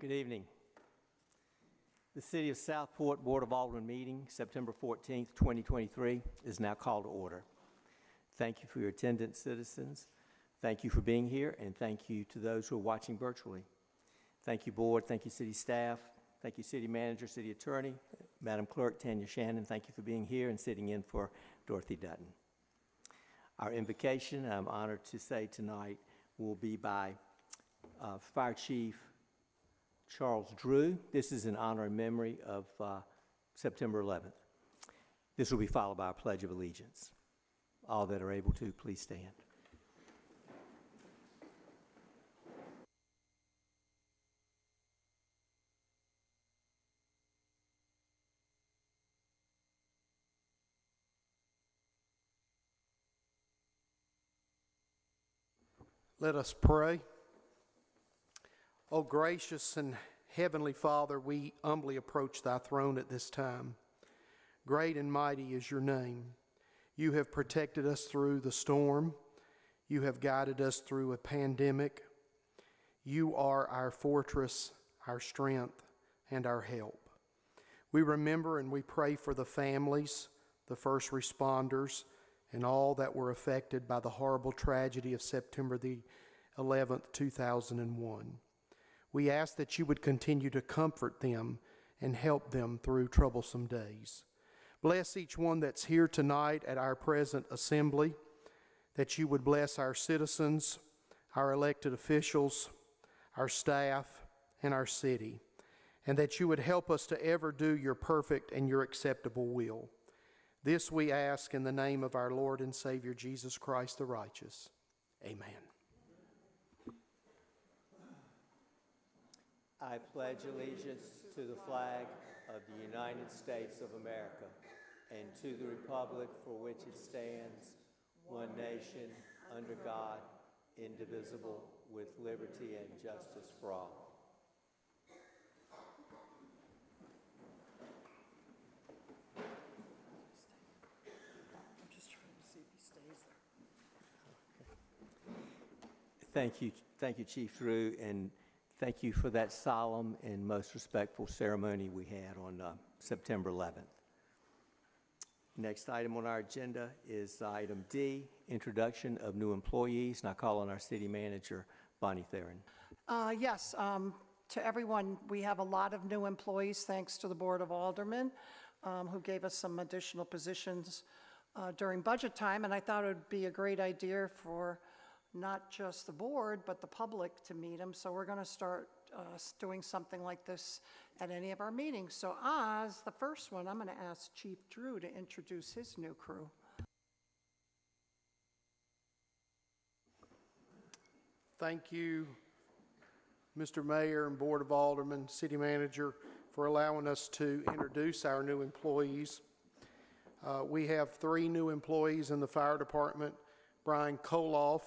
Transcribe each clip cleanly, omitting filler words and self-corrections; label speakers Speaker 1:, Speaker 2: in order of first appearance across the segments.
Speaker 1: Good evening. The City of Southport Board of Aldermen meeting, September 14th, 2023, is now called to order. Thank you for your attendance, citizens. Thank you for being here, and thank you to those who are watching virtually. Thank you, Board. Thank you, City staff. Thank you, City Manager, City Attorney, Madam Clerk Tanya Shannon. Thank you for being here and sitting in for Dorothy Dutton. Our invocation, I'm honored to say tonight, will be by Fire Chief Charles Drew. This is in honor and memory of September 11th. This will be followed by a Pledge of Allegiance. All that are able to, please stand.
Speaker 2: Let us pray. O gracious and heavenly Father, we humbly approach thy throne at this time. Great and mighty is your name. You have protected us through the storm. You have guided us through a pandemic. You are our fortress, our strength, and our help. We remember and we pray for the families, the first responders, and all that were affected by the horrible tragedy of September the 11th, 2001. We ask that you would continue to comfort them and help them through troublesome days. Bless each one that's here tonight at our present assembly, that you would bless our citizens, our elected officials, our staff, and our city, and that you would help us to ever do your perfect and your acceptable will. This we ask in the name of our Lord and Savior, Jesus Christ the righteous. Amen.
Speaker 1: I pledge allegiance to the flag of the United States of America and to the republic for which it stands, one nation, under God, indivisible, with liberty and justice for all. Thank you, Chief Drew, and thank you for that solemn and most respectful ceremony we had on September 11th. Next item on our agenda is item D, introduction of new employees, and I call on our City Manager, Bonnie Theron.
Speaker 3: Yes, to everyone, we have a lot of new employees thanks to the Board of Aldermen who gave us some additional positions during budget time, and I thought it would be a great idea for not just the board, but the public to meet them. So we're going to start doing something like this at any of our meetings. So as the first one, I'm going to ask Chief Drew to introduce his new crew.
Speaker 2: Thank you, Mr. Mayor and Board of Aldermen, City Manager, for allowing us to introduce our new employees. We have 3 new employees in the fire department. Brian Koloff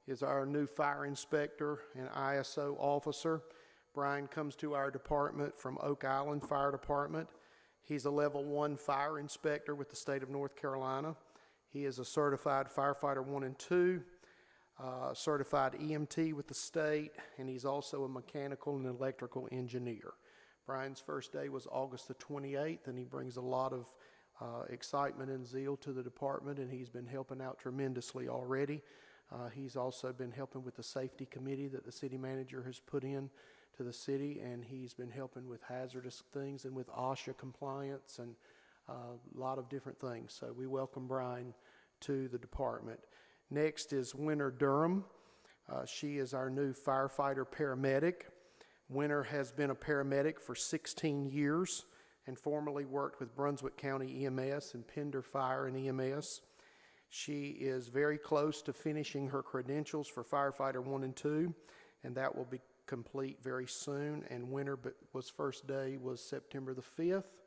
Speaker 2: is our new fire inspector and ISO officer. Brian comes to our department from Oak Island Fire Department. He's a level 1 fire inspector with the state of North Carolina. He is a certified firefighter 1 and 2, certified EMT with the state, and he's also a mechanical and electrical engineer. Brian's first day was August the 28th, and he brings a lot of excitement and zeal to the department, and he's been helping out tremendously already. He's also been helping with the safety committee that the city manager has put in to the city, and he's been helping with hazardous things and with OSHA compliance and a lot of different things. So we welcome Brian to the department. Next is Winter Durham. She is our new firefighter paramedic. Winter has been a paramedic for 16 years and formerly worked with Brunswick County EMS and Pender Fire and EMS. She is very close to finishing her credentials for firefighter 1 and 2, and that will be complete very soon. And Winter was first day was September the 5th,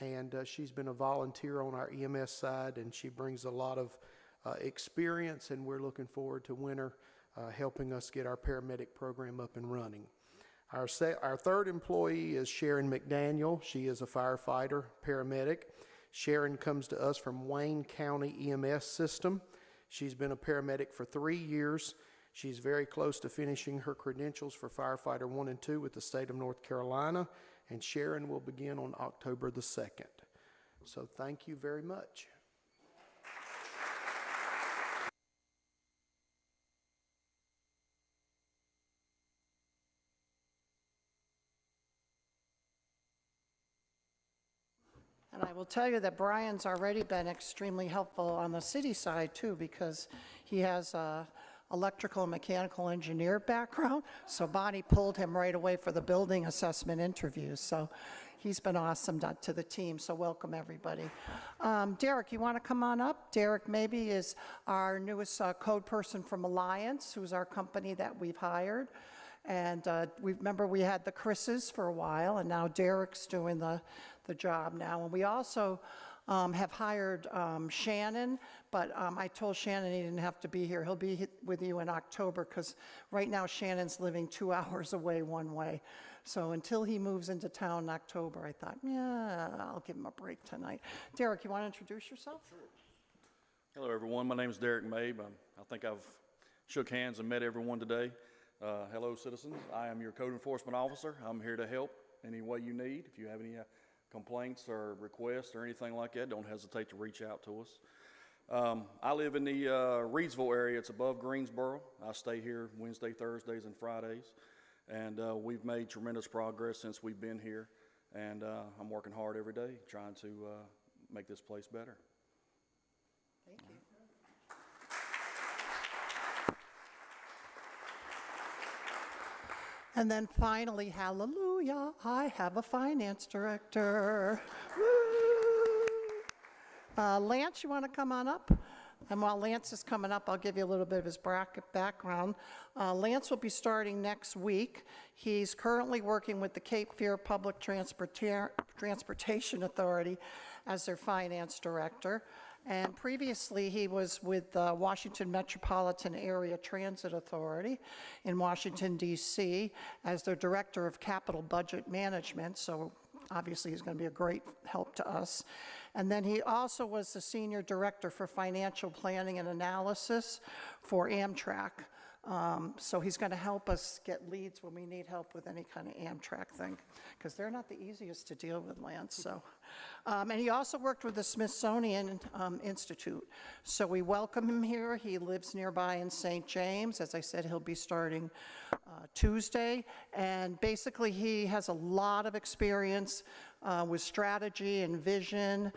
Speaker 2: and she's been a volunteer on our EMS side, and she brings a lot of experience, and we're looking forward to Winter helping us get our paramedic program up and running. Our third employee is Sharon McDaniel. She is a firefighter paramedic. Sharon comes to us from Wayne County EMS system. She's been a paramedic for 3 years. She's very close to finishing her credentials for firefighter 1 and 2 with the state of North Carolina, and Sharon will begin on October the 2nd. So thank you very much.
Speaker 3: And I will tell you that Brian's already been extremely helpful on the city side too, because he has a electrical and mechanical engineer background. So Bonnie pulled him right away for the building assessment interviews. So he's been awesome to the team. So welcome everybody. Derek, you want to come on up? Derek maybe is our newest code person from Alliance, who's our company that we've hired. And remember we had the Chris's for a while, and now Derek's doing the job now. And we also have hired Shannon, but I told Shannon he didn't have to be here. He'll be with you in October, because right now Shannon's living 2 hours away one way. So until he moves into town in October, I thought, yeah, I'll give him a break tonight. Derek, you want to introduce yourself?
Speaker 4: Sure. Hello, everyone. My name is Derek Mabe. I think I've shook hands and met everyone today. Hello, citizens. I am your code enforcement officer. I'm here to help any way you need. If you have any complaints or requests or anything like that, don't hesitate to reach out to us. I live in the Reedsville area. It's above Greensboro. I stay here Wednesday, Thursdays, and Fridays. And we've made tremendous progress since we've been here. And I'm working hard every day trying to make this place better.
Speaker 3: Thank you. And then finally, hallelujah, I have a finance director. Lance, you want to come on up? And while Lance is coming up, I'll give you a little bit of his background. Lance will be starting next week. He's currently working with the Cape Fear Public Transportation Authority as their finance director. And previously, he was with the Washington Metropolitan Area Transit Authority in Washington, D.C. as their Director of Capital Budget Management, so obviously he's going to be a great help to us. And then he also was the Senior Director for Financial Planning and Analysis for Amtrak. So he's going to help us get leads when we need help with any kind of Amtrak thing, because they're not the easiest to deal with, Lance. So, and he also worked with the Smithsonian Institute. So we welcome him here. He lives nearby in St. James. As I said, he'll be starting Tuesday. And basically, he has a lot of experience with strategy and vision,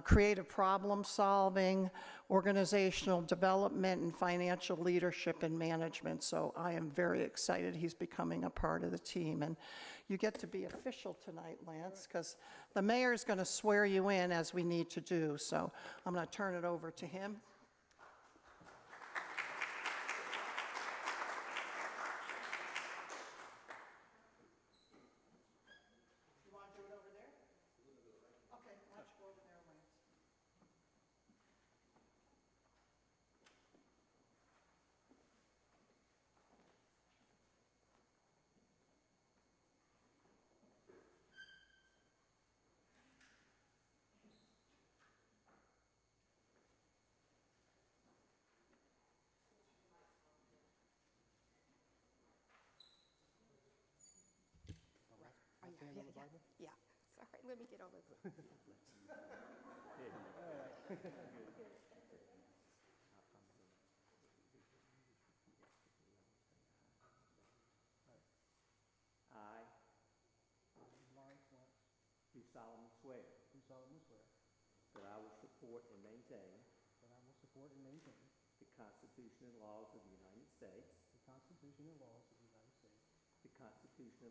Speaker 3: creative problem solving, organizational development, and financial leadership and management. So I am very excited he's becoming a part of the team. And you get to be official tonight, Lance, because the mayor is going to swear you in as we need to do. So I'm going to turn it over to him.
Speaker 5: Yeah. Sorry, let me get over it.
Speaker 1: I do solemnly swear that I will support and maintain the Constitution and laws of the United States, the Constitution and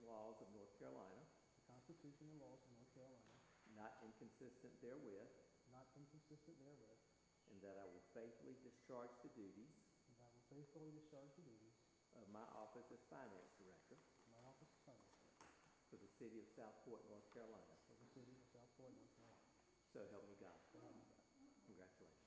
Speaker 1: laws of North Carolina, not inconsistent therewith, and that I will faithfully discharge the duties of my office as finance director for the city of Southport, North Carolina. So help me God. Congratulations.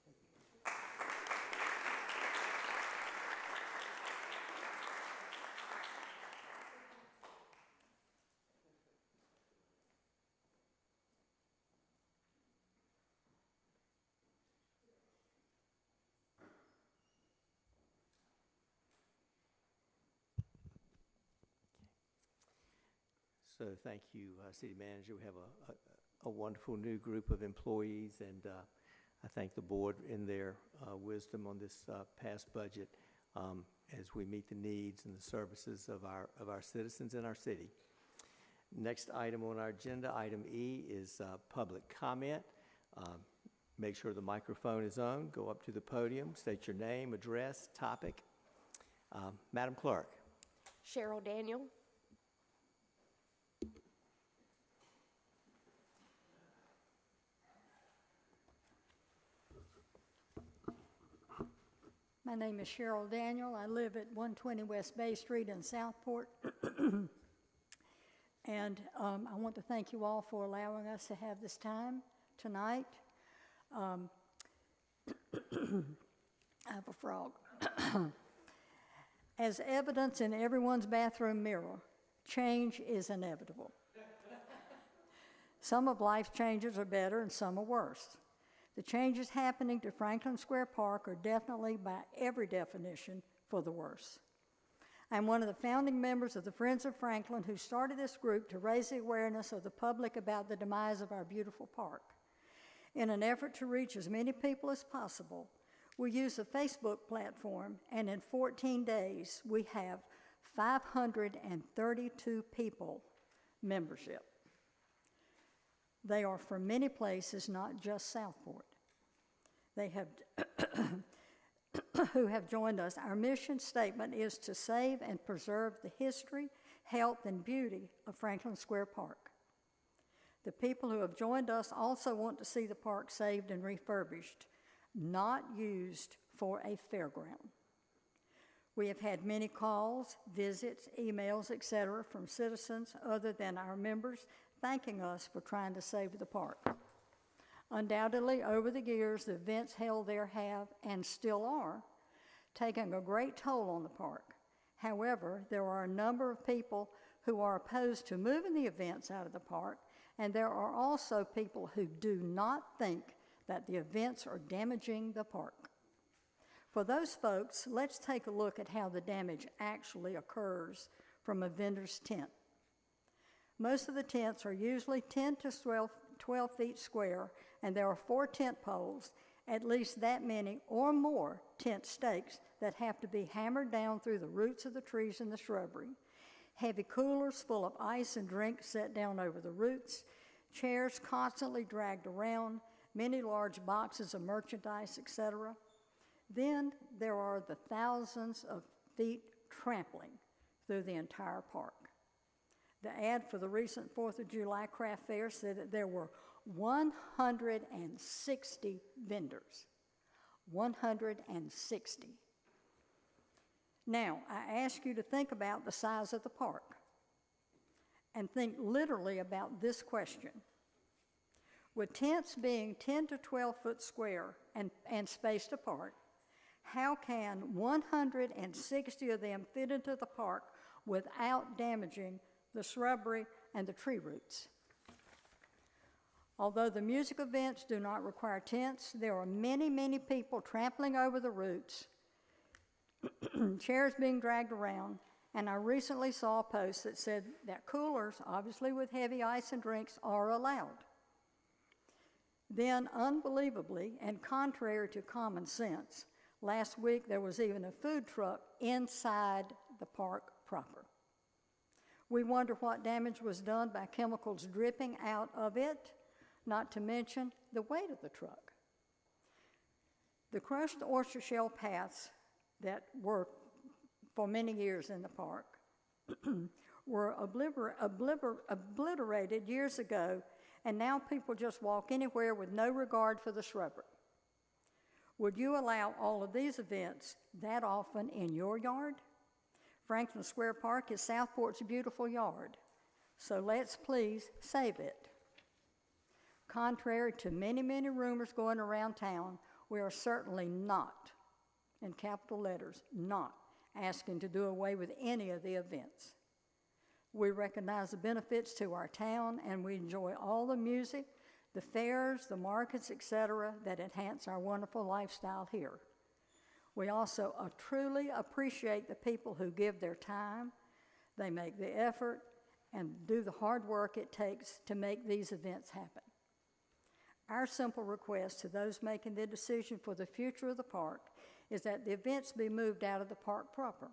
Speaker 1: So thank you, City Manager. We have a wonderful new group of employees, and I thank the board in their wisdom on this past budget as we meet the needs and the services of our citizens in our city. Next item on our agenda, item E, is public comment. Make sure the microphone is on. Go up to the podium, state your name, address, topic. Madam Clerk.
Speaker 5: Cheryl Daniel.
Speaker 6: My name is Cheryl Daniel. I live at 120 West Bay Street in Southport. And I want to thank you all for allowing us to have this time tonight. I have a frog. As evidence in everyone's bathroom mirror, change is inevitable. Some of life's changes are better and some are worse. The changes happening to Franklin Square Park are definitely, by every definition, for the worse. I'm one of the founding members of the Friends of Franklin who started this group to raise the awareness of the public about the demise of our beautiful park. In an effort to reach as many people as possible, we use a Facebook platform, and in 14 days, we have 532 people membership. They are from many places, not just Southport. They have who have joined us. Our mission statement is to save and preserve the history, health, and beauty of Franklin Square Park. The people who have joined us also want to see the park saved and refurbished, not used for a fairground. We have had many calls, visits, emails, etc. from citizens other than our members thanking us for trying to save the park. Undoubtedly, over the years, the events held there have, and still are, taken a great toll on the park. However, there are a number of people who are opposed to moving the events out of the park, and there are also people who do not think that the events are damaging the park. For those folks, let's take a look at how the damage actually occurs from a vendor's tent. Most of the tents are usually 10 to 12 feet square, and there are 4 tent poles, at least that many or more tent stakes that have to be hammered down through the roots of the trees and the shrubbery. Heavy coolers full of ice and drinks set down over the roots, chairs constantly dragged around, many large boxes of merchandise, etc. Then there are the thousands of feet trampling through the entire park. The ad for the recent 4th of July craft fair said that there were 160 vendors. 160. Now, I ask you to think about the size of the park and think literally about this question. With tents being 10 to 12 foot square and spaced apart, how can 160 of them fit into the park without damaging the shrubbery and the tree roots? Although the music events do not require tents, there are many, many people trampling over the roots, chairs being dragged around, and I recently saw a post that said that coolers, obviously with heavy ice and drinks, are allowed. Then, unbelievably, and contrary to common sense, last week there was even a food truck inside the park proper. We wonder what damage was done by chemicals dripping out of it, not to mention the weight of the truck. The crushed oyster shell paths that were for many years in the park were obliterated years ago, and now people just walk anywhere with no regard for the shrubbery. Would you allow all of these events that often in your yard? Franklin Square Park is Southport's beautiful yard, so let's please save it. Contrary to many, many rumors going around town, we are certainly not, in capital letters, not asking to do away with any of the events. We recognize the benefits to our town, and we enjoy all the music, the fairs, the markets, etc., that enhance our wonderful lifestyle here. We also truly appreciate the people who give their time, they make the effort, and do the hard work it takes to make these events happen. Our simple request to those making the decision for the future of the park is that the events be moved out of the park proper.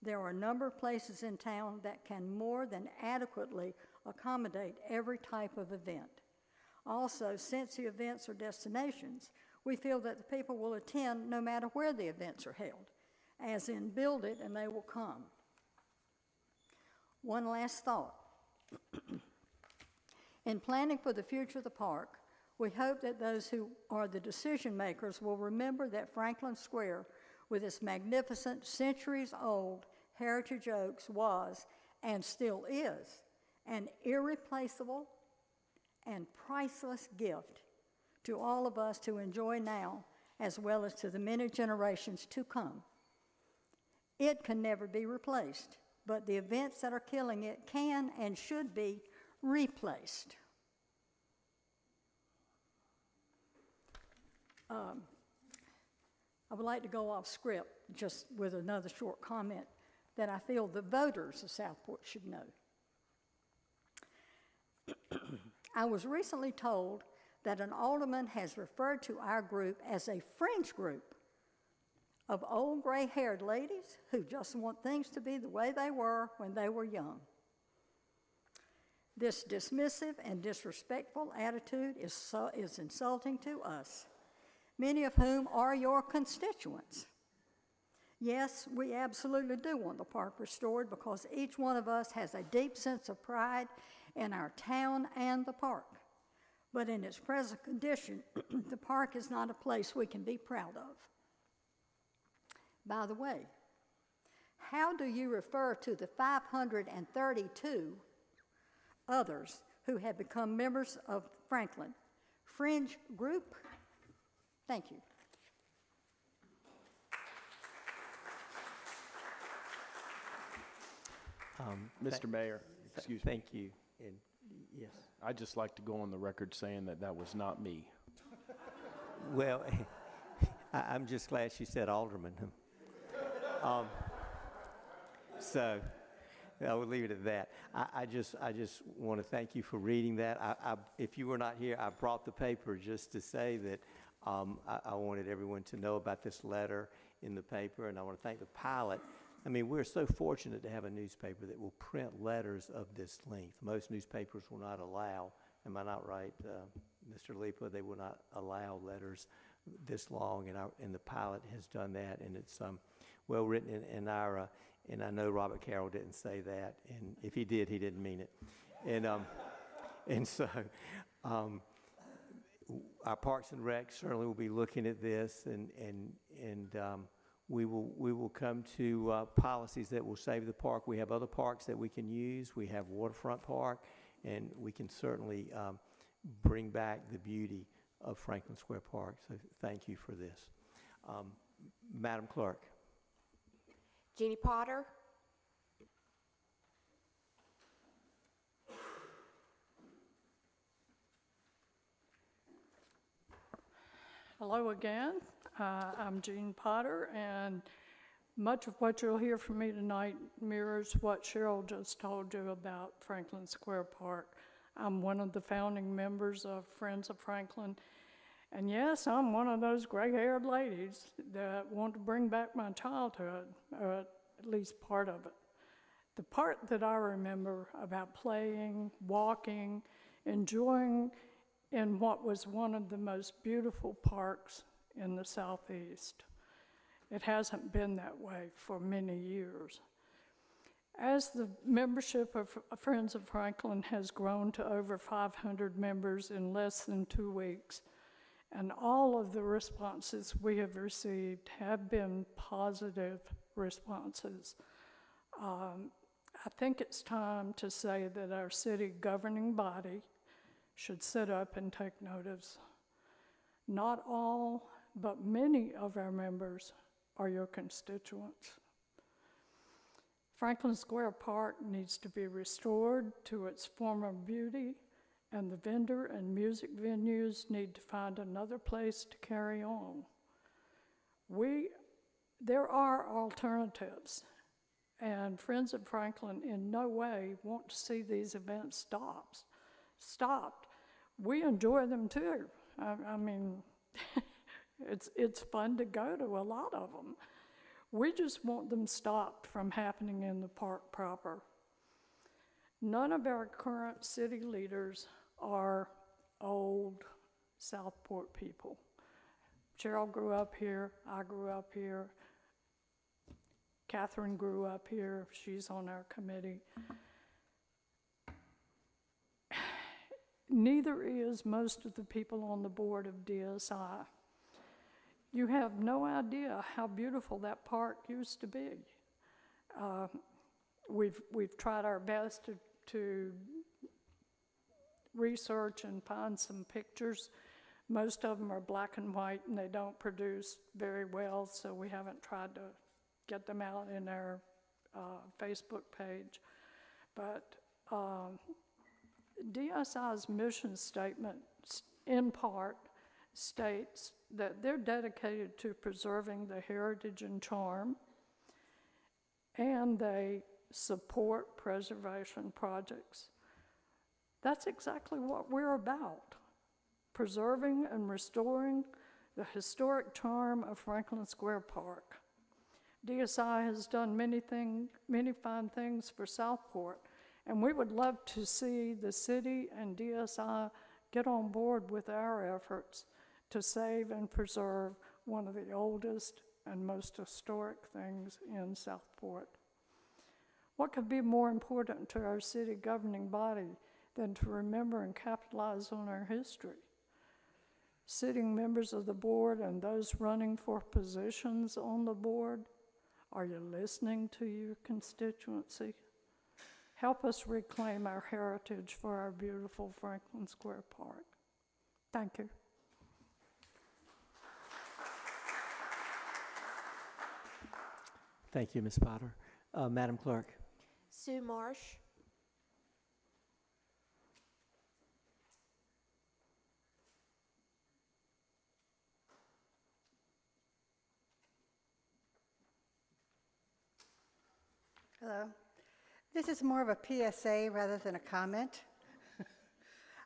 Speaker 6: There are a number of places in town that can more than adequately accommodate every type of event. Also, since the events are destinations, we feel that the people will attend no matter where the events are held, as in build it and they will come. One last thought. In planning for the future of the park, we hope that those who are the decision makers will remember that Franklin Square, with its magnificent centuries-old heritage oaks, was and still is an irreplaceable and priceless gift to all of us to enjoy now, as well as to the many generations to come. It can never be replaced, but the events that are killing it can and should be replaced. I would like to go off script just with another short comment that I feel the voters of Southport should know. I was recently told that an alderman has referred to our group as a fringe group of old gray-haired ladies who just want things to be the way they were when they were young. This dismissive and disrespectful attitude is insulting to us, many of whom are your constituents. Yes, we absolutely do want the park restored because each one of us has a deep sense of pride in our town and the park. But in its present condition, the park is not a place we can be proud of. By the way, how do you refer to the 532 others who have become members of Franklin Fringe Group? Thank you.
Speaker 7: Mr. Mayor, excuse me.
Speaker 1: Thank you. And yes.
Speaker 7: I'd just like to go on the record saying that that was not me.
Speaker 1: Well, I'm just glad she said alderman. So I will leave it at that. I just want to thank you for reading that. If you were not here, I brought the paper just to say that I wanted everyone to know about this letter in the paper, and I want to thank the pilot. I mean, we're so fortunate to have a newspaper that will print letters of this length. Most newspapers will not allow, am I not right, Mr. Lipa? They will not allow letters this long, and the pilot has done that, and it's well written in our, and I know Robert Carroll didn't say that, and if he did, he didn't mean it. And so our Parks and Rec certainly will be looking at this, and we will come to policies that will save the park. We have other parks that we can use. We have Waterfront Park, and we can certainly bring back the beauty of Franklin Square Park. So thank you for this. Madam Clerk.
Speaker 5: Jeannie Potter.
Speaker 8: Hello again. I'm Jean Potter, and much of what you'll hear from me tonight mirrors what Cheryl just told you about Franklin Square Park. I'm one of the founding members of Friends of Franklin, and yes, I'm one of those gray-haired ladies that want to bring back my childhood, or at least part of it. The part that I remember about playing, walking, enjoying in what was one of the most beautiful parks in the Southeast. It hasn't been that way for many years. As the membership of Friends of Franklin has grown to over 500 members in less than 2 weeks, and all of the responses we have received have been positive responses, I think it's time to say that our city governing body should sit up and take notice. Not all, but many of our members are your constituents. Franklin Square Park needs to be restored to its former beauty, and the vendor and music venues need to find another place to carry on. There are alternatives, And Friends of Franklin in no way want to see these events stopped. We enjoy them too. I mean, it's fun to go to a lot of them. We just want them stopped from happening in the park proper. None of our current city leaders are old Southport people. Cheryl grew up here, I grew up here, Catherine grew up here, she's on our committee. Neither is most of the people on the board of DSI. You have no idea how beautiful that park used to be. We've tried our best to research and find some pictures. Most of them are black and white and they don't produce very well, so we haven't tried to get them out in our Facebook page. But DSI's mission statement, in part, states that they're dedicated to preserving the heritage and charm, and they support preservation projects. That's exactly what we're about, preserving and restoring the historic charm of Franklin Square Park. DSI has done many fine things for Southport, and we would love to see the city and DSI get on board with our efforts to save and preserve one of the oldest and most historic things in Southport. What could be more important to our city governing body than to remember and capitalize on our history? Sitting members of the board and those running for positions on the board, are you listening to your constituency? Help us reclaim our heritage for our beautiful Franklin Square Park. Thank you.
Speaker 1: Thank you, Ms. Potter. Madam Clerk.
Speaker 5: Sue Marsh.
Speaker 9: Hello. This is more of a PSA rather than a comment.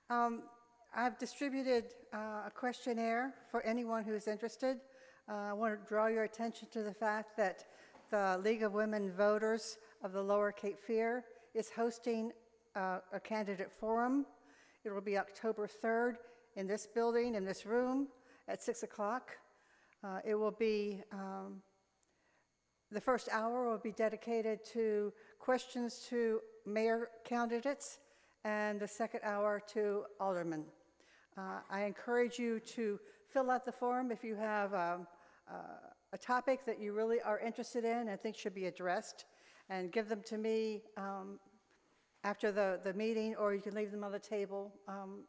Speaker 9: I've distributed a questionnaire for anyone who is interested. I want to draw your attention to the fact that the League of Women Voters of the Lower Cape Fear is hosting a candidate forum. It will be October 3rd in this building, in this room, at 6 o'clock. It will be, the first hour will be dedicated to questions to mayor candidates, and the second hour to aldermen. I encourage you to fill out the form if you have a topic that you really are interested in and think should be addressed, and give them to me after the meeting, or you can leave them on the table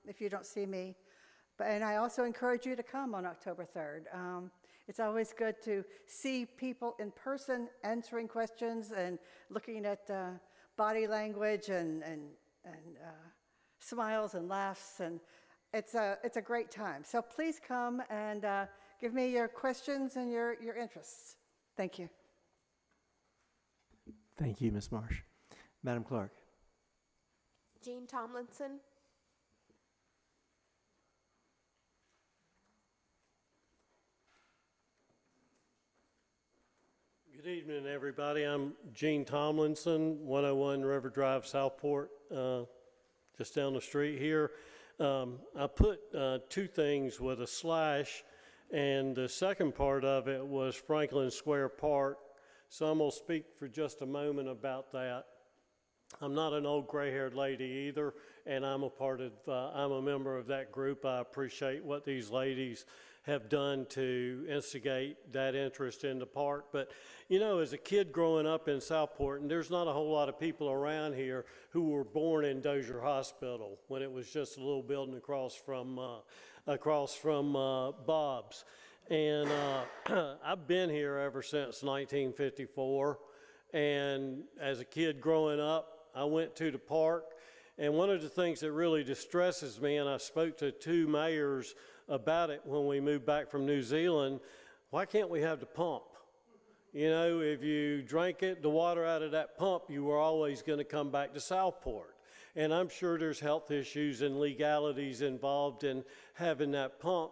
Speaker 9: if you don't see me. And I also encourage you to come on October 3rd. It's always good to see people in person answering questions and looking at body language and smiles and laughs, and it's a great time. So please come and give me your questions and your interests. Thank you.
Speaker 1: Thank you, Ms. Marsh. Madam Clerk.
Speaker 5: Jean Tomlinson.
Speaker 10: Good evening, everybody. I'm Gene Tomlinson, 101 River Drive, Southport, just down the street here. I put two things with a slash, and the second part of it was Franklin Square Park. So I'm going to speak for just a moment about that. I'm not an old gray-haired lady either, and I'm a member of that group. I appreciate what these ladies have done to instigate that interest in the park. But, you know, as a kid growing up in Southport, and there's not a whole lot of people around here who were born in Dozier Hospital when it was just a little building across from Bob's. And I've been here ever since 1954. And as a kid growing up, I went to the park. And one of the things that really distresses me, and I spoke to two mayors about it when we moved back from New Zealand, why can't we have the pump? You know, if you drank the water out of that pump, you were always going to come back to Southport. And I'm sure there's health issues and legalities involved in having that pump.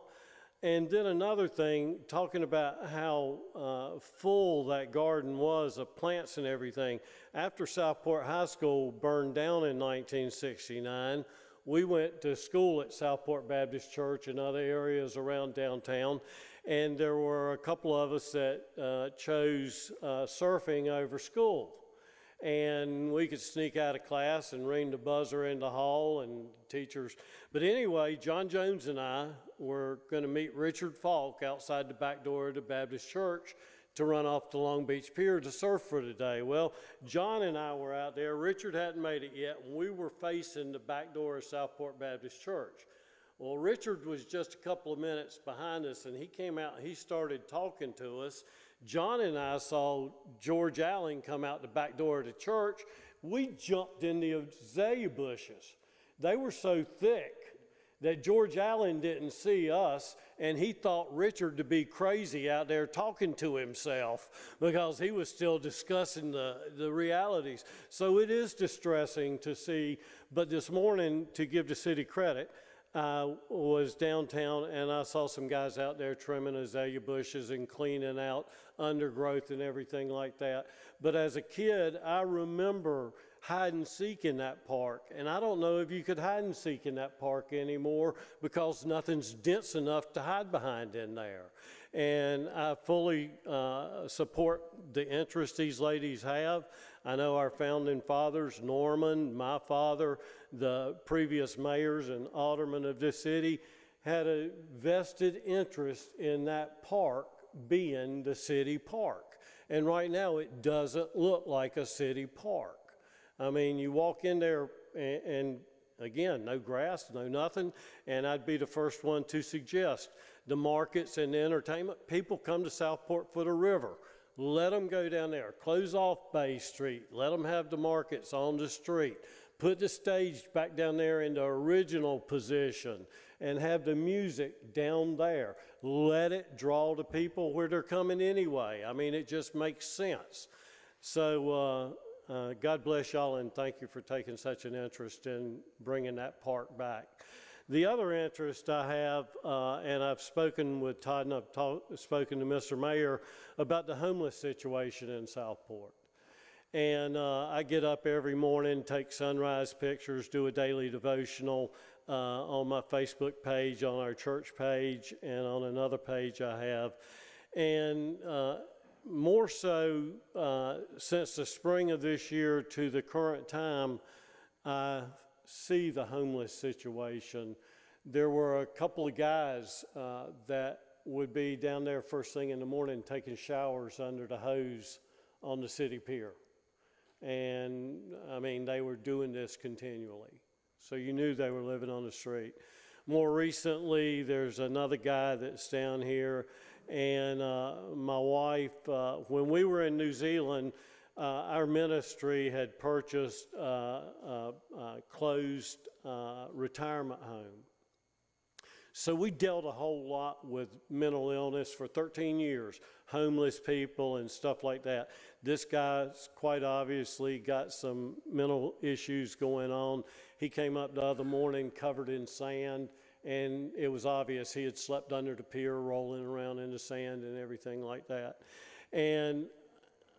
Speaker 10: And then another thing, talking about how full that garden was of plants and everything. After Southport High School burned down in 1969, we went to school at Southport Baptist Church and other areas around downtown. And there were a couple of us that chose surfing over school. And we could sneak out of class and ring the buzzer in the hall and teachers. But anyway, John Jones and I were going to meet Richard Falk outside the back door of the Baptist church to run off the Long Beach Pier to surf for the day. Well, John and I were out there. Richard hadn't made it yet, and we were facing the back door of Southport Baptist Church. Well, Richard was just a couple of minutes behind us, and he came out and he started talking to us. John and I saw George Allen come out the back door of the church. We jumped in the azalea bushes. They were so thick that George Allen didn't see us, and he thought Richard to be crazy out there talking to himself because he was still discussing the realities. So it is distressing to see, but this morning, to give the city credit, I was downtown and I saw some guys out there trimming azalea bushes and cleaning out undergrowth and everything like that. But as a kid, I remember hide and seek in that park. And I don't know if you could hide and seek in that park anymore because nothing's dense enough to hide behind in there. And I fully support the interest these ladies have. I know our founding fathers, Norman, my father, the previous mayors and aldermen of this city, had a vested interest in that park being the city park. And right now it doesn't look like a city park. I mean, you walk in there and again, no grass, no nothing, and I'd be the first one to suggest the markets and the entertainment, people come to Southport for the river. Let them go down there. Close off Bay Street. Let them have the markets on the street. Put the stage back down there in the original position and have the music down there. Let it draw the people where they're coming anyway. I mean, it just makes sense. So God bless y'all, and thank you for taking such an interest in bringing that park back. The other interest I have, and I've spoken with Todd and I've spoken to Mr. Mayor about the homeless situation in Southport. And I get up every morning, take sunrise pictures, do a daily devotional on my Facebook page, on our church page, and on another page I have. And more so, since the spring of this year to the current time, I see the homeless situation. There were a couple of guys that would be down there first thing in the morning taking showers under the hose on the city pier. And I mean, they were doing this continually. So you knew they were living on the street. More recently, there's another guy that's down here. And my wife, when we were in New Zealand, our ministry had purchased a closed retirement home. So we dealt a whole lot with mental illness for 13 years, homeless people and stuff like that. This guy's quite obviously got some mental issues going on. He came up the other morning covered in sand, and it was obvious he had slept under the pier, rolling around in the sand and everything like that. And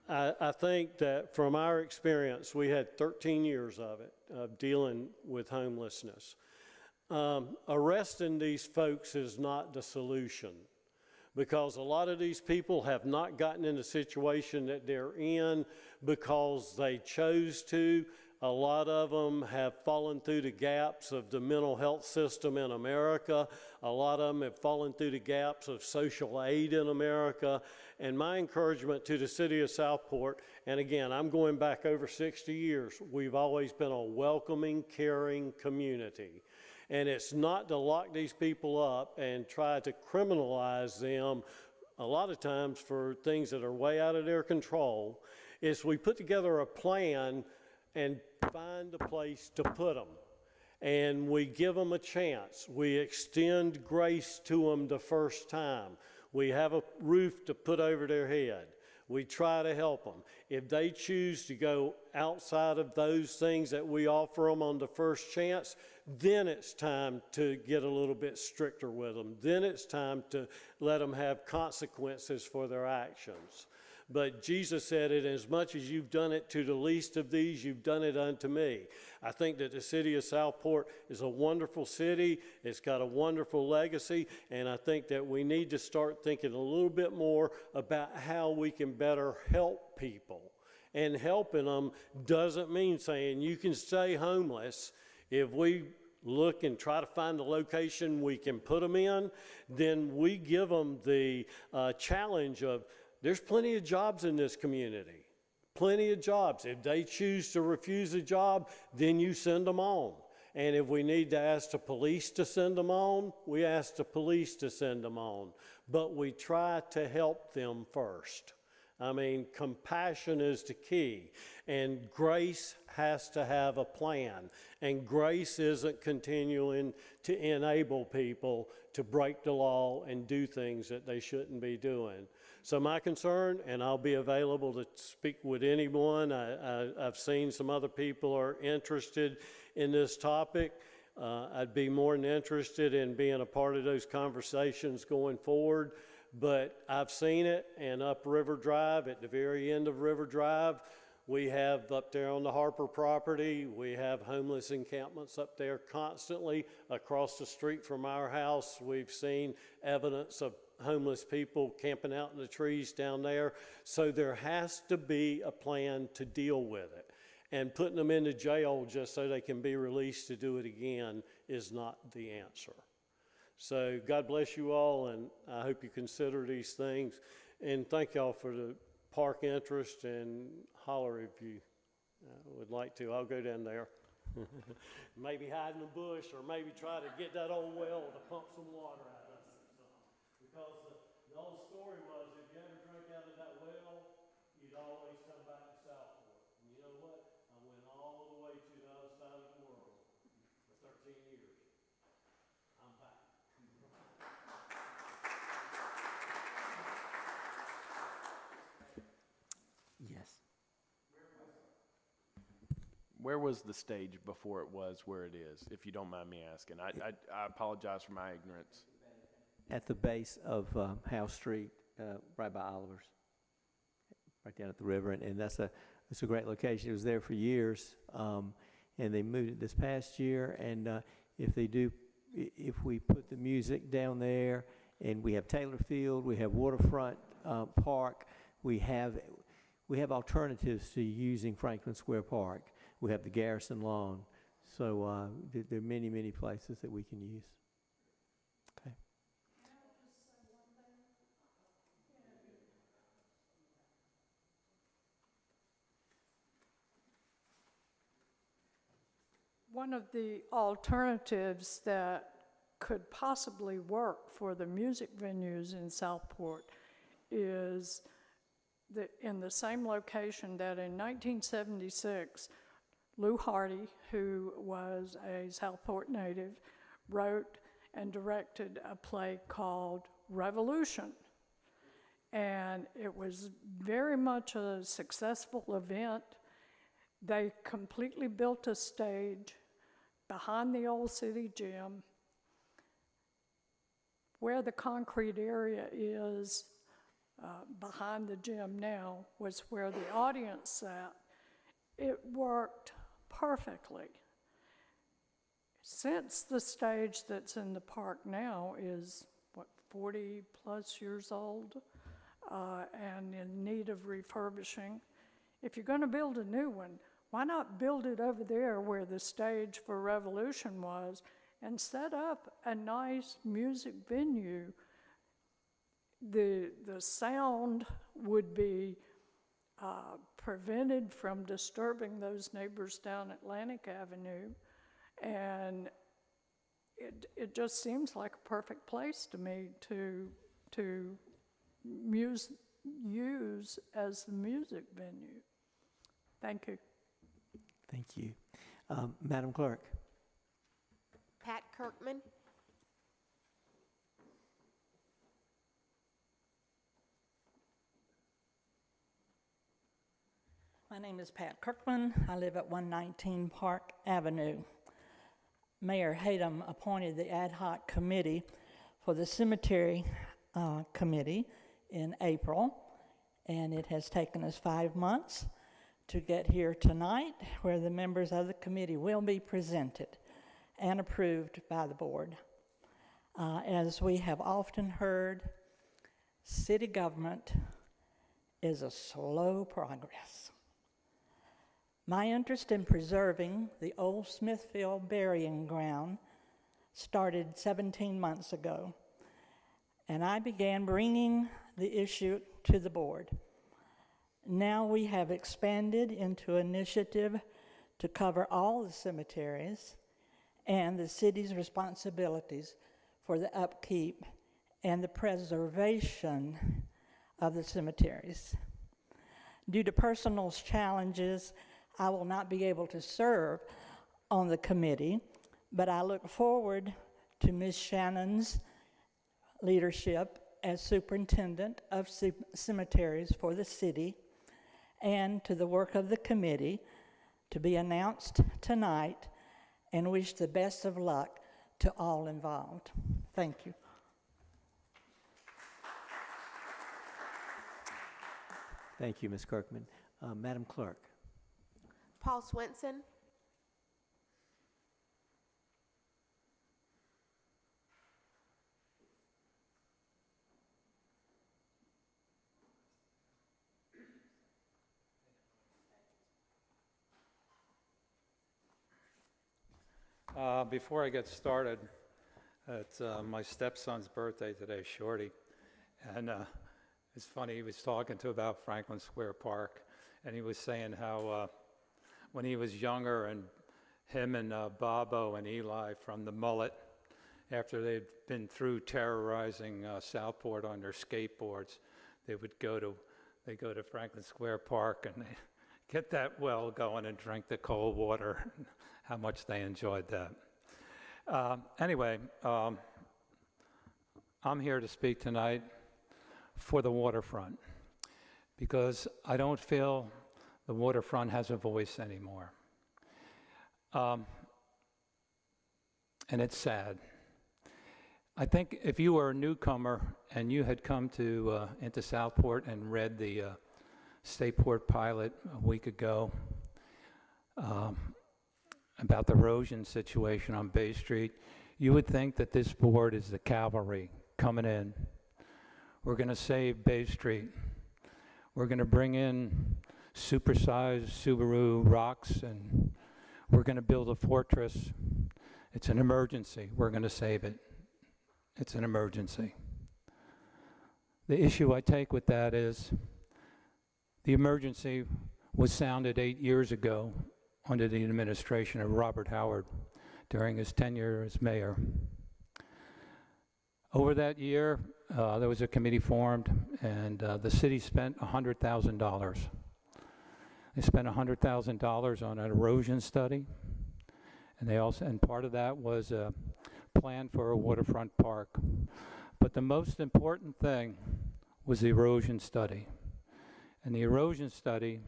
Speaker 10: I think that from our experience, we had 13 years of it, of dealing with homelessness. Arresting these folks is not the solution, because a lot of these people have not gotten in the situation that they're in because they chose to. A lot of them have fallen through the gaps of the mental health system in America. A lot of them have fallen through the gaps of social aid in America. And my encouragement to the city of Southport, and again, I'm going back over 60 years, we've always been a welcoming, caring community. And it's not to lock these people up and try to criminalize them a lot of times for things that are way out of their control. It's we put together a plan and find a place to put them. And we give them a chance. We extend grace to them the first time. We have a roof to put over their head. we try to help them. If they choose to go outside of those things that we offer them on the first chance, then it's time to get a little bit stricter with them. Then it's time to let them have consequences for their actions. But Jesus said it, as much as you've done it to the least of these, you've done it unto me. I think that the city of Southport is a wonderful city. It's got a wonderful legacy, and I think that we need to start thinking a little bit more about how we can better help people. And helping them doesn't mean saying you can stay homeless. If we look and try to find the location we can put them in, then we give them the challenge of, there's plenty of jobs in this community, plenty of jobs. If they choose to refuse a job, then you send them on. And if we need to ask the police to send them on, we ask the police to send them on. But we try to help them first. I mean, compassion is the key. And grace has to have a plan. And grace isn't continuing to enable people to break the law and do things that they shouldn't be doing. So my concern, and I'll be available to speak with anyone, I've seen some other people are interested in this topic. I'd be more than interested in being a part of those conversations going forward. But I've seen it, and up River Drive, at the very end of River Drive, we have up there on the Harper property, we have homeless encampments up there constantly. Across the street from our house, we've seen evidence of homeless people camping out in the trees down there. So there has to be a plan to deal with it. And putting them into jail just so they can be released to do it again is not the answer. So God bless you all, and I hope you consider these things. And thank y'all for the park interest, and holler if you would like to. I'll go down there. Maybe hide in the bush, or maybe try to get that old well to pump some water out of it. Because the old story was, if you ever drank out of that well, you'd always come back to Southport. And you know what? I went all the way to the other side of the world for 13 years. I'm back.
Speaker 1: Yes.
Speaker 7: Where was the stage before it was where it is, if you don't mind me asking? I apologize for my ignorance.
Speaker 1: At the base of House Street, right by Oliver's, right down at the river, and it's a great location. It was there for years, and they moved it this past year. And if we put the music down there, and we have Taylor Field, we have Waterfront Park, we have alternatives to using Franklin Square Park. We have the Garrison Lawn, so there are many, many places that we can use. Okay.
Speaker 8: One of the alternatives that could possibly work for the music venues in Southport is in the same location that in 1976, Lou Hardy, who was a Southport native, wrote and directed a play called Revolution. And it was very much a successful event. They completely built a stage behind the old city gym. Where the concrete area is behind the gym now was where the audience sat. It worked perfectly. Since the stage that's in the park now is, 40 plus years old and in need of refurbishing, if you're going to build a new one, why not build it over there where the stage for Revolution was and set up a nice music venue? The sound would be prevented from disturbing those neighbors down Atlantic Avenue, and it just seems like a perfect place to me to use as the music venue. Thank you.
Speaker 1: Thank you. Madam Clerk.
Speaker 5: Pat Kirkman.
Speaker 11: My name is Pat Kirkman. I live at 119 Park Avenue. Mayor Hatem appointed the ad hoc committee for the cemetery committee in April, and it has taken us 5 months to get here tonight, where the members of the committee will be presented and approved by the board. As we have often heard, city government is a slow progress. My interest in preserving the old Smithfield burying ground started 17 months ago, and I began bringing the issue to the board. Now we have expanded into an initiative to cover all the cemeteries and the city's responsibilities for the upkeep and the preservation of the cemeteries. Due to personal challenges, I will not be able to serve on the committee, but I look forward to Ms. Shannon's leadership as superintendent of cemeteries for the city, and to the work of the committee to be announced tonight, and wish the best of luck to all involved. Thank you.
Speaker 1: Thank you, Ms. Kirkman. Madam Clerk.
Speaker 5: Paul Swenson.
Speaker 12: Before I get started, it's my stepson's birthday today, Shorty, and it's funny, he was talking about Franklin Square Park, and he was saying how when he was younger, and him and Bobo and Eli from the Mullet, after they'd been through terrorizing Southport on their skateboards, they go to Franklin Square Park and they get that well going and drink the cold water. How much they enjoyed that. Anyway, I'm here to speak tonight for the waterfront because I don't feel the waterfront has a voice anymore. And it's sad. I think if you were a newcomer and you had come into Southport and read the Stateport pilot a week ago, about the erosion situation on Bay Street, you would think that this board is the cavalry coming in. We're going to save Bay Street. We're going to bring in supersized Subaru rocks, and we're going to build a fortress. It's an emergency. We're going to save it. It's an emergency. The issue I take with that is the emergency was sounded 8 years ago under the administration of Robert Howard during his tenure as mayor. Over that year, there was a committee formed, and the city spent $100,000. They spent $100,000 on an erosion study, and part of that was a plan for a waterfront park. But the most important thing was the erosion study. And the erosion study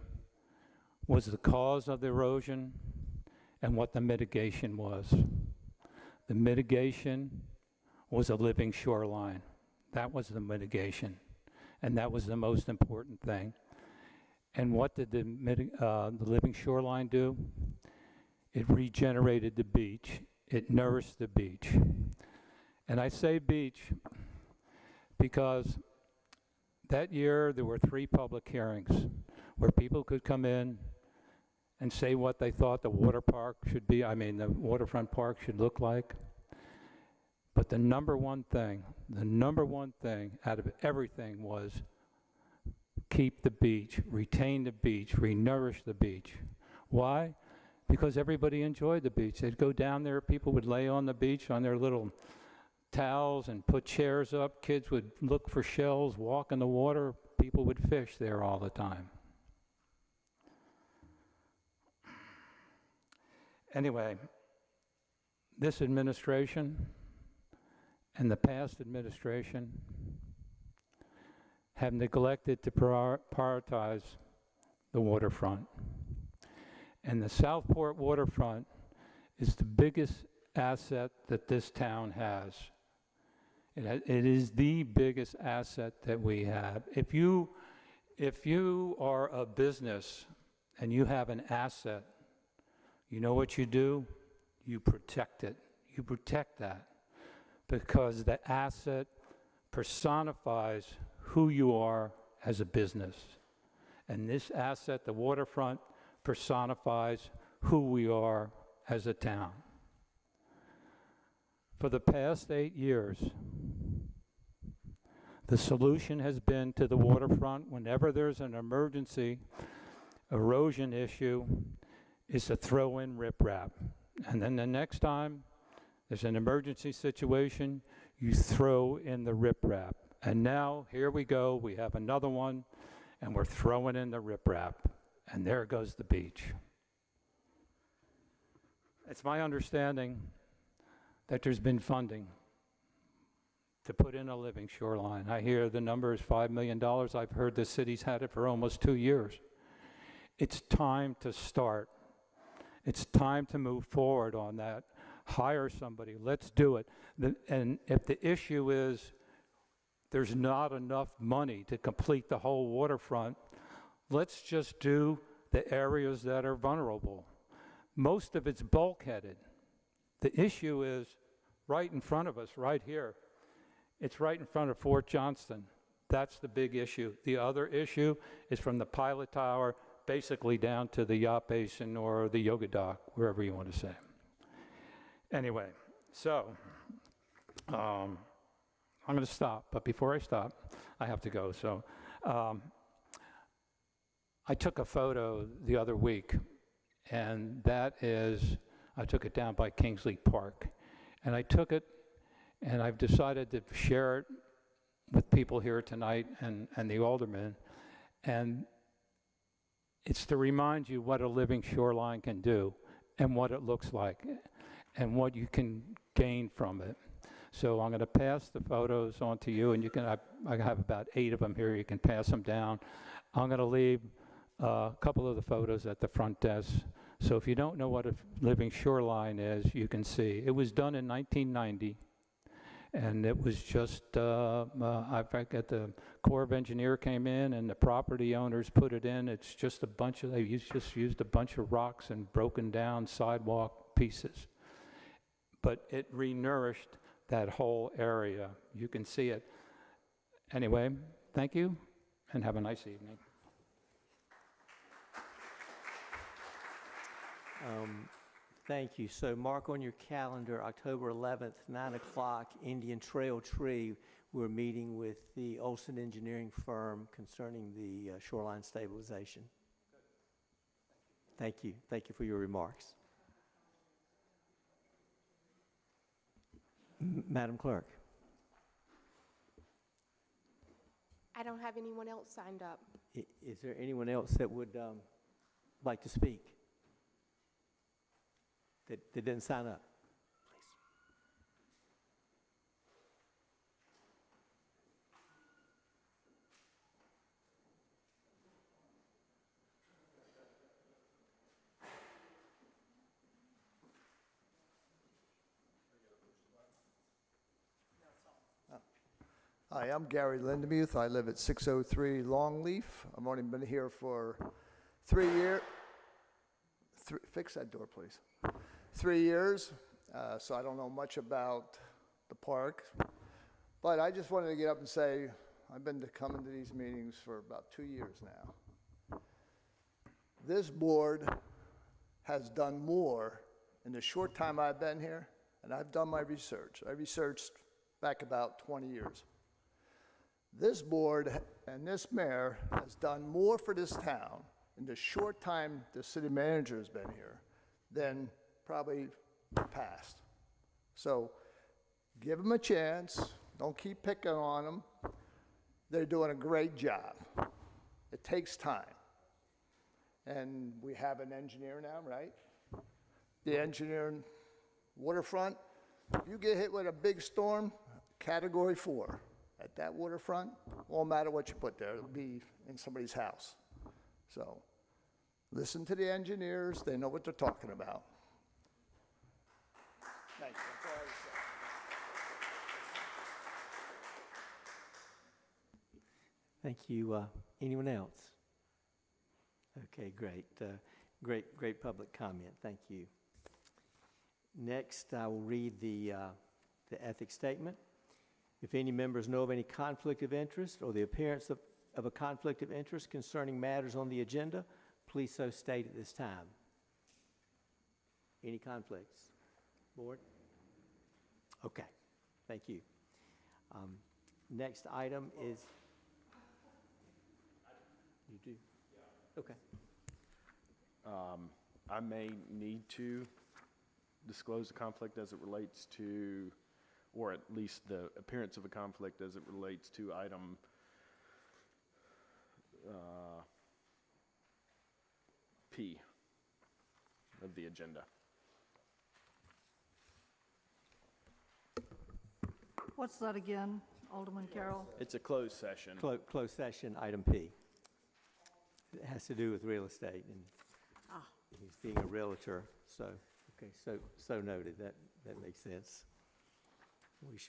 Speaker 12: was the cause of the erosion and what the mitigation was. The mitigation was a living shoreline. That was the mitigation, and that was the most important thing. And what did the living shoreline do? It regenerated the beach. It nourished the beach. And I say beach because that year there were 3 public hearings where people could come in and say what they thought the the waterfront park should look like. But the number one thing out of everything was keep the beach, retain the beach, renourish the beach. Why? Because everybody enjoyed the beach. They'd go down there, people would lay on the beach on their little towels and put chairs up. Kids would look for shells, walk in the water. People would fish there all the time. Anyway, this administration and the past administration have neglected to prioritize the waterfront. And the Southport waterfront is the biggest asset that this town has. It is the biggest asset that we have. If you are a business and you have an asset, you know what you do? You protect it. You protect that because the asset personifies who you are as a business. And this asset, the waterfront, personifies who we are as a town. For the past 8 years, the solution has been to the waterfront, whenever there's an emergency erosion issue, is to throw in riprap. And then the next time there's an emergency situation, you throw in the riprap. And now, here we go, we have another one, and we're throwing in the riprap. And there goes the beach. It's my understanding that there's been funding to put in a living shoreline. I hear the number is $5 million. I've heard the city's had it for almost 2 years. It's time to start. It's time to move forward on that. Hire somebody. Let's do it. And if the issue is there's not enough money to complete the whole waterfront, let's just do the areas that are vulnerable. Most of it's bulkheaded. The issue is right in front of us, right here. It's right in front of Fort Johnston. That's the big issue. The other issue is from the pilot tower basically down to the yacht basin or the yoga dock, wherever you want to say. Anyway, so I'm going to stop, but before I stop, I have to go. So I took a photo the other week, and that is, I took it down by Kingsley Park. And I took it, and I've decided to share it with people here tonight and the aldermen. And it's to remind you what a living shoreline can do and what it looks like and what you can gain from it. So I'm going to pass the photos on to you, and you can, I have about 8 of them here. You can pass them down. I'm going to leave a couple of the photos at the front desk. So if you don't know what a living shoreline is, you can see. It was done in 1990, and it was just, I forget, the Corps of Engineer came in and the property owners put it in. It's just a bunch of, just used a bunch of rocks and broken down sidewalk pieces. But it renourished that whole area. You can see it. Anyway, thank you, and have a nice evening.
Speaker 1: Thank you. So mark on your calendar, October 11th, 9 o'clock, Indian Trail Tree. We're meeting with the Olson Engineering firm concerning the shoreline stabilization. Thank you. Thank you for your remarks. Madam Clerk.
Speaker 5: I don't have anyone else signed up.
Speaker 1: Is there anyone else that would like to speak that didn't sign up?
Speaker 13: Hi, I'm Gary Lindemuth. I live at 603 Longleaf. I've only been here for 3 years. Fix that door, please. 3 years, so I don't know much about the park. But I just wanted to get up and say I've been coming to these meetings for about 2 years now. This board has done more in the short time I've been here, and I've done my research. I researched back about 20 years. This board and this mayor has done more for this town in the short time the city manager has been here than probably the past. So give them a chance. Don't keep picking on them. They're doing a great job. It takes time. And we have an engineer now, right? The engineer in waterfront, you get hit with a big storm, Category 4. At that waterfront, won't matter what you put there, it'll be in somebody's house. So Listen to the engineers, they know what they're talking about. Thank you. That's all I have to say.
Speaker 1: Thank you. Anyone else? Okay, great. Great public comment. Thank you. Next, I will read the ethics statement. If any members know of any conflict of interest or the appearance of a conflict of interest concerning matters on the agenda, please so state at this time. Any conflicts? Board? Okay, thank you. Next item is... You do? Okay.
Speaker 7: I may need to disclose a conflict as it relates to, or at least the appearance of a conflict as it relates to item P of the agenda.
Speaker 6: What's that again, Alderman Carroll?
Speaker 7: It's a closed session.
Speaker 1: Closed session, item P. It has to do with real estate, and he's being a realtor, so, okay, so noted. That makes sense.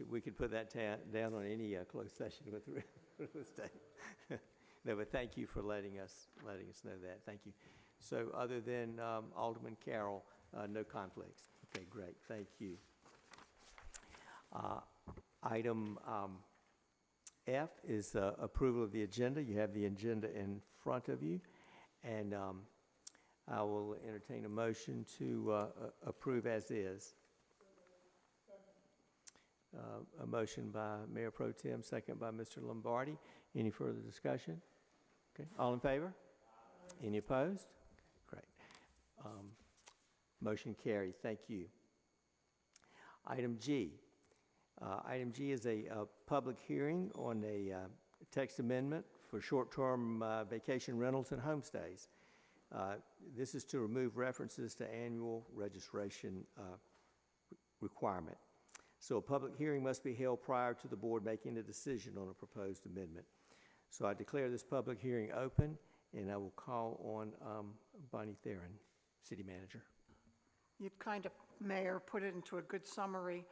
Speaker 1: We could put that down on any closed session with real estate. No, but thank you for letting us know that. Thank you. So other than Alderman Carroll, no conflicts. Okay, great. Thank you. Item F is approval of the agenda. You have the agenda in front of you, and I will entertain a motion to approve as is. A motion by Mayor Pro Tem, second by Mr. Lombardi. Any further discussion? Okay, all in favor? Any opposed? Great. Motion carried. Thank you. Item G. Item G is a public hearing on a text amendment for short-term vacation rentals and homestays. This is to remove references to annual registration requirement. So a public hearing must be held prior to the board making a decision on a proposed amendment. So I declare this public hearing open, and I will call on Bonnie Theron, City Manager.
Speaker 3: You've kind of, Mayor, put it into a good summary.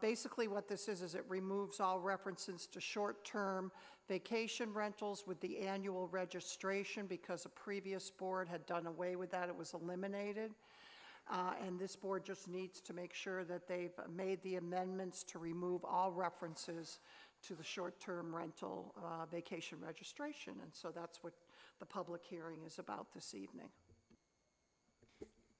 Speaker 3: Basically what this is it removes all references to short-term vacation rentals with the annual registration because a previous board had done away with that. It was eliminated. And this board just needs to make sure that they've made the amendments to remove all references to the short-term rental vacation registration. And so that's what the public hearing is about this evening.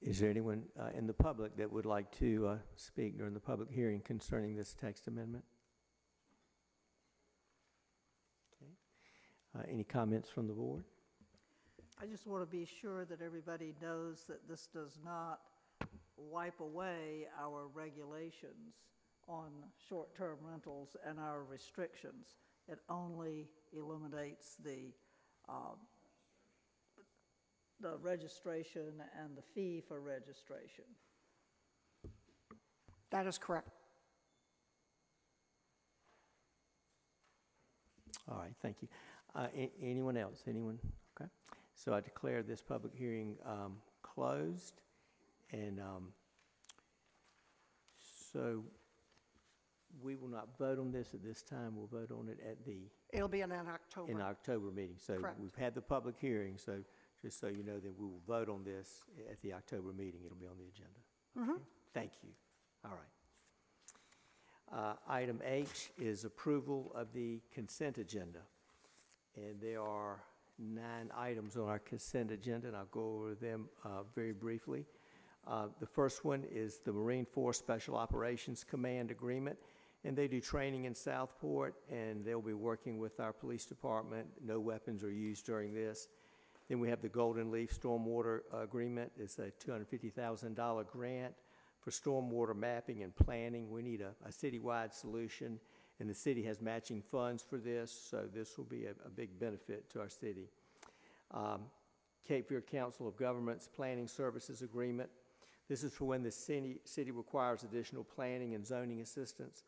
Speaker 1: Is there anyone in the public that would like to speak during the public hearing concerning this text amendment? Okay. Any comments from the board?
Speaker 14: I just want to be sure that everybody knows that this does not wipe away our regulations on short-term rentals and our restrictions. It only eliminates the registration and the fee for registration.
Speaker 3: That is correct.
Speaker 1: All right, thank you. Anyone else? Anyone? Okay. So I declare this public hearing closed, and so we will not vote on this at this time. We'll vote on it at the...
Speaker 3: It'll be in October.
Speaker 1: In October meeting. So
Speaker 3: Correct. We've
Speaker 1: had the public hearing, so just so you know that we will vote on this at the October meeting. It'll be on the agenda.
Speaker 3: Mm-hmm.
Speaker 1: Okay. Thank you. All right. Item H is approval of the consent agenda. And there are 9 items on our consent agenda, and I'll go over them very briefly. The first one is the Marine Force Special Operations Command Agreement, and they do training in Southport, and they'll be working with our police department. No weapons are used during this. Then we have the Golden Leaf Stormwater Agreement. It's a $250,000 grant for stormwater mapping and planning. We need a citywide solution, and the city has matching funds for this, so this will be a big benefit to our city. Cape Fear Council of Governments Planning Services Agreement. This is for when the city requires additional planning and zoning assistance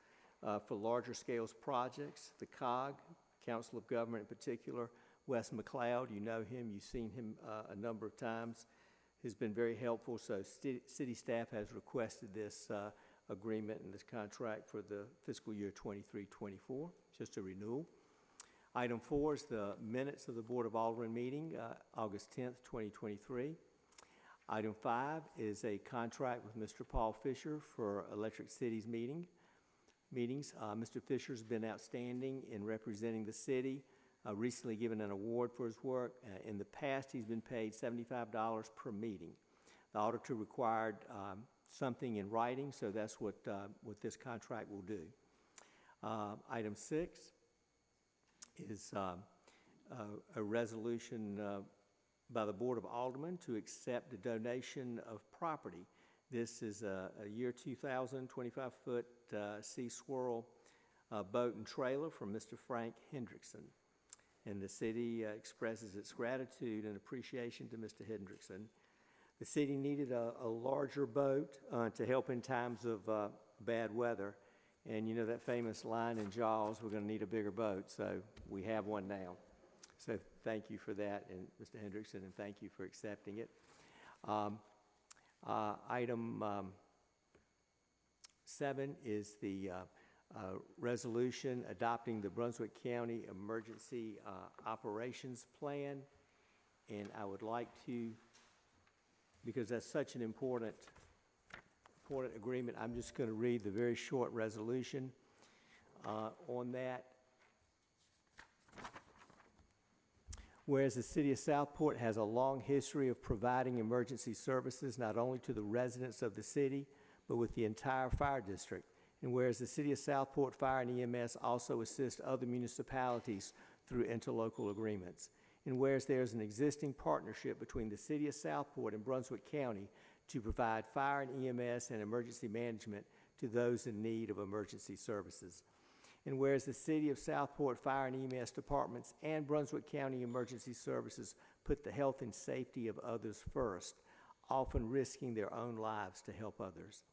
Speaker 1: for larger scale projects. The COG, Council of Government in particular, Wes McLeod. You know him, you've seen him a number of times. He's been very helpful, so city staff has requested this agreement and this contract for the fiscal year 23-24, just a renewal. Item 4 is the minutes of the Board of Aldermen meeting, August 10th, 2023. Item 5 is a contract with Mr. Paul Fisher for Electric Cities meetings. Mr. Fisher's been outstanding in representing the city, recently given an award for his work. In the past, he's been paid $75 per meeting. The auditor required something in writing, so that's what this contract will do. Item 6 is a resolution by the Board of Aldermen to accept a donation of property. This is a year 2000 25-foot Sea Swirl boat and trailer from Mr. Frank Hendrickson. And the city expresses its gratitude and appreciation to Mr. Hendrickson. The city needed a larger boat to help in times of bad weather. And you know that famous line in Jaws, we're going to need a bigger boat, so we have one now. So thank you for that, and Mr. Hendrickson, and thank you for accepting it. Item 7 is the resolution adopting the Brunswick County Emergency Operations Plan. And I would like to, because that's such an important agreement, I'm just going to read the very short resolution on that. Whereas the City of Southport has a long history of providing emergency services not only to the residents of the city, but with the entire fire district. And whereas the City of Southport Fire and EMS also assist other municipalities through interlocal agreements. And whereas there is an existing partnership between the City of Southport and Brunswick County to provide fire and EMS and emergency management to those in need of emergency services. And whereas the City of Southport Fire and EMS departments and Brunswick County Emergency Services put the health and safety of others first, often risking their own lives to help others.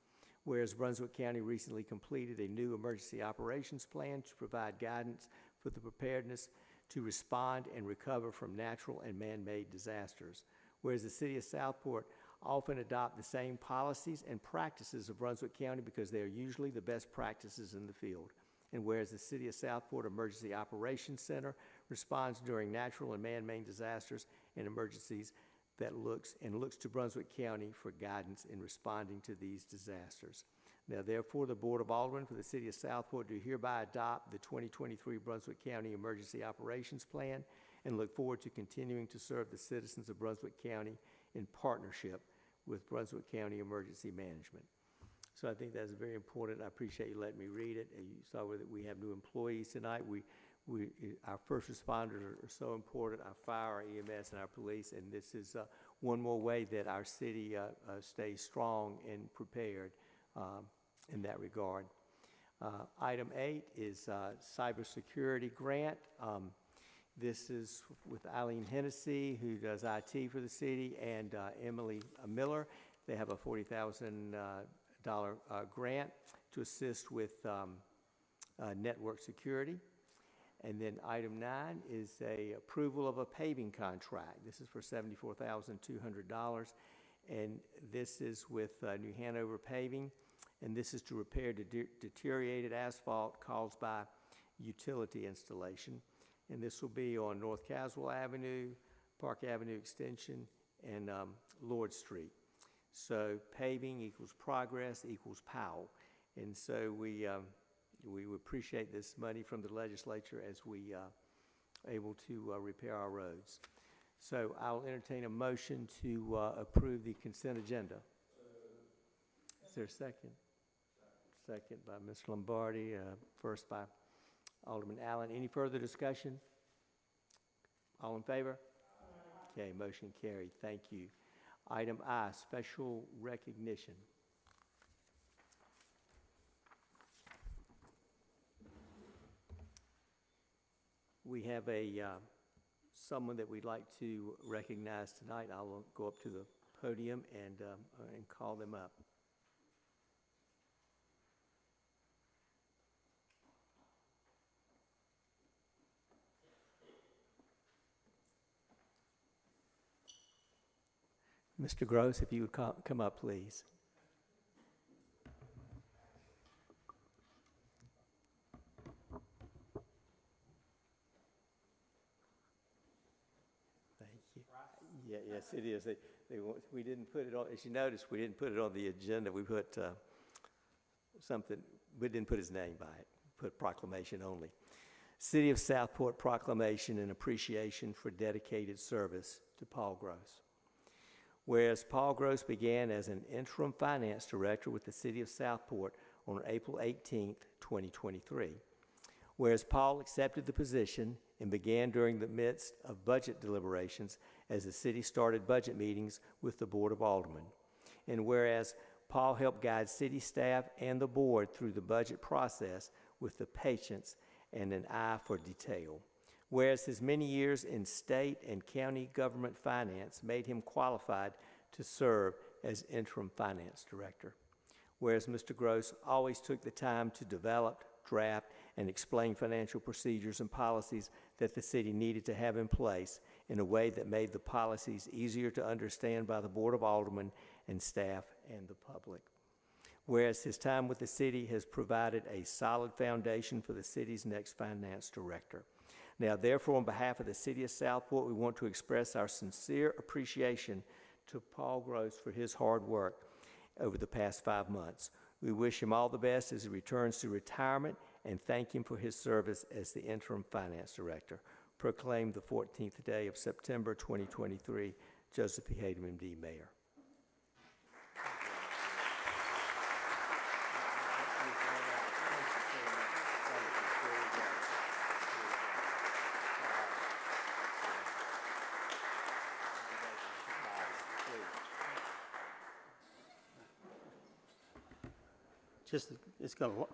Speaker 1: Whereas Brunswick County recently completed a new emergency operations plan to provide guidance for the preparedness to respond and recover from natural and man-made disasters. Whereas the City of Southport often adopt the same policies and practices of Brunswick County because they are usually the best practices in the field. And whereas the City of Southport Emergency Operations Center responds during natural and man-made disasters and emergencies that looks to Brunswick County for guidance in responding to these disasters. Now, therefore, the Board of Aldermen for the City of Southport do hereby adopt the 2023 Brunswick County Emergency Operations Plan and look forward to continuing to serve the citizens of Brunswick County in partnership with Brunswick County Emergency Management. So I think that's very important. I appreciate you letting me read it. You saw that we have new employees tonight. Our first responders are so important, our fire, our EMS, and our police, and this is one more way that our city stays strong and prepared in that regard. Item 8 is cybersecurity grant. This is with Eileen Hennessy, who does IT for the city, and Emily Miller. They have a $40,000 grant to assist with network security. And then item 9 is a approval of a paving contract. This is for $74,200, and this is with New Hanover Paving, and this is to repair deteriorated asphalt caused by utility installation. And this will be on North Caswell Avenue, Park Avenue Extension, and Lord Street. So paving equals progress equals Powell. And so we appreciate this money from the legislature as we able to repair our roads. So I'll entertain a motion to approve the consent agenda. Is there a second? Second by Ms. Lombardi, first by Alderman Allen. Any further discussion? All in favor? Okay, motion carried. Thank you. Item I, special recognition. We have someone that we'd like to recognize tonight. I'll go up to the podium and call them up. Mr. Gross, if you would come up, please. Thank you. Yeah, yes, it is. We didn't put it on, as you noticed, we didn't put it on the agenda. We put something, we didn't put his name by it, put proclamation only. City of Southport proclamation in appreciation for dedicated service to Paul Gross. Whereas Paul Gross began as an interim finance director with the City of Southport on April 18, 2023. Whereas Paul accepted the position and began during the midst of budget deliberations as the city started budget meetings with the Board of Aldermen. And whereas Paul helped guide city staff and the board through the budget process with the patience and an eye for detail. Whereas his many years in state and county government finance made him qualified to serve as interim finance director. Whereas Mr. Gross always took the time to develop, draft, and explain financial procedures and policies that the city needed to have in place in a way that made the policies easier to understand by the Board of Aldermen and staff and the public. Whereas his time with the city has provided a solid foundation for the city's next finance director. Now, therefore, on behalf of the City of Southport, we want to express our sincere appreciation to Paul Gross for his hard work over the past 5 months. We wish him all the best as he returns to retirement and thank him for his service as the interim finance director. Proclaimed the 14th day of September 2023, Joseph P. Hayden, MD, Mayor.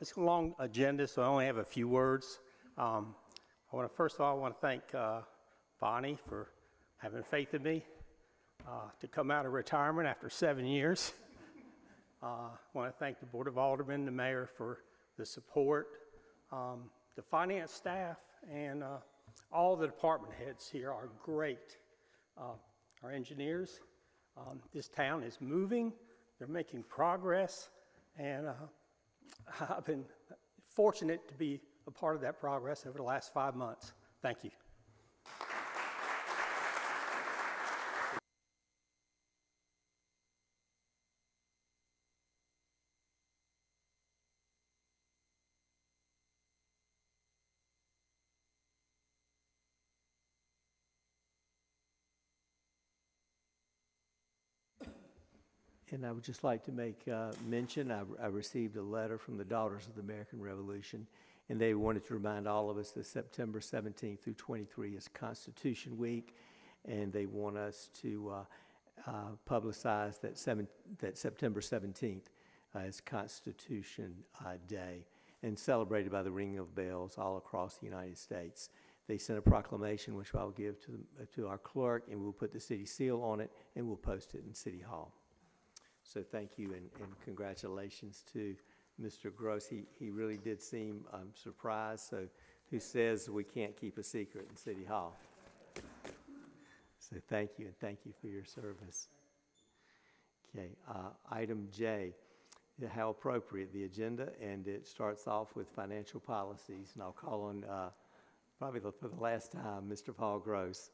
Speaker 15: It's a long agenda, so I only have a few words. First of all, I want to thank Bonnie for having faith in me to come out of retirement after 7 years. I want to thank the Board of Aldermen, the mayor for the support, the finance staff, and all the department heads here are great. Our engineers, this town is moving, they're making progress, and I've been fortunate to be a part of that progress over the last 5 months. Thank you.
Speaker 1: And I would just like to make mention, I received a letter from the Daughters of the American Revolution, and they wanted to remind all of us that September 17th through 23 is Constitution Week, and they want us to publicize that September 17th is Constitution Day, and celebrated by the ringing of bells all across the United States. They sent a proclamation, which I'll give to our clerk, and we'll put the city seal on it, and we'll post it in City Hall. So thank you, and congratulations to Mr. Gross. He really did seem surprised, so who says we can't keep a secret in City Hall? So thank you, and thank you for your service. Okay, item J, how appropriate, the agenda, and it starts off with financial policies, and I'll call on, probably for the last time, Mr. Paul Gross.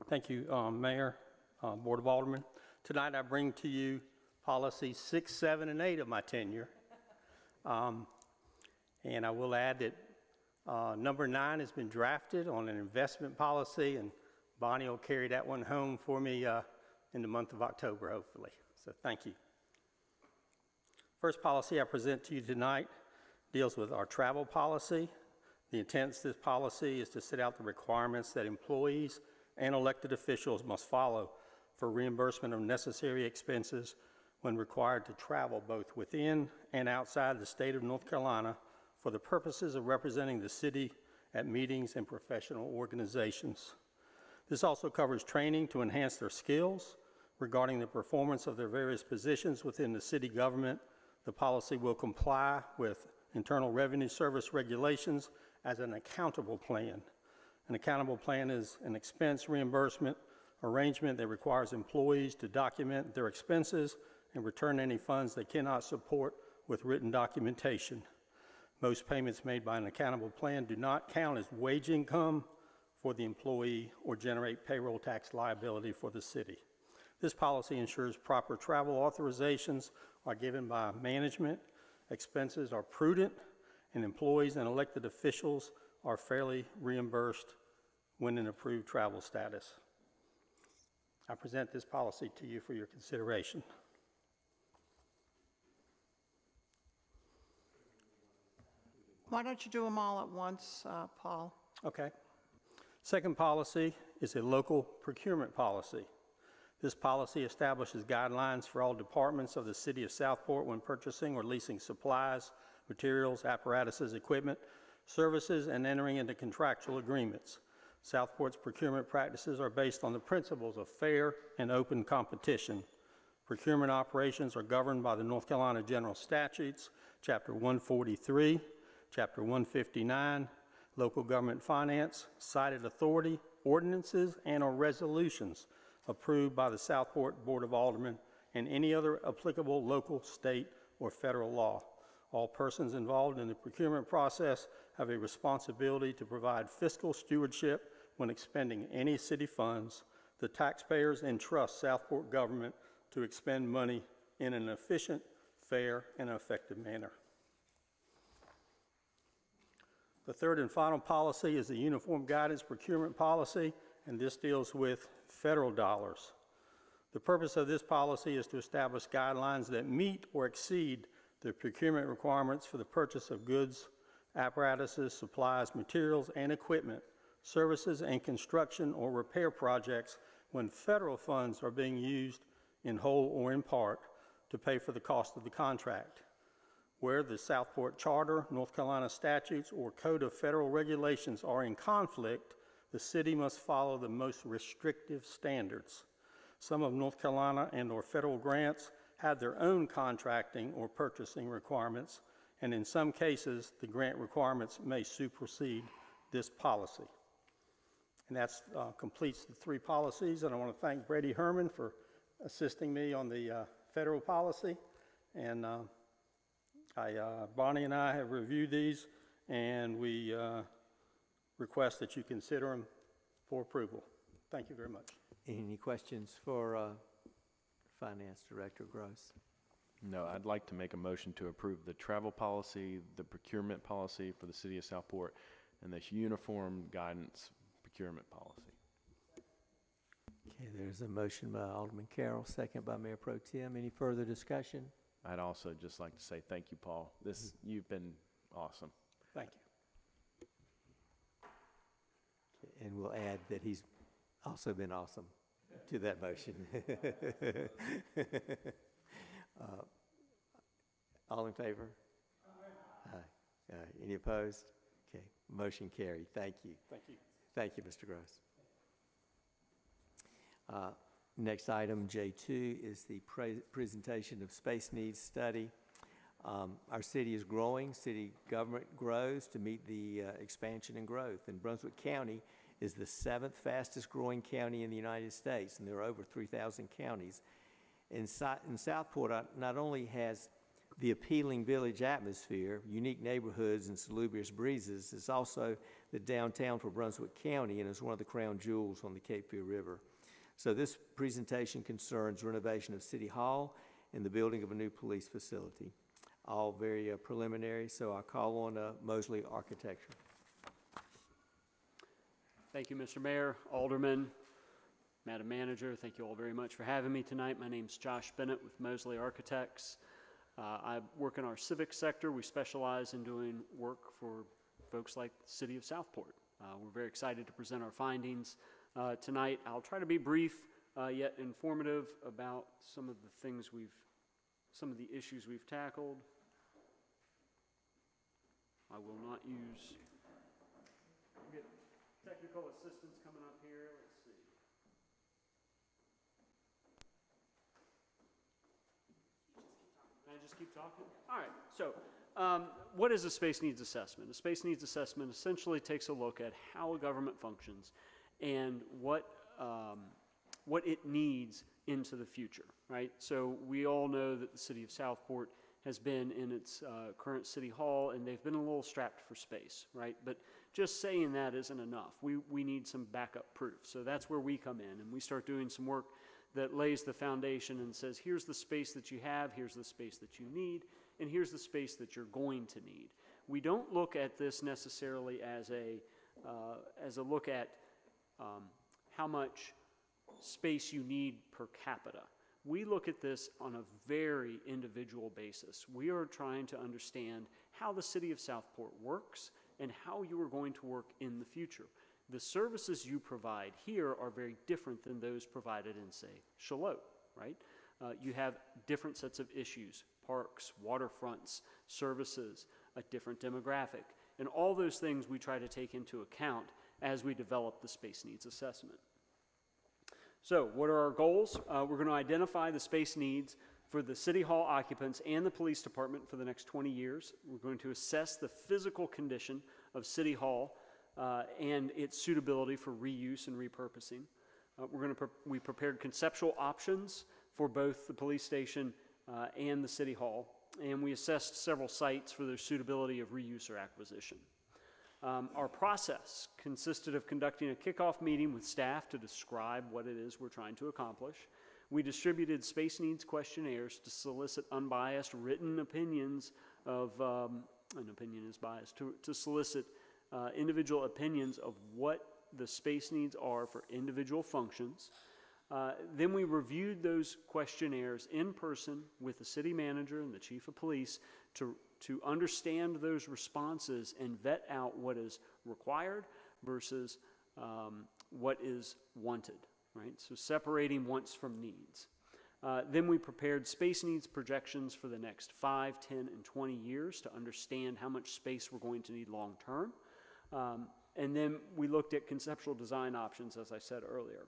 Speaker 15: Thank you, Mayor, Board of Aldermen. Tonight I bring to you policies 6, 7, and 8 of my tenure. And I will add that number 9 has been drafted on an investment policy, and Bonnie will carry that one home for me in the month of October, hopefully. So thank you. First policy I present to you tonight deals with our travel policy. The intent of this policy is to set out the requirements that employees and elected officials must follow for reimbursement of necessary expenses when required to travel both within and outside the state of North Carolina for the purposes of representing the city at meetings and professional organizations. This also covers training to enhance their skills regarding the performance of their various positions within the city government The policy will comply with Internal Revenue Service regulations as an accountable plan. An accountable plan is an expense reimbursement arrangement that requires employees to document their expenses and return any funds they cannot support with written documentation. Most payments made by an accountable plan do not count as wage income for the employee or generate payroll tax liability for the city. This policy ensures proper travel authorizations are given by management, expenses are prudent, and employees and elected officials are fairly reimbursed when in approved travel status. I present this policy to you for your consideration.
Speaker 3: Why don't you do them all at once, Paul?
Speaker 15: Okay. Second policy is a local procurement policy. This policy establishes guidelines for all departments of the City of Southport when purchasing or leasing supplies, materials, apparatuses, equipment, services, and entering into contractual agreements. Southport's procurement practices are based on the principles of fair and open competition. Procurement operations are governed by the North Carolina General Statutes, Chapter 143, Chapter 159, Local Government Finance, Cited Authority, ordinances, and/or resolutions approved by the Southport Board of Aldermen and any other applicable local, state, or federal law. All persons involved in the procurement process have a responsibility to provide fiscal stewardship when expending any city funds. The taxpayers entrust Southport government to expend money in an efficient, fair, and effective manner. The third and final policy is the Uniform Guidance Procurement Policy, and this deals with federal dollars. The purpose of this policy is to establish guidelines that meet or exceed the procurement requirements for the purchase of goods, apparatuses, supplies, materials, and equipment, services, and construction or repair projects when federal funds are being used in whole or in part to pay for the cost of the contract. Where the Southport Charter, North Carolina statutes, or Code of Federal Regulations are in conflict, the city must follow the most restrictive standards. Some of North Carolina and/or federal grants have their own contracting or purchasing requirements, and in some cases, the grant requirements may supersede this policy. And that completes the three policies, and I want to thank Brady Herman for assisting me on the federal policy. And Bonnie and I have reviewed these, and we request that you consider them for approval. Thank you very much.
Speaker 1: Any questions for Finance Director Gross?
Speaker 7: No, I'd like to make a motion to approve the travel policy, the procurement policy for the City of Southport, and this uniform guidance procurement policy.
Speaker 1: Okay, there's a motion by Alderman Carroll, second by Mayor Pro Tem. Any further discussion?
Speaker 7: I'd also just like to say thank you, Paul. You've been awesome.
Speaker 15: Thank you.
Speaker 1: And we'll add that he's also been awesome to that motion. All in favor? Aye. Any opposed? Okay, motion carried. Thank you.
Speaker 15: Thank you.
Speaker 1: Thank you, Mr. Gross. Next item, J2, is the presentation of space needs study. Our city is growing. City government grows to meet the expansion and growth. And Brunswick County is the 7th fastest growing county in the United States, and there are over 3,000 counties. And Southport not only has the appealing village atmosphere, unique neighborhoods, and salubrious breezes, it's also the downtown for Brunswick County and is one of the crown jewels on the Cape Fear River. So this presentation concerns renovation of City Hall and the building of a new police facility. All very preliminary, so I call on Mosley Architecture.
Speaker 16: Thank you, Mr. Mayor, Aldermen, Madam Manager. Thank you all very much for having me tonight. My name is Josh Bennett with Mosley Architects. I work in our civic sector. We specialize in doing work for folks like the City of Southport. We're very excited to present our findings tonight. I'll try to be brief yet informative about some of the issues we've tackled. I will not use. We'll get technical assistance coming up here. Let's see. Can I just keep talking? All right, so what is a space needs assessment? A space needs assessment essentially takes a look at how a government functions and what it needs into the future, right? So we all know that the city of Southport has been in its current city hall, and they've been a little strapped for space, right? But just saying that isn't enough. We need some backup proof. So that's where we come in, and we start doing some work that lays the foundation and says, here's the space that you have, here's the space that you need, and here's the space that you're going to need. We don't look at this necessarily as a look at how much space you need per capita. We look at this on a very individual basis. We are trying to understand how the city of Southport works and how you are going to work in the future. The services you provide here are very different than those provided in, say, Charlotte, right? You have different sets of issues, parks, waterfronts, services, a different demographic, and all those things we try to take into account as we develop the space needs assessment. So what are our goals? We're going to identify the space needs for the city hall occupants and the police department for the next 20 years. We're going to assess the physical condition of city hall and its suitability for reuse and repurposing. We prepared conceptual options for both the police station and the city hall, and we assessed several sites for their suitability of reuse or acquisition. Our process consisted of conducting a kickoff meeting with staff to describe what it is we're trying to accomplish. We distributed space needs questionnaires to solicit unbiased written opinions of, an opinion is biased, to solicit individual opinions of what the space needs are for individual functions. Then we reviewed those questionnaires in person with the city manager and the chief of police to understand those responses and vet out what is required versus what is wanted, right? So separating wants from needs. Then we prepared space needs projections for the next 5, 10, and 20 years to understand how much space we're going to need long term. And then we looked at conceptual design options, as I said earlier.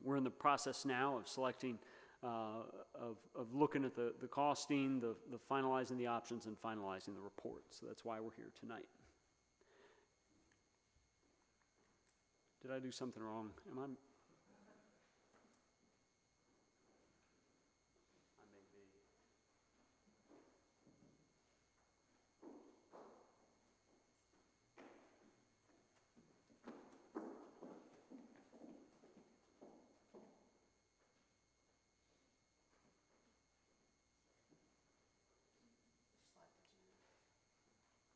Speaker 16: We're in the process now of selecting, of looking at the costing, the finalizing the options, and finalizing the report. So that's why we're here tonight. Did I do something wrong? Am I?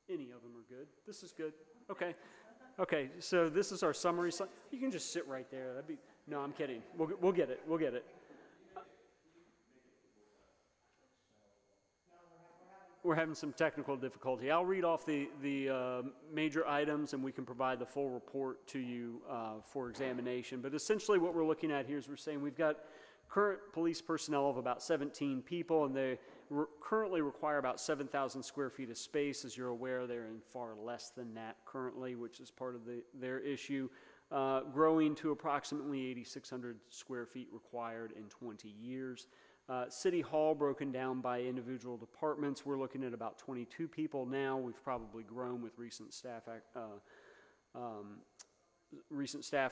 Speaker 16: Any of them are good. This is good. Okay. Okay, so this is our summary slide. You can just sit right there. That'd be, no, I'm kidding. We'll get it. We'll get it. We're having some technical difficulty. I'll read off the major items, and we can provide the full report to you for examination. But essentially what we're looking at here is we're saying we've got current police personnel of about 17 people, and they currently require about 7,000 square feet of space. As you're aware, they're in far less than that currently, which is part of their issue, growing to approximately 8,600 square feet required in 20 years. City Hall broken down by individual departments, we're looking at about 22 people now. We've probably grown with recent staff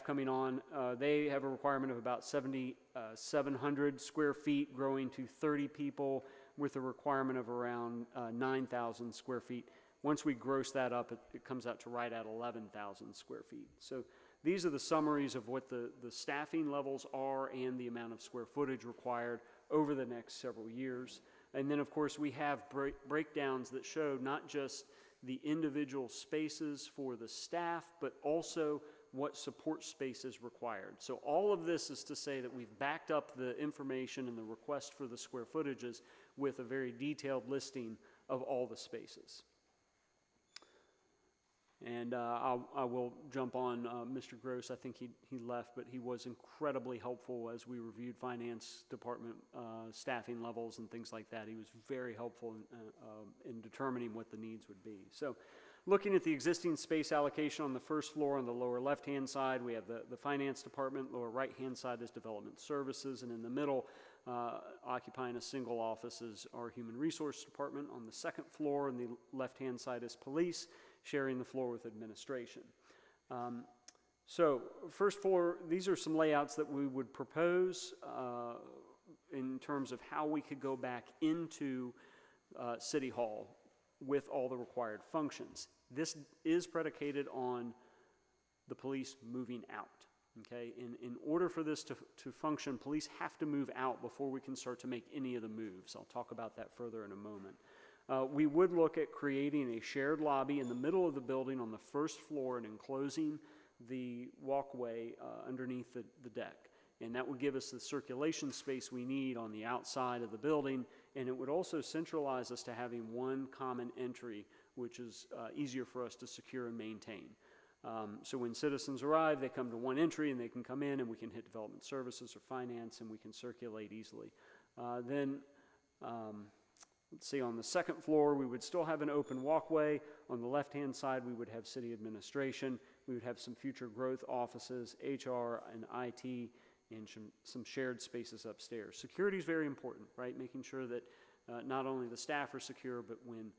Speaker 16: coming on. They have a requirement of about 7,700 square feet, growing to 30 people with a requirement of around 9,000 square feet. Once we gross that up, it comes out to right at 11,000 square feet. So these are the summaries of what the staffing levels are and the amount of square footage required over the next several years. And then, of course, we have breakdowns that show not just the individual spaces for the staff, but also what support space is required. So all of this is to say that we've backed up the information and the request for the square footages with a very detailed listing of all the spaces. And I will jump on Mr. Gross. I think he left, but he was incredibly helpful as we reviewed finance department staffing levels and things like that. He was very helpful in determining what the needs would be. So looking at the existing space allocation on the first floor on the lower left-hand side, we have the finance department. Lower right-hand side is development services. And in the middle, Occupying a single office is our Human Resource Department. On the second floor, on the left-hand side is police, sharing the floor with administration. So first floor, these are some layouts that we would propose in terms of how we could go back into City Hall with all the required functions. This is predicated on the police moving out. Okay, in order for this to function, police have to move out before we can start to make any of the moves. I'll talk about that further in a moment. We would look at creating a shared lobby in the middle of the building on the first floor and enclosing the walkway underneath the deck. And that would give us the circulation space we need on the outside of the building, and it would also centralize us to having one common entry, which is easier for us to secure and maintain. So when citizens arrive, they come to one entry and they can come in and we can hit development services or finance and we can circulate easily. Let's see, on the second floor, we would still have an open walkway. On the left-hand side, we would have city administration. We would have some future growth offices, HR and IT, and some shared spaces upstairs. Security is very important, right? Making sure that not only the staff are secure, but when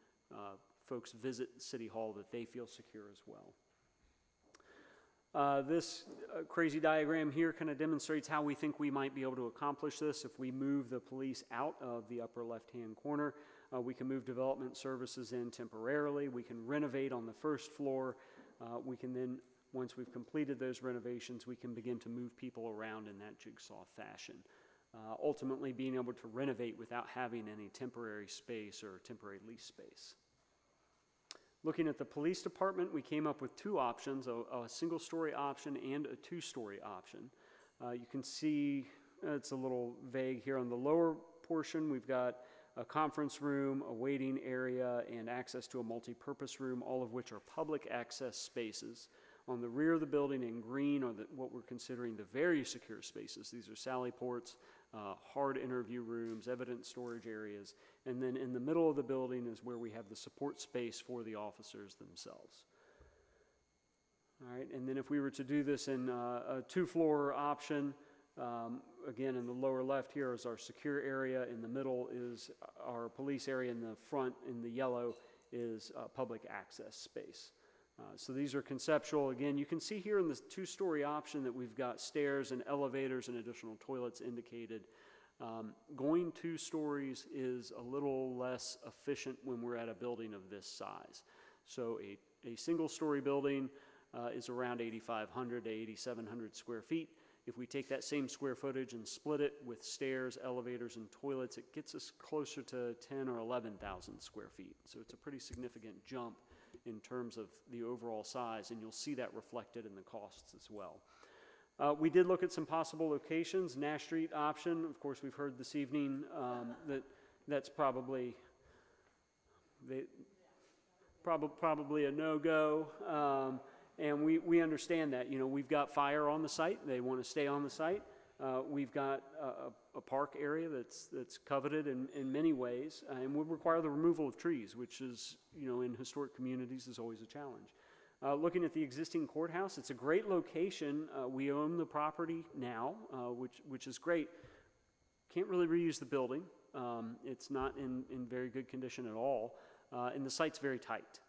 Speaker 16: folks visit City Hall, that they feel secure as well. This crazy diagram here kind of demonstrates how we think we might be able to accomplish this. If we move the police out of the upper left-hand corner, we can move development services in temporarily. We can renovate on the first floor. We can then, once we've completed those renovations, we can begin to move people around in that jigsaw fashion. Ultimately being able to renovate without having any temporary space or temporary lease space. Looking at the police department, we came up with two options, a single-story option and a two-story option. You can see it's a little vague here on the lower portion. We've got a conference room, a waiting area, and access to a multi-purpose room, all of which are public access spaces. On the rear of the building in green are what we're considering the very secure spaces. These are sally ports, hard interview rooms, evidence storage areas, and then in the middle of the building is where we have the support space for the officers themselves. All right, and then if we were to do this in a two-floor option, again, in the lower left here is our secure area, in the middle is our police area, in the front, in the yellow, is public access space. So these are conceptual. Again, you can see here in the two-story option that we've got stairs and elevators and additional toilets indicated. Going 2 stories is a little less efficient when we're at a building of this size. So a single-story building is around 8,500 to 8,700 square feet. If we take that same square footage and split it with stairs, elevators, and toilets, it gets us closer to 10 or 11,000 square feet. So it's a pretty significant jump in terms of the overall size, and you'll see that reflected in the costs as well. We did look at some possible locations. Nash Street option, of course, we've heard this evening that's probably a no-go, and we understand that. You know, we've got fire on the site. They want to stay on the site. We've got a park area that's coveted in many ways, and would require the removal of trees, which is, you know, in historic communities is always a challenge. Looking at the existing courthouse, it's a great location. We own the property now, which is great. Can't really reuse the building. It's not in very good condition at all, and the site's very tight.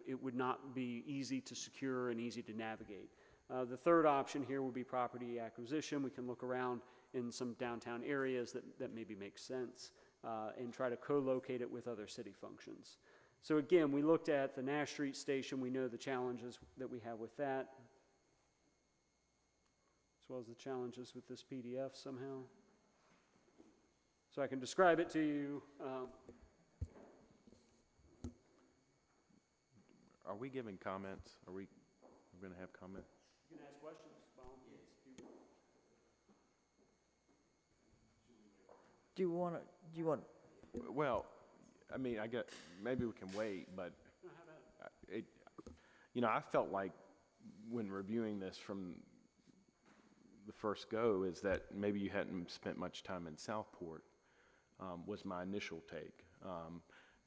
Speaker 16: It would not be easy to secure and easy to navigate. The third option here would be property acquisition. We can look around in some downtown areas that maybe make sense and try to co-locate it with other city functions. So again, we looked at the Nash Street station. We know the challenges that we have with that, as well as the challenges with this PDF somehow. So I can describe it to you.
Speaker 7: Are we giving comments? Are we going to have comments?
Speaker 16: You can ask questions.
Speaker 17: Do you want?
Speaker 7: Well, I mean, I get, maybe we can wait, but you know, I felt like when reviewing this from the first go is that maybe you hadn't spent much time in Southport, was my initial take.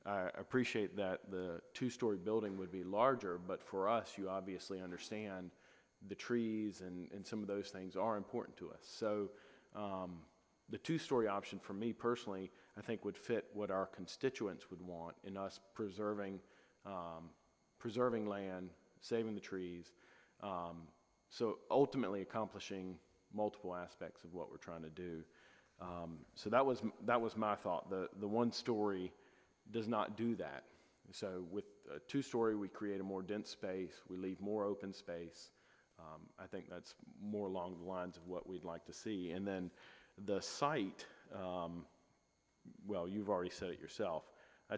Speaker 7: I appreciate that the 2-story building would be larger, but for us, you obviously understand the trees and some of those things are important to us. So the two-story option for me personally, I think would fit what our constituents would want in us preserving land, saving the trees, so ultimately accomplishing multiple aspects of what we're trying to do. So that was my thought. The one-story does not do that. So with a two-story, we create a more dense space, we leave more open space. I think that's more along the lines of what we'd like to see. And then the site, well, you've already said it yourself. I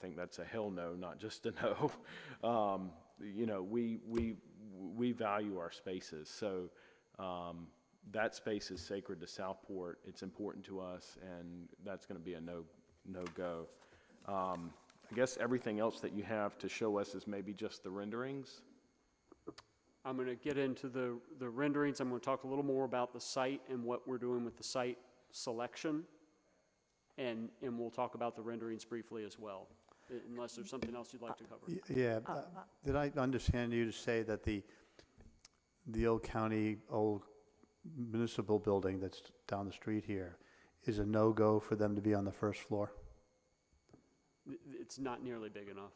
Speaker 7: think that's a hell no, not just a no. You know, we value our spaces, so that space is sacred to Southport. It's important to us, and that's going to be a no-go. I guess everything else that you have to show us is maybe just the renderings.
Speaker 16: I'm going to get into the renderings. I'm going to talk a little more about the site and what we're doing with the site selection, and we'll talk about the renderings briefly as well, unless there's something else you'd like to cover.
Speaker 18: Yeah, did I understand you to say that the old municipal building that's down the street here is a no-go for them to be on the first floor?
Speaker 16: It's not nearly big enough.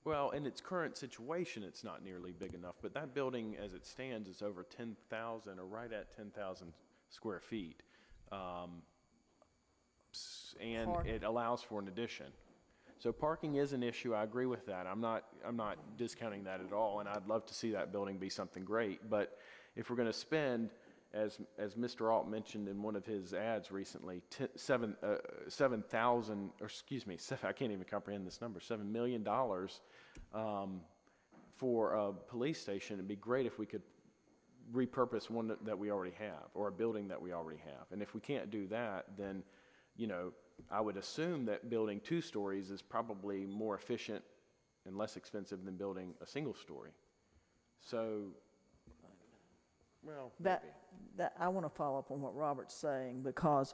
Speaker 7: Well, in its current situation, it's not nearly big enough, but that building as it stands is over 10,000 or right at 10,000 square feet. And it allows for an addition. So parking is an issue. I agree with that. I'm not discounting that at all, and I'd love to see that building be something great. But if we're going to spend, as Mr. Alt mentioned in one of his ads recently, 7,000, or excuse me, I can't even comprehend this number, $7 million for a police station, it'd be great if we could repurpose one that we already have, or a building that we already have. And if we can't do that, then, you know, I would assume that building 2 stories is probably more efficient and less expensive than building a single story. So, well,
Speaker 17: that I want to follow up on what Robert's saying, because,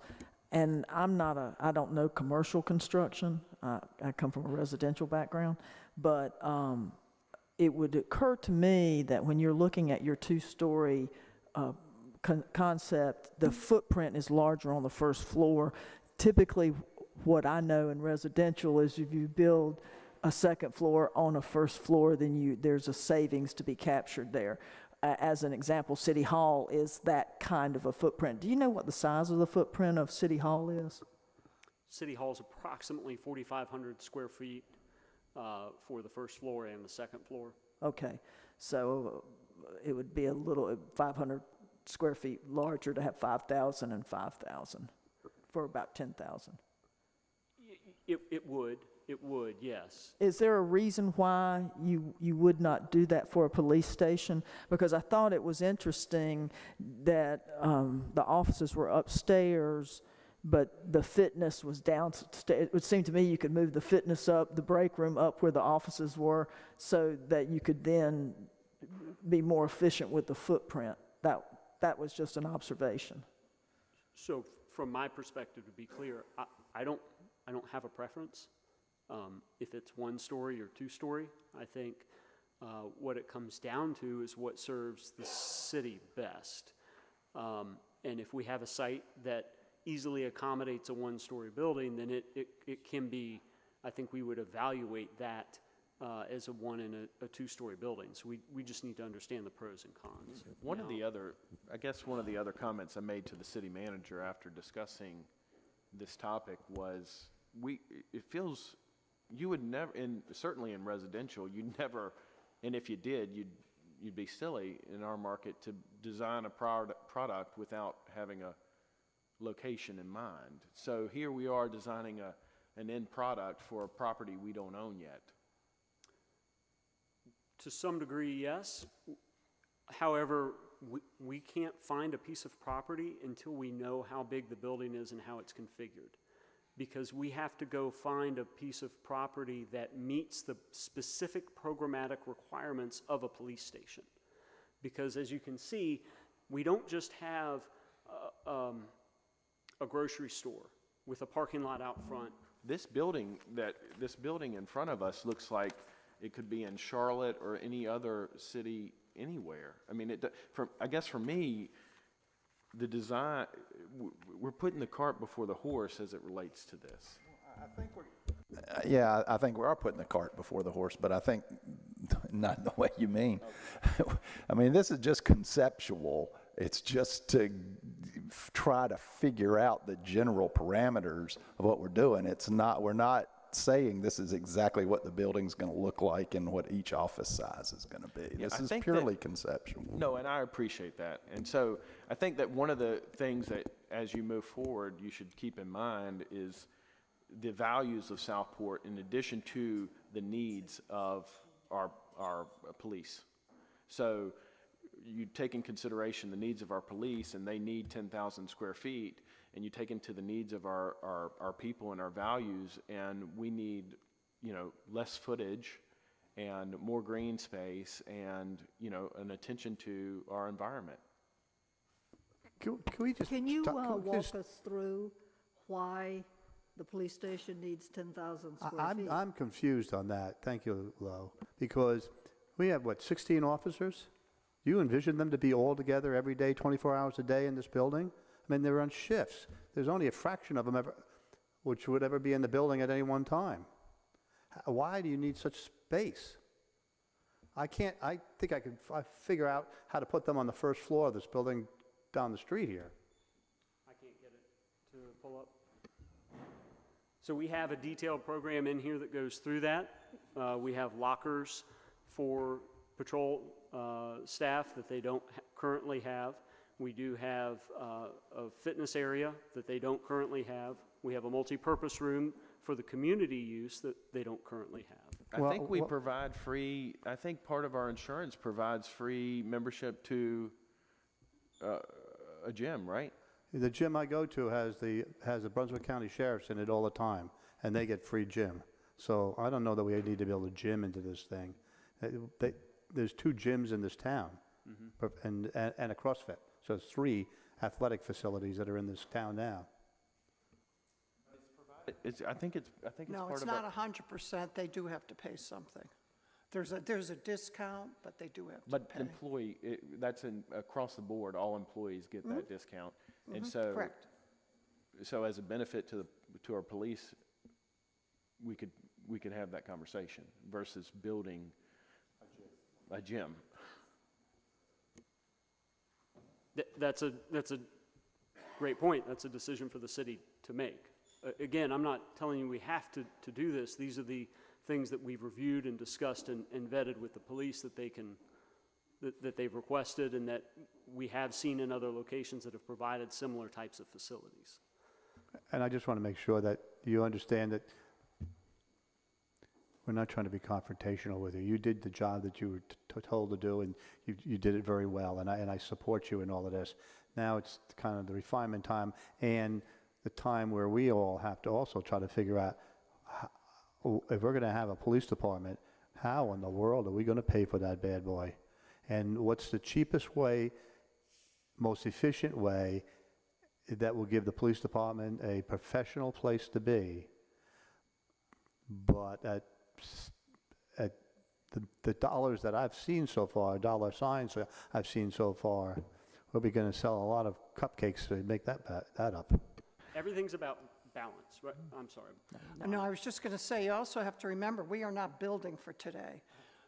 Speaker 17: and I don't know commercial construction. I come from a residential background, but it would occur to me that when you're looking at your 2-story concept, the footprint is larger on the first floor. Typically, what I know in residential is if you build a second floor on a first floor, then there's a savings to be captured there. As an example, City Hall is that kind of a footprint. Do you know what the size of the footprint of City Hall is?
Speaker 16: City Hall is approximately 4,500 square feet for the first floor and the second floor.
Speaker 17: Okay, so it would be a little 500 square feet larger to have 5,000 and 5,000 for about 10,000.
Speaker 16: It would, yes.
Speaker 17: Is there a reason why you would not do that for a police station? Because I thought it was interesting that the offices were upstairs, but the fitness was downstairs. It would seem to me you could move the fitness up, the break room up where the offices were, so that you could then be more efficient with the footprint. That was just an observation.
Speaker 16: So from my perspective, to be clear, I don't have a preference. If it's 1 story or 2 story, I think what it comes down to is what serves the city best. And if we have a site that easily accommodates a 1-story building, then it can be, I think we would evaluate that as a 1 and a 2-story building. So we just need to understand the pros and cons.
Speaker 7: One of the other comments I made to the city manager after discussing this topic was, it feels, you would never, certainly in residential, you'd never, and if you did, you'd be silly in our market to design a product without having a location in mind. So here we are designing an end product for a property we don't own yet.
Speaker 16: To some degree, yes. However, we can't find a piece of property until we know how big the building is and how it's configured, because we have to go find a piece of property that meets the specific programmatic requirements of a police station. Because as you can see, we don't just have a grocery store with a parking lot out front.
Speaker 7: This building in front of us looks like it could be in Charlotte or any other city anywhere. I mean, I guess for me, the design, we're putting the cart before the horse as it relates to this.
Speaker 19: Yeah, I think we are putting the cart before the horse, but I think not the way you mean. I mean, this is just conceptual. It's just to try to figure out the general parameters of what we're doing. We're not saying this is exactly what the building's going to look like and what each office size is going to be.
Speaker 7: Yeah,
Speaker 19: this is purely conceptual.
Speaker 7: No, and I appreciate that. And so I think that one of the things that as you move forward, you should keep in mind is the values of Southport in addition to the needs of our police. So you take in consideration the needs of our police, and they need 10,000 square feet, and you take into the needs of our people and our values, and we need, less footage and more green space and, an attention to our environment.
Speaker 2: Can we just
Speaker 14: Can you walk
Speaker 2: just-
Speaker 14: us through why the police station needs 10,000 square feet?
Speaker 18: I'm confused on that. Thank you, Lo. Because we have, 16 officers? Do you envision them to be all together every day, 24 hours a day in this building? I mean, they're on shifts. There's only a fraction of them which would ever be in the building at any one time. Why do you need such space? I think I could figure out how to put them on the first floor of this building down the street here.
Speaker 16: I can't get it to pull up. So we have a detailed program in here that goes through that. We have lockers for patrol staff that they don't currently have. We do have a fitness area that they don't currently have. We have a multi-purpose room for the community use that they don't currently have.
Speaker 7: I think we provide free, I think part of our insurance provides free membership to a gym, right?
Speaker 18: The gym I go to has the Brunswick County Sheriff's in it all the time, and they get free gym. So I don't know that we need to build a gym into this thing. There's 2 gyms in this town, and a CrossFit. So it's 3 athletic facilities that are in this town now.
Speaker 7: I think it's
Speaker 3: No,
Speaker 7: part
Speaker 3: it's
Speaker 7: of
Speaker 3: not
Speaker 7: our,
Speaker 3: 100%. They do have to pay something. There's a discount, but they do have to
Speaker 7: but
Speaker 3: pay.
Speaker 7: employee, that's across the board, all employees get that discount. And so,
Speaker 3: Correct.
Speaker 7: So as a benefit to our police, we could have that conversation versus building a gym.
Speaker 16: That's a great point. That's a decision for the city to make. Again, I'm not telling you we have to do this. These are the things that we've reviewed and discussed and vetted with the police that that they've requested and that we have seen in other locations that have provided similar types of facilities.
Speaker 18: And I just want to make sure that you understand that we're not trying to be confrontational with you. You did the job that you were told to do, and you did it very well, and I support you in all of this. Now it's kind of the refinement time and the time where we all have to also try to figure out if we're going to have a police department, how in the world are we going to pay for that bad boy? And what's the cheapest way, most efficient way that will give the police department a professional place to be, but at the dollars that I've seen so far, dollar signs I've seen so far, we'll be going to sell a lot of cupcakes to make that up.
Speaker 16: Everything's about balance, right? I'm sorry.
Speaker 3: No, I was just going to say, you also have to remember, we are not building for today.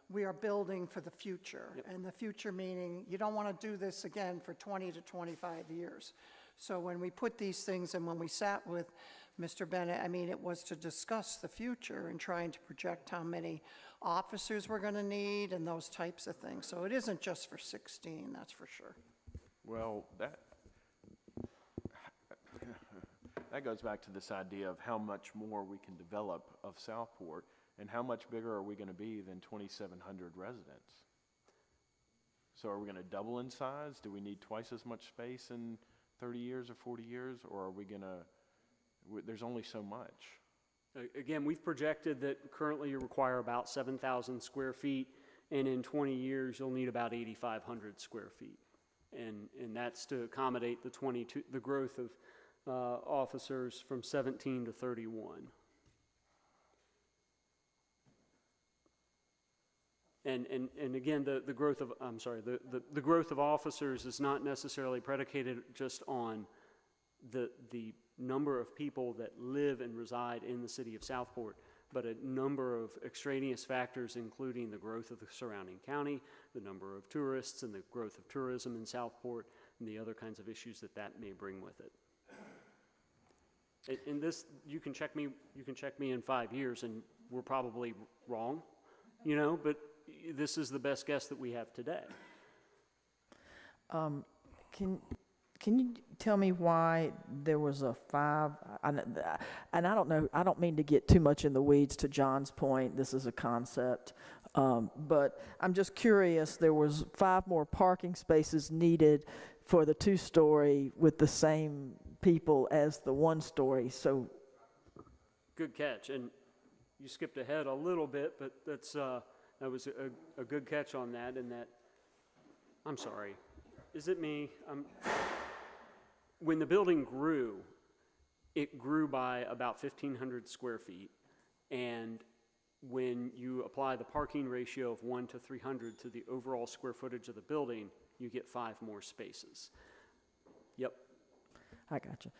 Speaker 3: We are building for the future. And the future meaning you don't want to do this again for 20 to 25 years. So when we put these things and when we sat with Mr. Bennett, I mean, it was to discuss the future and trying to project how many officers we're going to need and those types of things. So it isn't just for 16, that's for sure.
Speaker 7: Well, that goes back to this idea of how much more we can develop of Southport and how much bigger are we going to be than 2,700 residents. So are we going to double in size? Do we need twice as much space in 30 years or 40 years? Or are we going to, there's only so much.
Speaker 16: Again, we've projected that currently you require about 7,000 square feet, and in 20 years you'll need about 8,500 square feet. And that's to accommodate the growth of officers from 17 to 31. And again, the growth of, I'm sorry, the growth of officers is not necessarily predicated just on the number of people that live and reside in the city of Southport, but a number of extraneous factors, including the growth of the surrounding county, the number of tourists, and the growth of tourism in Southport, and the other kinds of issues that may bring with it. In this, you can check me in 5 years, and we're probably wrong, you know, but this is the best guess that we have today.
Speaker 17: Can you tell me why there was a 5, and I don't know, I don't mean to get too much in the weeds to John's point, this is a concept, but I'm just curious, there was 5 more parking spaces needed for the 2-story with the same people as the 1-story, so.
Speaker 16: Good catch, and you skipped ahead a little bit, but that was a good catch on that, and that, I'm sorry, is it me? When the building grew, it grew by about 1,500 square feet, and when you apply the parking ratio of 1 to 300 to the overall square footage of the building, you get 5 more spaces. Yep.
Speaker 17: I got you.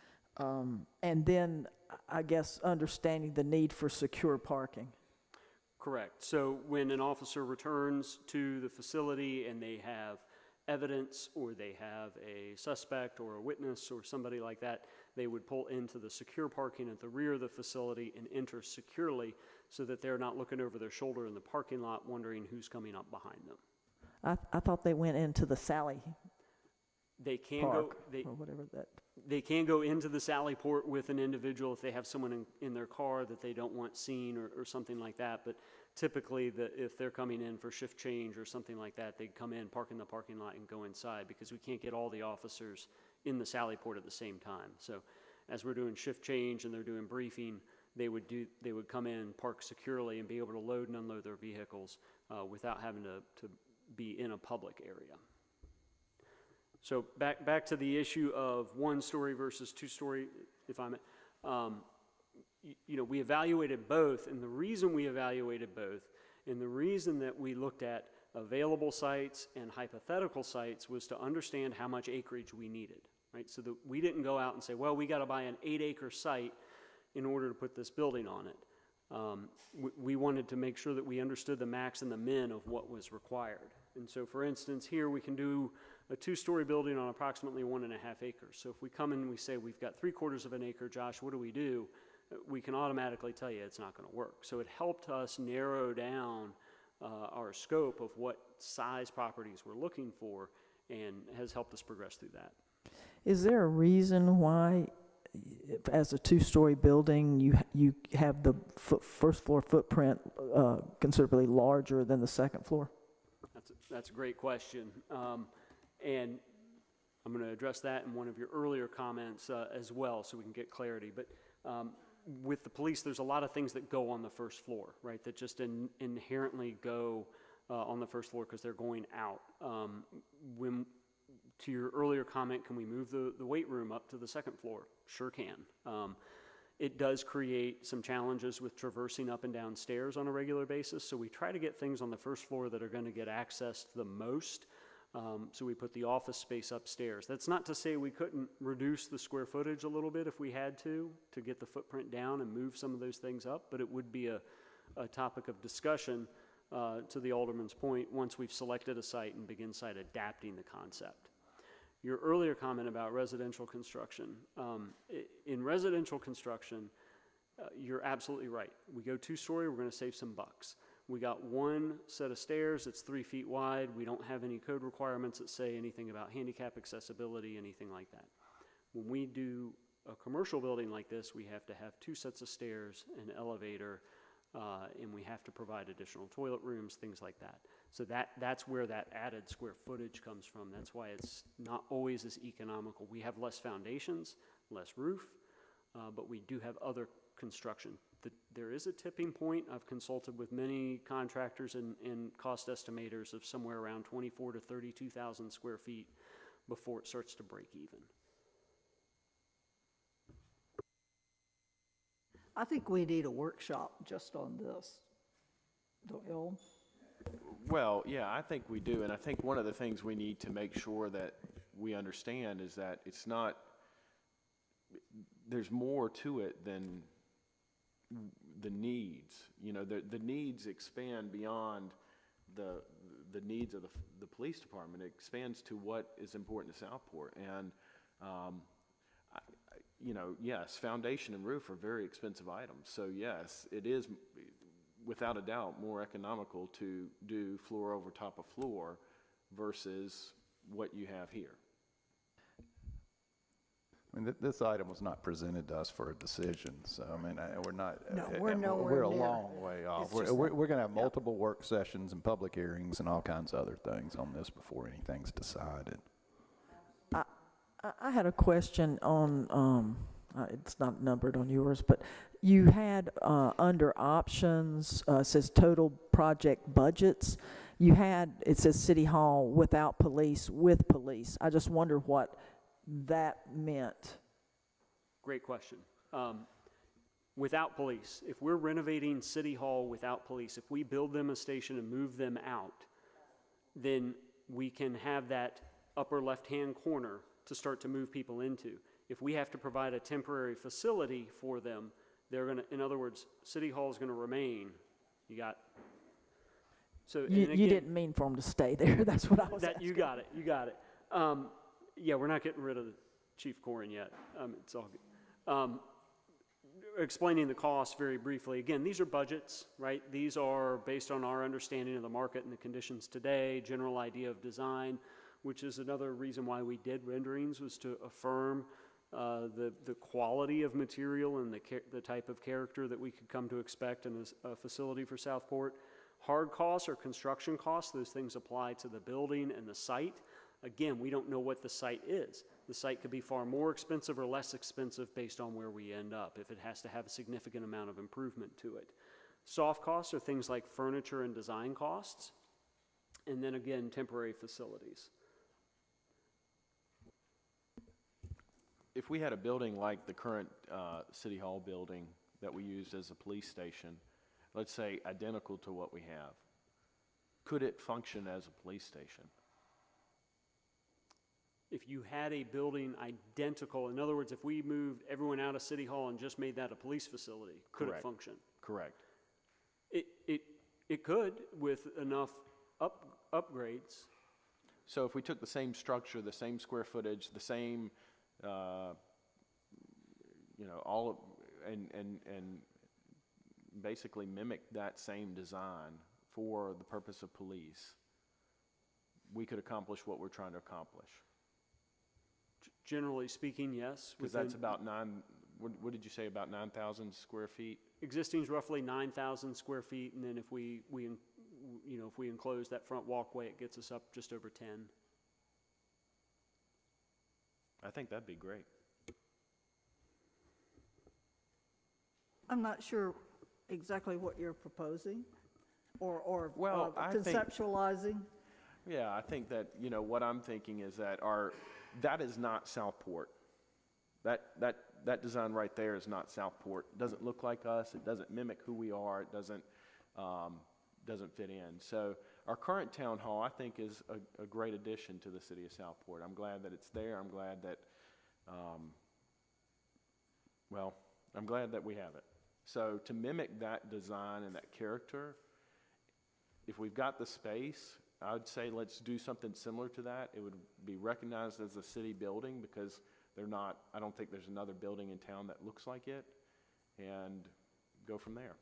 Speaker 17: And then, I guess, understanding the need for secure parking.
Speaker 16: Correct. So when an officer returns to the facility and they have evidence or they have a suspect or a witness or somebody like that, they would pull into the secure parking at the rear of the facility and enter securely so that they're not looking over their shoulder in the parking lot wondering who's coming up behind them.
Speaker 17: I thought they went into the Sally
Speaker 16: They can
Speaker 17: Park,
Speaker 16: go,
Speaker 17: or whatever that.
Speaker 16: they can go into the Sally Port with an individual if they have someone in their car that they don't want seen or something like that. But typically, if they're coming in for shift change or something like that, they'd come in, park in the parking lot, and go inside because we can't get all the officers in the Sally Port at the same time. So as we're doing shift change and they're doing briefing, they would come in, park securely, and be able to load and unload their vehicles without having to be in a public area. So back to the issue of 1-story versus 2-story, if I may. You know, we evaluated both, and the reason we evaluated both, and the reason that we looked at available sites and hypothetical sites was to understand how much acreage we needed, right? So that we didn't go out and say, well, we got to buy an 8-acre site in order to put this building on it. We wanted to make sure that we understood the max and the min of what was required. And so, for instance, here we can do a 2-story building on approximately 1.5 acres. So if we come in and we say we've got 3/4 of an acre, Josh, what do? We can automatically tell you it's not going to work. So it helped us narrow down our scope of what size properties we're looking for and has helped us progress through that.
Speaker 17: Is there a reason why, as a 2-story building, you have the first floor footprint considerably larger than the second floor?
Speaker 16: That's a great question. And I'm going to address that in one of your earlier comments as well so we can get clarity. But with the police, there's a lot of things that go on the first floor, right, that just inherently go on the first floor because they're going out. To your earlier comment, can we move the weight room up to the second floor? Sure can. It does create some challenges with traversing up and down stairs on a regular basis, so we try to get things on the first floor that are going to get accessed the most. So we put the office space upstairs. That's not to say we couldn't reduce the square footage a little bit if we had to get the footprint down and move some of those things up, but it would be a topic of discussion to the Alderman's point once we've selected a site and begin site adapting the concept. Your earlier comment about residential construction. In residential construction, you're absolutely right. We go 2-story, we're going to save some bucks. We got one set of stairs that's 3 feet wide. We don't have any code requirements that say anything about handicap accessibility, anything like that. When we do a commercial building like this, we have to have 2 sets of stairs, an elevator, and we have to provide additional toilet rooms, things like that. So that's where that added square footage comes from. That's why it's not always as economical. We have less foundations, less roof, but we do have other construction. There is a tipping point. I've consulted with many contractors and cost estimators of somewhere around 24,000 to 32,000 square feet before it starts to break even.
Speaker 14: I think we need a workshop just on this, don't you all?
Speaker 7: Well, yeah, I think we do, and I think one of the things we need to make sure that we understand is that it's not, there's more to it than the needs. You know, the needs expand beyond the needs of the police department. It expands to what is important to Southport, and you know, yes, foundation and roof are very expensive items. So yes, it is without a doubt more economical to do floor over top of floor versus what you have here.
Speaker 19: I mean, this item was not presented to us for a decision, so I mean, we're not.
Speaker 3: No, we're nowhere
Speaker 19: We're a
Speaker 3: near.
Speaker 19: long way off.
Speaker 3: It's just
Speaker 19: We're going to have multiple work sessions and public hearings and all kinds of other things on this before anything's decided.
Speaker 17: I had a question on, it's not numbered on yours, but you had under options, it says total project budgets. You had, it says City Hall without police, with police. I just wonder what that meant.
Speaker 16: Great question. Without police, if we're renovating City Hall without police, if we build them a station and move them out, then we can have that upper left-hand corner to start to move people into. If we have to provide a temporary facility for them, they're going to, in other words, City Hall is going to remain. You got, so
Speaker 17: You
Speaker 16: again,
Speaker 17: didn't mean for them to stay there. That's what I was
Speaker 16: that
Speaker 17: asking.
Speaker 16: you got it. You got it. Yeah, we're not getting rid of the Chief Corin yet. It's all good. Explaining the cost very briefly. Again, these are budgets, right? These are based on our understanding of the market and the conditions today, general idea of design, which is another reason why we did renderings, was to affirm the quality of material and the type of character that we could come to expect in a facility for Southport. Hard costs or construction costs, those things apply to the building and the site. Again, we don't know what the site is. The site could be far more expensive or less expensive based on where we end up, if it has to have a significant amount of improvement to it. Soft costs are things like furniture and design costs, and then again, temporary facilities.
Speaker 7: If we had a building like the current City Hall building that we used as a police station, let's say identical to what we have, could it function as a police station?
Speaker 16: If you had a building identical, in other words, if we moved everyone out of City Hall and just made that a police facility, could
Speaker 7: Correct.
Speaker 16: it function?
Speaker 7: Correct.
Speaker 16: It could with enough upgrades.
Speaker 7: So if we took the same structure, the same square footage, the same, you know, all of, and basically mimic that same design for the purpose of police, we could accomplish what we're trying to accomplish.
Speaker 16: Generally speaking, yes.
Speaker 7: Because that's about what did you say, about 9,000 square feet?
Speaker 16: Existing is roughly 9,000 square feet, and then if we enclose that front walkway, it gets us up just over 10.
Speaker 7: I think that'd be great.
Speaker 14: I'm not sure exactly what you're proposing or
Speaker 7: Well, I think-
Speaker 14: conceptualizing.
Speaker 7: Yeah, I think that, you know, what I'm thinking is that that is not Southport. That design right there is not Southport. It doesn't look like us. It doesn't mimic who we are. It doesn't fit in. So our current town hall, I think, is a great addition to the city of Southport. I'm glad that it's there. I'm glad that, I'm glad that we have it. So to mimic that design and that character, if we've got the space, I would say let's do something similar to that. It would be recognized as a city building because I don't think there's another building in town that looks like it, and go from there.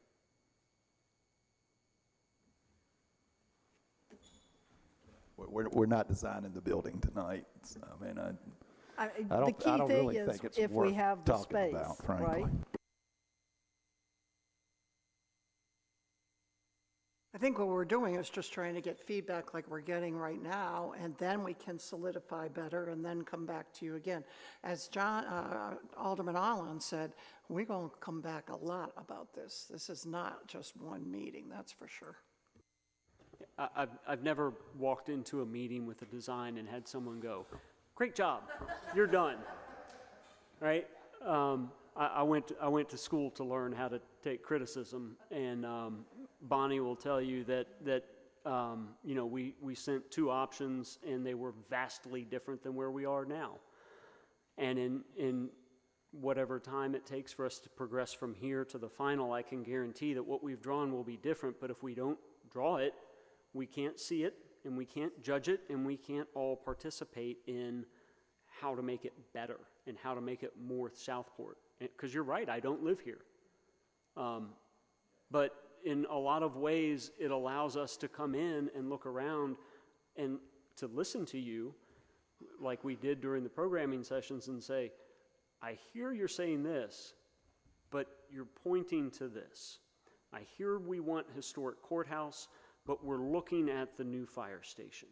Speaker 19: We're not designing the building tonight. So, I mean,
Speaker 14: The
Speaker 19: I
Speaker 14: key
Speaker 19: don't
Speaker 14: thing
Speaker 19: really
Speaker 14: is
Speaker 19: think it's
Speaker 14: if we
Speaker 19: worth
Speaker 14: have the
Speaker 19: talking
Speaker 14: space,
Speaker 19: about, frankly.
Speaker 14: right?
Speaker 3: I think what we're doing is just trying to get feedback like we're getting right now, and then we can solidify better and then come back to you again. As Alderman Allen said, we're going to come back a lot about this. This is not just one meeting, that's for sure.
Speaker 16: I've never walked into a meeting with a design and had someone go, "Great job, you're done." Right? I went to school to learn how to take criticism, and Bonnie will tell you that You know, we sent 2 options, and they were vastly different than where we are now. And in whatever time it takes for us to progress from here to the final, I can guarantee that what we've drawn will be different, but if we don't draw it, we can't see it, and we can't judge it, and we can't all participate in how to make it better and how to make it more Southport. Because you're right, I don't live here. But in a lot of ways, it allows us to come in and look around and to listen to you, like we did during the programming sessions, and say, I hear you're saying this, but you're pointing to this. I hear we want historic courthouse, but we're looking at the new fire station.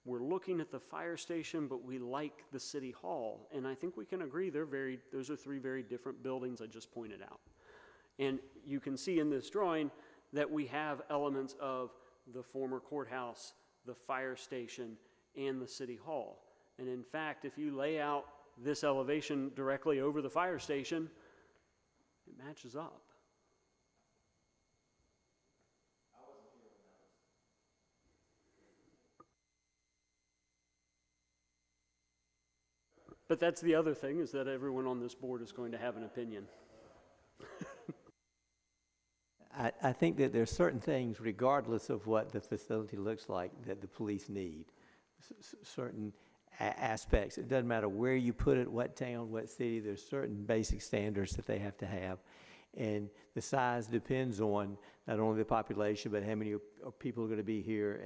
Speaker 16: We're looking at the fire station, but we like the city hall. And I think we can agree those are 3 very different buildings I just pointed out. And you can see in this drawing that we have elements of the former courthouse, the fire station, and the city hall. And in fact, if you lay out this elevation directly over the fire station, it matches up. But that's the other thing, is that everyone on this board is going to have an opinion.
Speaker 1: I think that there are certain things, regardless of what the facility looks like, that the police need. Certain aspects. It doesn't matter where you put it, what town, what city, there's certain basic standards that they have to have. And the size depends on not only the population, but how many people are going to be here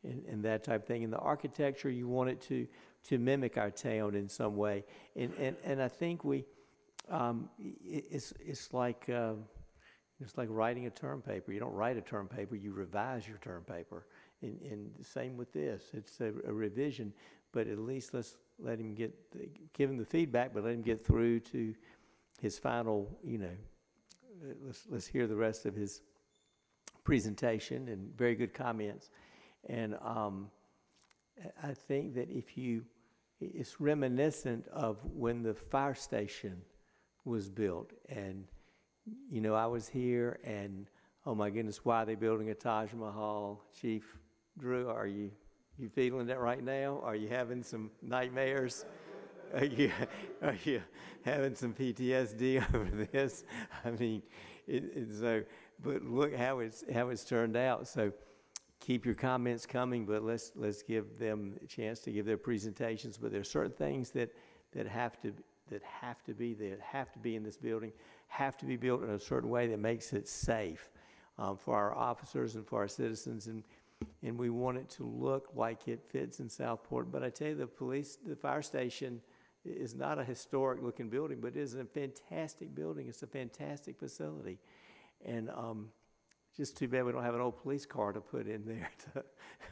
Speaker 1: and that type of thing. And the architecture, you want it to mimic our town in some way. And I think it's like writing a term paper. You don't write a term paper, you revise your term paper. And the same with this. It's a revision, but at least let's let him give him the feedback, but let him get through to his final, let's hear the rest of his presentation, and very good comments. And I think that it's reminiscent of when the fire station was built. And, I was here, and oh my goodness, why are they building a Taj Mahal? Chief Drew, are you feeling that right now? Are you having some nightmares? Are you having some PTSD over this? I mean, but look how it's turned out. So keep your comments coming, but let's give them a chance to give their presentations. But there are certain things that have to be there, have to be in this building, have to be built in a certain way that makes it safe for our officers and for our citizens, and we want it to look like it fits in Southport. But I tell you, the fire station is not a historic looking building, but it is a fantastic building. It's a fantastic facility. And just too bad we don't have an old police car to put in there.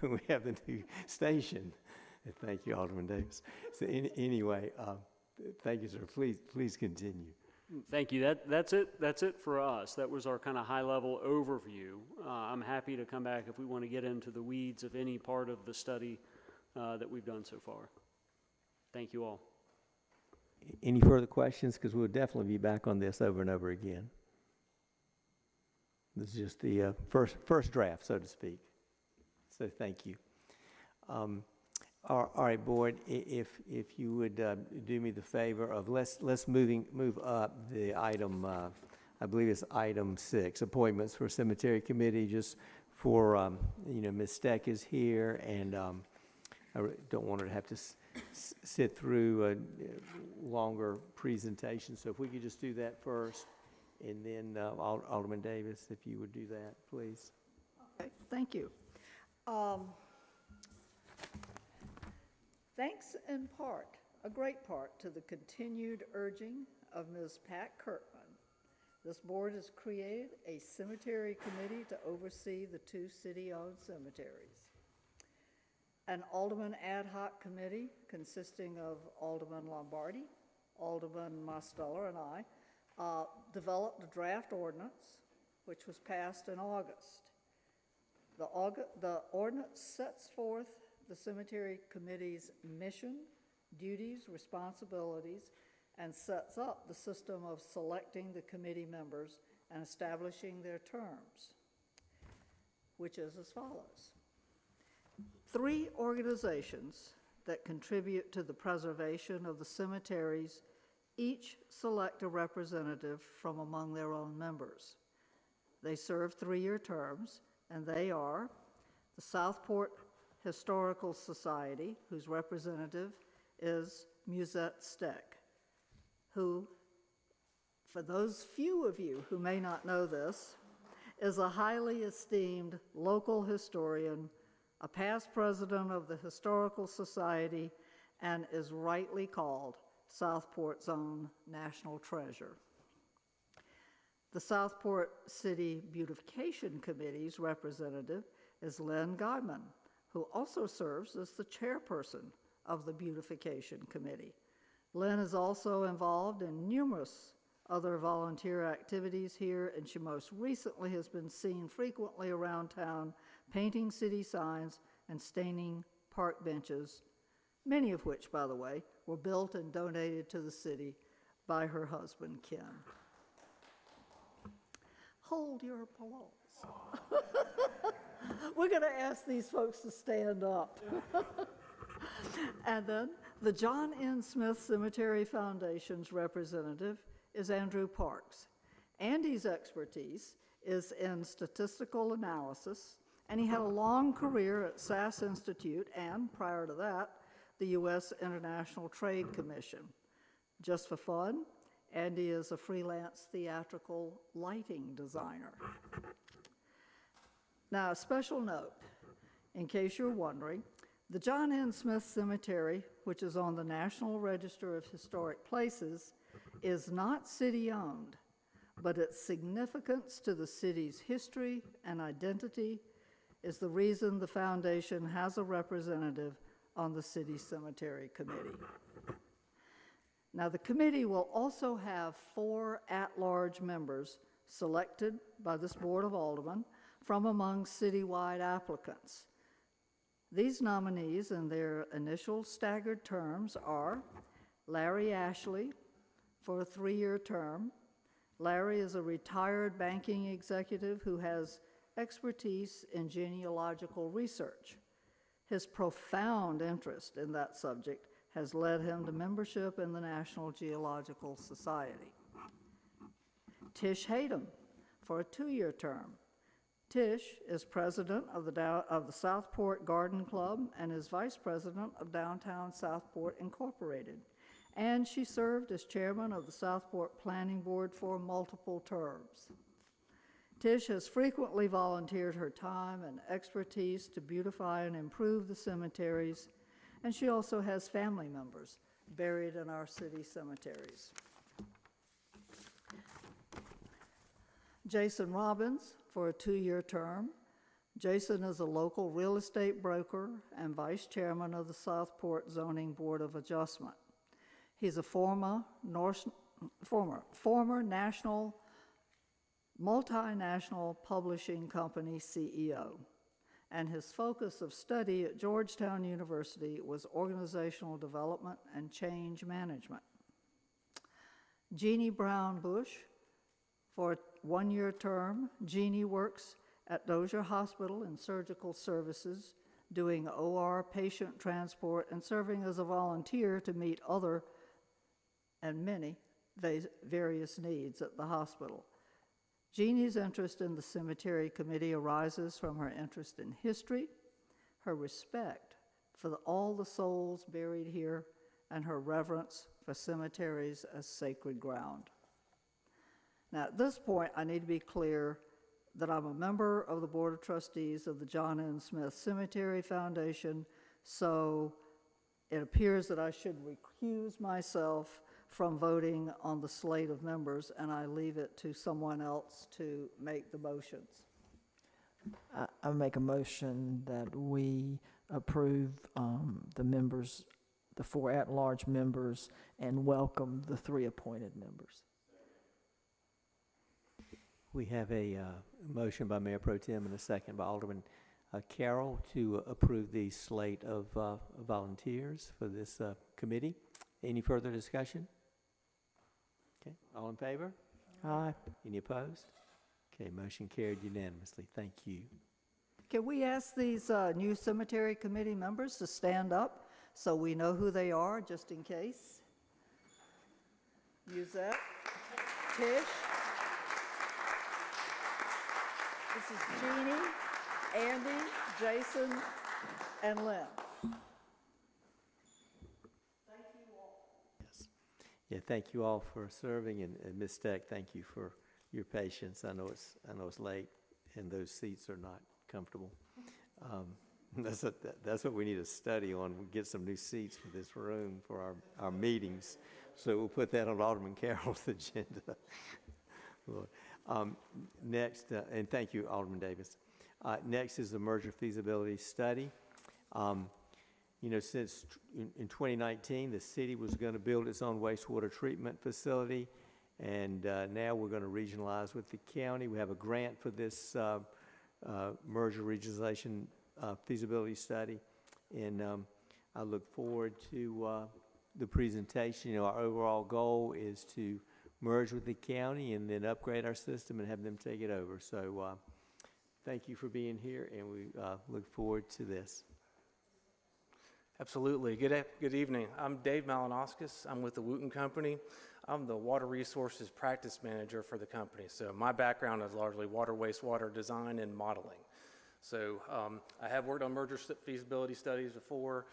Speaker 1: We have the new station. And thank you, Alderman Davis. So anyway, thank you, sir. Please continue.
Speaker 16: Thank you. That's it for us. That was our kind of high-level overview. I'm happy to come back if we want to get into the weeds of any part of the study that we've done so far. Thank you all.
Speaker 1: Any further questions? Because we'll definitely be back on this over and over again. This is just the first draft, so to speak. So thank you. All right, board. If you would do me the favor of let's move up the item. I believe it's item 6, appointments for cemetery committee. Just for Ms. Steck is here, and I don't want her to have to sit through a longer presentation. So if we could just do that first, and then Alderman Davis, if you would do that, please.
Speaker 14: Okay, thank you. Thanks in part, a great part, to the continued urging of Ms. Pat Kirkman, this board has created a cemetery committee to oversee the 2 city-owned cemeteries. An Alderman ad hoc committee consisting of Alderman Lombardi, Alderman Mosteller, and I developed a draft ordinance, which was passed in August. The ordinance sets forth the cemetery committee's mission, duties, responsibilities, and sets up the system of selecting the committee members and establishing their terms, which is as follows. 3 organizations that contribute to the preservation of the cemeteries each select a representative from among their own members. They serve 3-year terms, and they are the Southport Historical Society, whose representative is Musette Steck, who, for those few of you who may not know this, is a highly esteemed local historian, a past president of the Historical Society, and is rightly called Southport's own national treasure. The Southport City Beautification Committee's representative is Lynn Godman, who also serves as the chairperson of the Beautification Committee. Lynn is also involved in numerous other volunteer activities here, and she most recently has been seen frequently around town painting city signs and staining park benches, many of which, by the way, were built and donated to the city by her husband, Ken. Hold your applause. We're going to ask these folks to stand up. And then the John N. Smith Cemetery Foundation's representative is Andrew Parks. Andy's expertise is in statistical analysis, and he had a long career at SAS Institute and, prior to that, the U.S. International Trade Commission. Just for fun, Andy is a freelance theatrical lighting designer. Now, a special note, in case you're wondering, the John N. Smith Cemetery, which is on the National Register of Historic Places, is not city-owned, but its significance to the city's history and identity is the reason the foundation has a representative on the City Cemetery Committee. Now, the committee will also have 4 at-large members selected by this Board of Aldermen from among citywide applicants. These nominees and their initial staggered terms are Larry Ashley for a 3-year term. Larry is a retired banking executive who has expertise in genealogical research. His profound interest in that subject has led him to membership in the National Geological Society. Tish Hayden for a 2-year term. Tish is president of the Southport Garden Club and is vice president of Downtown Southport Incorporated. And she served as chairman of the Southport Planning Board for multiple terms. Tish has frequently volunteered her time and expertise to beautify and improve the cemeteries, and she also has family members buried in our city cemeteries. Jason Robbins for a 2-year term. Jason is a local real estate broker and vice chairman of the Southport Zoning Board of Adjustment. He's a former national, multinational publishing company CEO, and his focus of study at Georgetown University was organizational development and change management. Jeannie Brown Bush for a 1-year term. Jeannie works at Dozier Hospital in surgical services, doing OR patient transport and serving as a volunteer to meet other and many various needs at the hospital. Jeannie's interest in the cemetery committee arises from her interest in history, her respect for all the souls buried here, and her reverence for cemeteries as sacred ground. Now, at this point, I need to be clear that I'm a member of the Board of Trustees of the John N. Smith Cemetery Foundation, so it appears that I should recuse myself from voting on the slate of members, and I leave it to someone else to make the motions.
Speaker 17: I make a motion that we approve the members, the 4 at-large members, and welcome the 3 appointed members.
Speaker 1: We have a motion by Mayor Pro Tem and a second by Alderman Carroll to approve the slate of volunteers for this committee. Any further discussion? Okay, all in favor?
Speaker 17: Aye.
Speaker 1: Any opposed? Okay, motion carried unanimously. Thank you.
Speaker 14: Can we ask these new cemetery committee members to stand up so we know who they are, just in case? Use that. Tish. This is Jeannie, Andy, Jason, and Lynn.
Speaker 1: Yeah, thank you all for serving, and Ms. Steck, thank you for your patience. I know it's late, and those seats are not comfortable. That's what we need to study on. We get some new seats for this room for our meetings. So we'll put that on Alderman Carroll's agenda. Next, and thank you, Alderman Davis. Next is the merger feasibility study. You know, since in 2019, the city was going to build its own wastewater treatment facility, and now we're going to regionalize with the county. We have a grant for this merger regionalization feasibility study, and I look forward to the presentation. You know, our overall goal is to merge with the county and then upgrade our system and have them take it over. So thank you for being here, and we look forward to this.
Speaker 20: Absolutely. Good evening. I'm Dave Malinoskis. I'm with the Wooten Company. I'm the Water Resources Practice Manager for the company. So my background is largely water, wastewater design and modeling. So I have worked on merger feasibility studies before.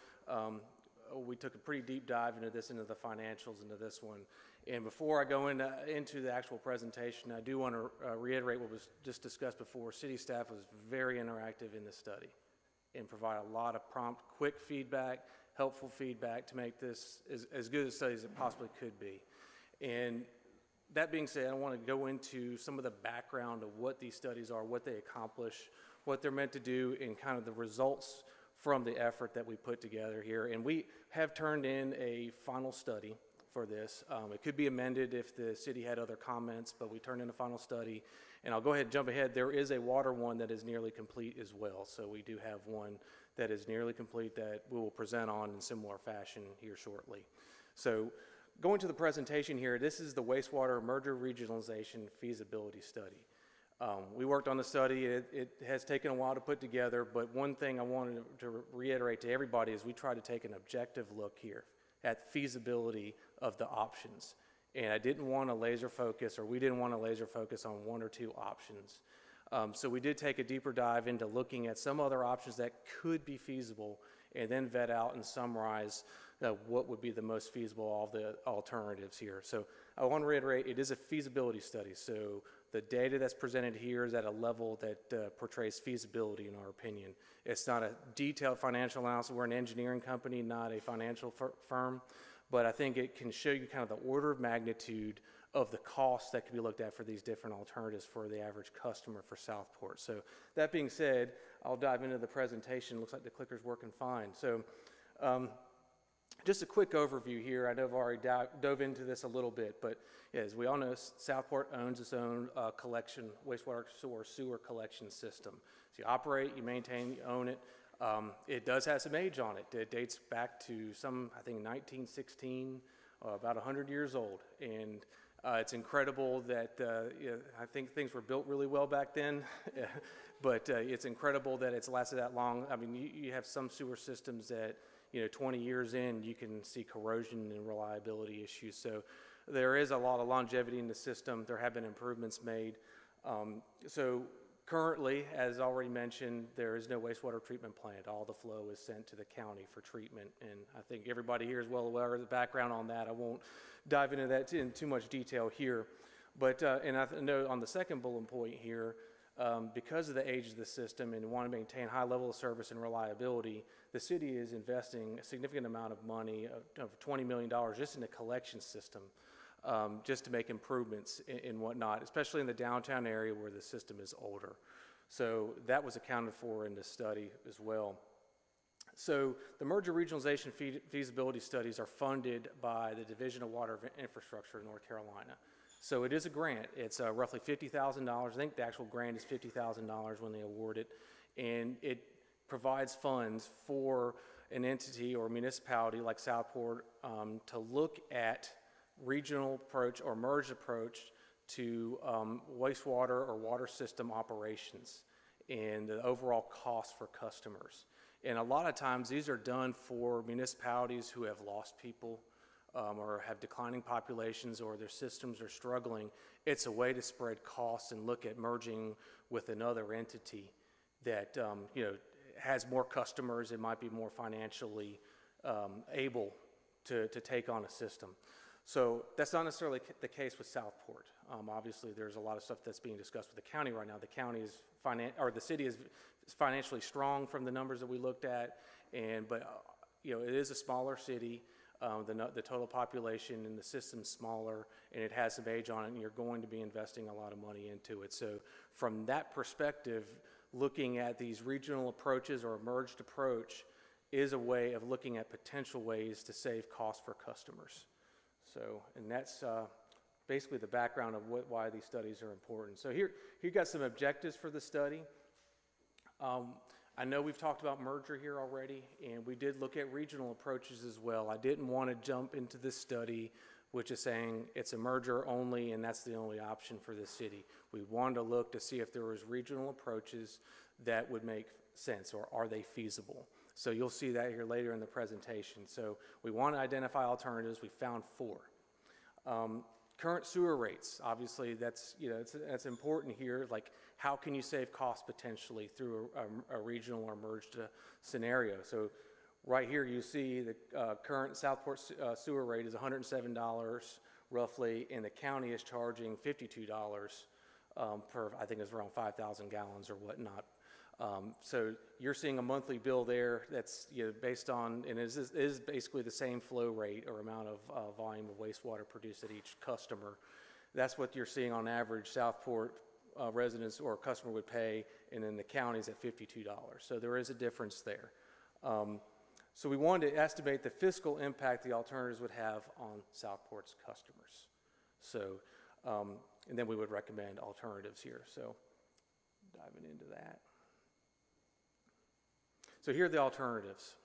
Speaker 20: We took a pretty deep dive into the financials into this one. And before I go into the actual presentation, I do want to reiterate what was just discussed before. City staff was very interactive in this study and provide a lot of prompt, quick feedback, helpful feedback to make this as good a study as it possibly could be. And that being said, I want to go into some of the background of what these studies are, what they accomplish, what they're meant to do, and kind of the results from the effort that we put together here. And we have turned in a final study for this. It could be amended if the city had other comments, but we turned in a final study. And I'll go ahead and jump ahead. There is a water one that is nearly complete as well. So we do have one that is nearly complete that we will present on in similar fashion here shortly. So going to the presentation here, this is the wastewater merger regionalization feasibility study. We worked on the study. It has taken a while to put together, but one thing I wanted to reiterate to everybody is we try to take an objective look here at feasibility of the options. And I didn't want to laser focus, or we didn't want to laser focus on one or two options. So we did take a deeper dive into looking at some other options that could be feasible, and then vet out and summarize what would be the most feasible of the alternatives here. So I want to reiterate, it is a feasibility study. So the data that's presented here is at a level that portrays feasibility in our opinion. It's not a detailed financial analysis. We're an engineering company, not a financial firm. But I think it can show you kind of the order of magnitude of the costs that can be looked at for these different alternatives for the average customer for Southport. So that being said, I'll dive into the presentation. Looks like the clicker's working fine. So just a quick overview here. I know I've already dove into this a little bit, but as we all know, Southport owns its own collection, wastewater sewer collection system. So you operate, you maintain, you own it. It does have some age on it. It dates back to I think 1916, about 100 years old. And it's incredible that, I think things were built really well back then, but it's incredible that it's lasted that long. I mean, you have some sewer systems that, 20 years in, you can see corrosion and reliability issues. So there is a lot of longevity in the system. There have been improvements made. So currently, as already mentioned, there is no wastewater treatment plant. All the flow is sent to the county for treatment, and I think everybody here is well aware of the background on that. I won't dive into that in too much detail here, but and I know on the second bullet point here, because of the age of the system and want to maintain high level of service and reliability, the city is investing a significant amount of money, of $20 million, just in the collection system. Just to make improvements and whatnot, especially in the downtown area where the system is older. So that was accounted for in this study as well. So the merger regionalization feasibility studies are funded by the Division of Water Infrastructure in North Carolina. So it is a grant. It's roughly $50,000. I think the actual grant is $50,000 when they award it. And it provides funds for an entity or municipality like Southport to look at regional approach or merged approach to wastewater or water system operations. and the overall cost for customers. And a lot of times these are done for municipalities who have lost people or have declining populations, or their systems are struggling. It's a way to spread costs and look at merging with another entity that has more customers and might be more financially able to take on a system. So that's not necessarily the case with Southport. Obviously, there's a lot of stuff that's being discussed with the county right now. The county is the city is financially strong from the numbers that we looked at, but it is a smaller city. The total population in the system's smaller, and it has some age on it, and you're going to be investing a lot of money into it. So from that perspective, looking at these regional approaches or a merged approach is a way of looking at potential ways to save costs for customers. So, and that's basically the background of why these studies are important. So here you got some objectives for the study. I know we've talked about merger here already, and we did look at regional approaches as well. I didn't want to jump into this study, which is saying it's a merger only and that's the only option for the city. We wanted to look to see if there was regional approaches that would make sense, or are they feasible. So you'll see that here later in the presentation. So we want to identify alternatives. We found 4. Current sewer rates, obviously that's important here. Like, how can you save costs potentially through a regional or merged scenario? So right here you see the current Southport sewer rate is $107 roughly, and the county is charging $52 per, I think it's around 5,000 gallons or whatnot. So you're seeing a monthly bill there that's based on, and it is basically the same flow rate or amount of volume of wastewater produced at each customer. That's what you're seeing on average Southport residents or customer would pay, and then the county's at $52. So there is a difference there. So we wanted to estimate the fiscal impact the alternatives would have on Southport's customers. So, and then we would recommend alternatives here. So diving into that. So here are the alternatives.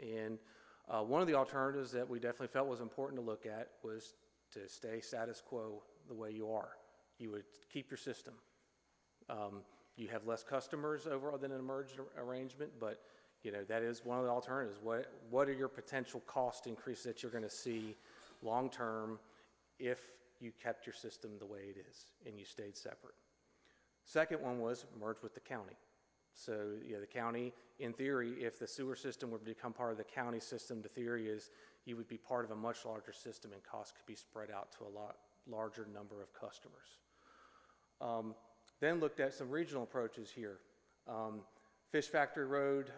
Speaker 20: And one of the alternatives that we definitely felt was important to look at was to stay status quo the way you are. You would keep your system. You have less customers overall than an merged arrangement, but that is one of the alternatives. What are your potential cost increases that you're going to see long term if you kept your system the way it is and you stayed separate? Second one was merge with the county. So the county, in theory, if the sewer system were to become part of the county system, the theory is you would be part of a much larger system and costs could be spread out to a lot larger number of customers. Then looked at some regional approaches here. Fish Factory Road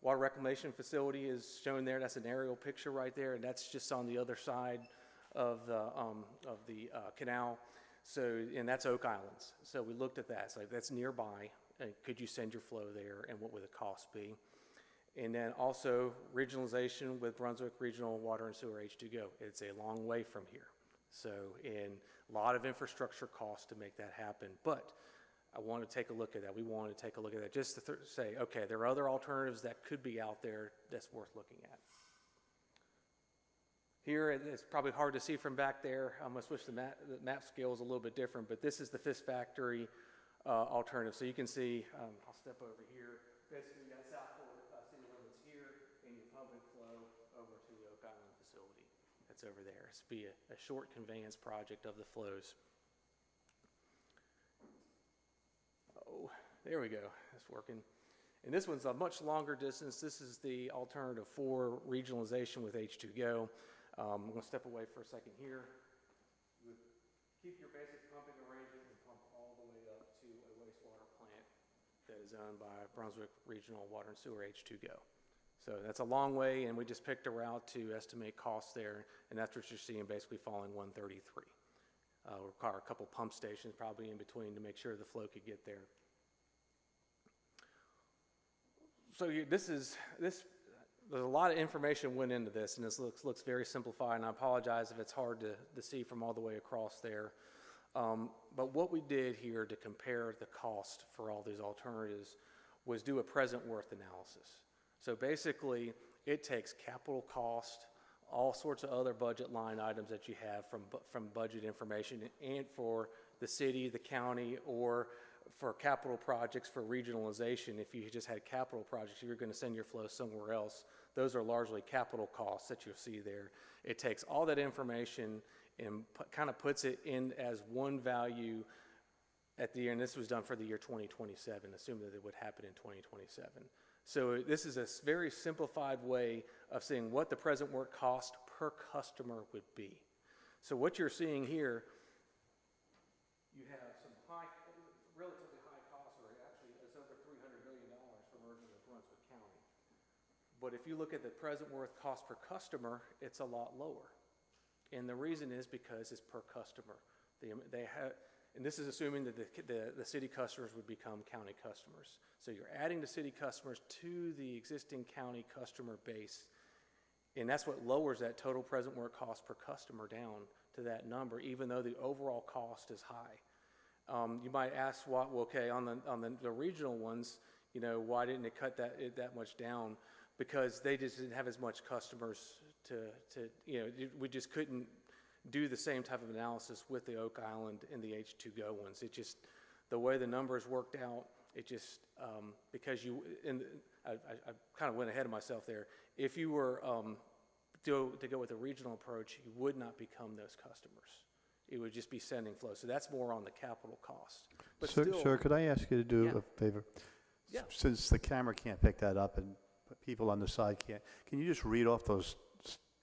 Speaker 20: water reclamation facility is shown there. That's an aerial picture right there, and that's just on the other side of the canal. So, and that's Oak Islands. So we looked at that. So that's nearby. Could you send your flow there, and what would the cost be? And then also regionalization with Brunswick Regional Water and Sewer H2Go. It's a long way from here. So, and a lot of infrastructure costs to make that happen. But I want to take a look at that. We want to take a look at that just to say, okay, there are other alternatives that could be out there that's worth looking at. Here, it's probably hard to see from back there. I'm going to switch the map scale is a little bit different, but this is the Fish Factory alternative. So you can see, I'll step over here. Basically, you got Southport city limits here, and your pumping flow over to the Oak Island facility. That's over there. It's be a short conveyance project of the flows. Oh, there we go. It's working. And this one's a much longer distance. This is the alternative for regionalization with H2Go. I'm going to step away for a second here. You would keep your basic pumping arrangement and pump all the way up to a wastewater plant that is owned by Brunswick Regional Water and Sewer H2Go. So that's a long way, and we just picked a route to estimate costs there, and that's what you're seeing basically falling 133. We'll require a couple pump stations probably in between to make sure the flow could get there. So there's a lot of information went into this, and this looks very simplified, and I apologize if it's hard to see from all the way across there. But what we did here to compare the cost for all these alternatives was do a present worth analysis. So basically, it takes capital cost, all sorts of other budget line items that you have from budget information, and for the city, the county, or for capital projects, for regionalization, if you just had capital projects, you're going to send your flow somewhere else. Those are largely capital costs that you'll see there. It takes all that information and kind of puts it in as one value at the year, and this was done for the year 2027, assuming that it would happen in 2027. So this is a very simplified way of seeing what the present work cost per customer would be. So what you're seeing here, you have some relatively high costs, or actually it's over $300 million for merging with Brunswick County. But if you look at the present worth cost per customer, it's a lot lower. And the reason is because it's per customer. They have, and this is assuming that the city customers would become county customers. So you're adding the city customers to the existing county customer base. And that's what lowers that total present work cost per customer down to that number, even though the overall cost is high. You might ask, well, okay, on the regional ones, you know, why didn't it cut that much down? Because they just didn't have as much customers to you know, we just couldn't do the same type of analysis with the Oak Island and the H2Go ones. It just, the way the numbers worked out, it just, because you, and I kind of went ahead of myself there. If you were to go with a regional approach, you would not become those customers. It would just be sending flow. So that's more on the capital cost. But
Speaker 18: Sir, could I ask you to do a favor?
Speaker 20: Yeah.
Speaker 18: Since the camera can't pick that up and people on the side can't, can you just read off those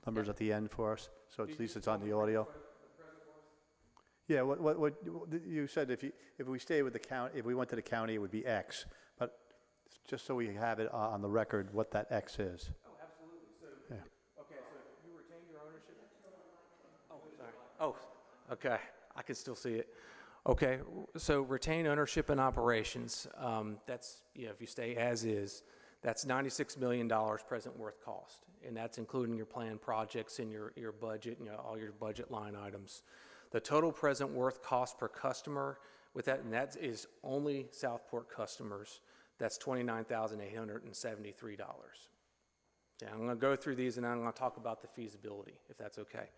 Speaker 18: numbers at the end for us? So at least it's on the audio. Yeah, what you said, if we stay with the county, if we went to the county, it would be X. But just so we have it on the record what that X is.
Speaker 20: Oh, absolutely. So, okay, so if you retain your ownership. Oh, sorry. Oh, okay. I can still see it. Okay, so retain ownership and operations. That's, you know, if you stay as is, that's $96 million present worth cost. And that's including your planned projects and your budget, you know, all your budget line items. The total present worth cost per customer with that, and that is only Southport customers, that's $29,873. Yeah, I'm going to go through these and I'm going to talk about the feasibility, if that's okay.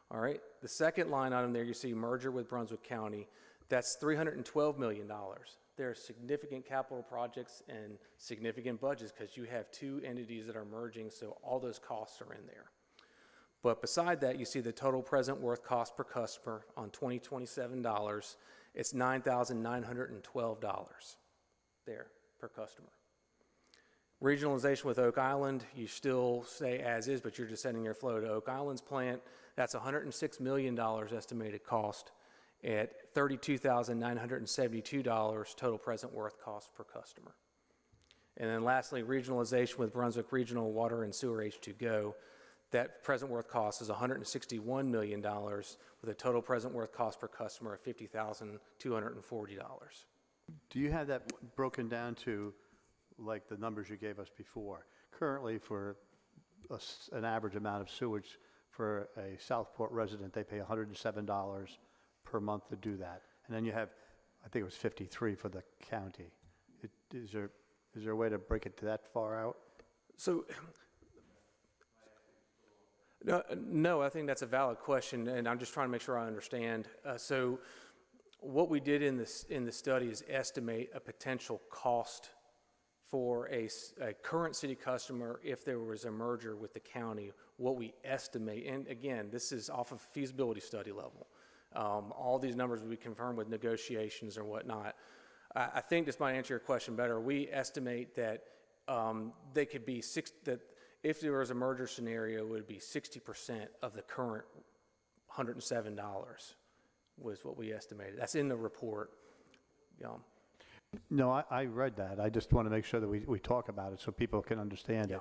Speaker 20: All right, the second line item there, you see merger with Brunswick County, that's $312 million. There are significant capital projects and significant budgets because you have two entities that are merging, so all those costs are in there. But beside that, you see the total present worth cost per customer on $2027. It's $9,912 there per customer. Regionalization with Oak Island, you still stay as is, but you're just sending your flow to Oak Island's plant. That's $106 million estimated cost at $32,972 total present worth cost per customer. And then lastly, regionalization with Brunswick Regional Water and Sewer H2Go. That present worth cost is $161 million with a total present worth cost per customer of $50,240.
Speaker 18: Do you have that broken down to like the numbers you gave us before? Currently, for an average amount of sewage for a Southport resident, they pay $107 per month to do that. And then you have, I think it was 53 for the county. Is there a way to break it to that far out?
Speaker 20: So, no, I think that's a valid question, and I'm just trying to make sure I understand. So what we did in the study is estimate a potential cost for a current city customer if there was a merger with the county, what we estimate, and again, this is off of feasibility study level. All these numbers will be confirmed with negotiations or whatnot. I think this might answer your question better. We estimate that they could be that if there was a merger scenario, it would be 60% of the current $107 was what we estimated. That's in the report.
Speaker 18: No, I read that. I just want to make sure that we talk about it so people can understand it.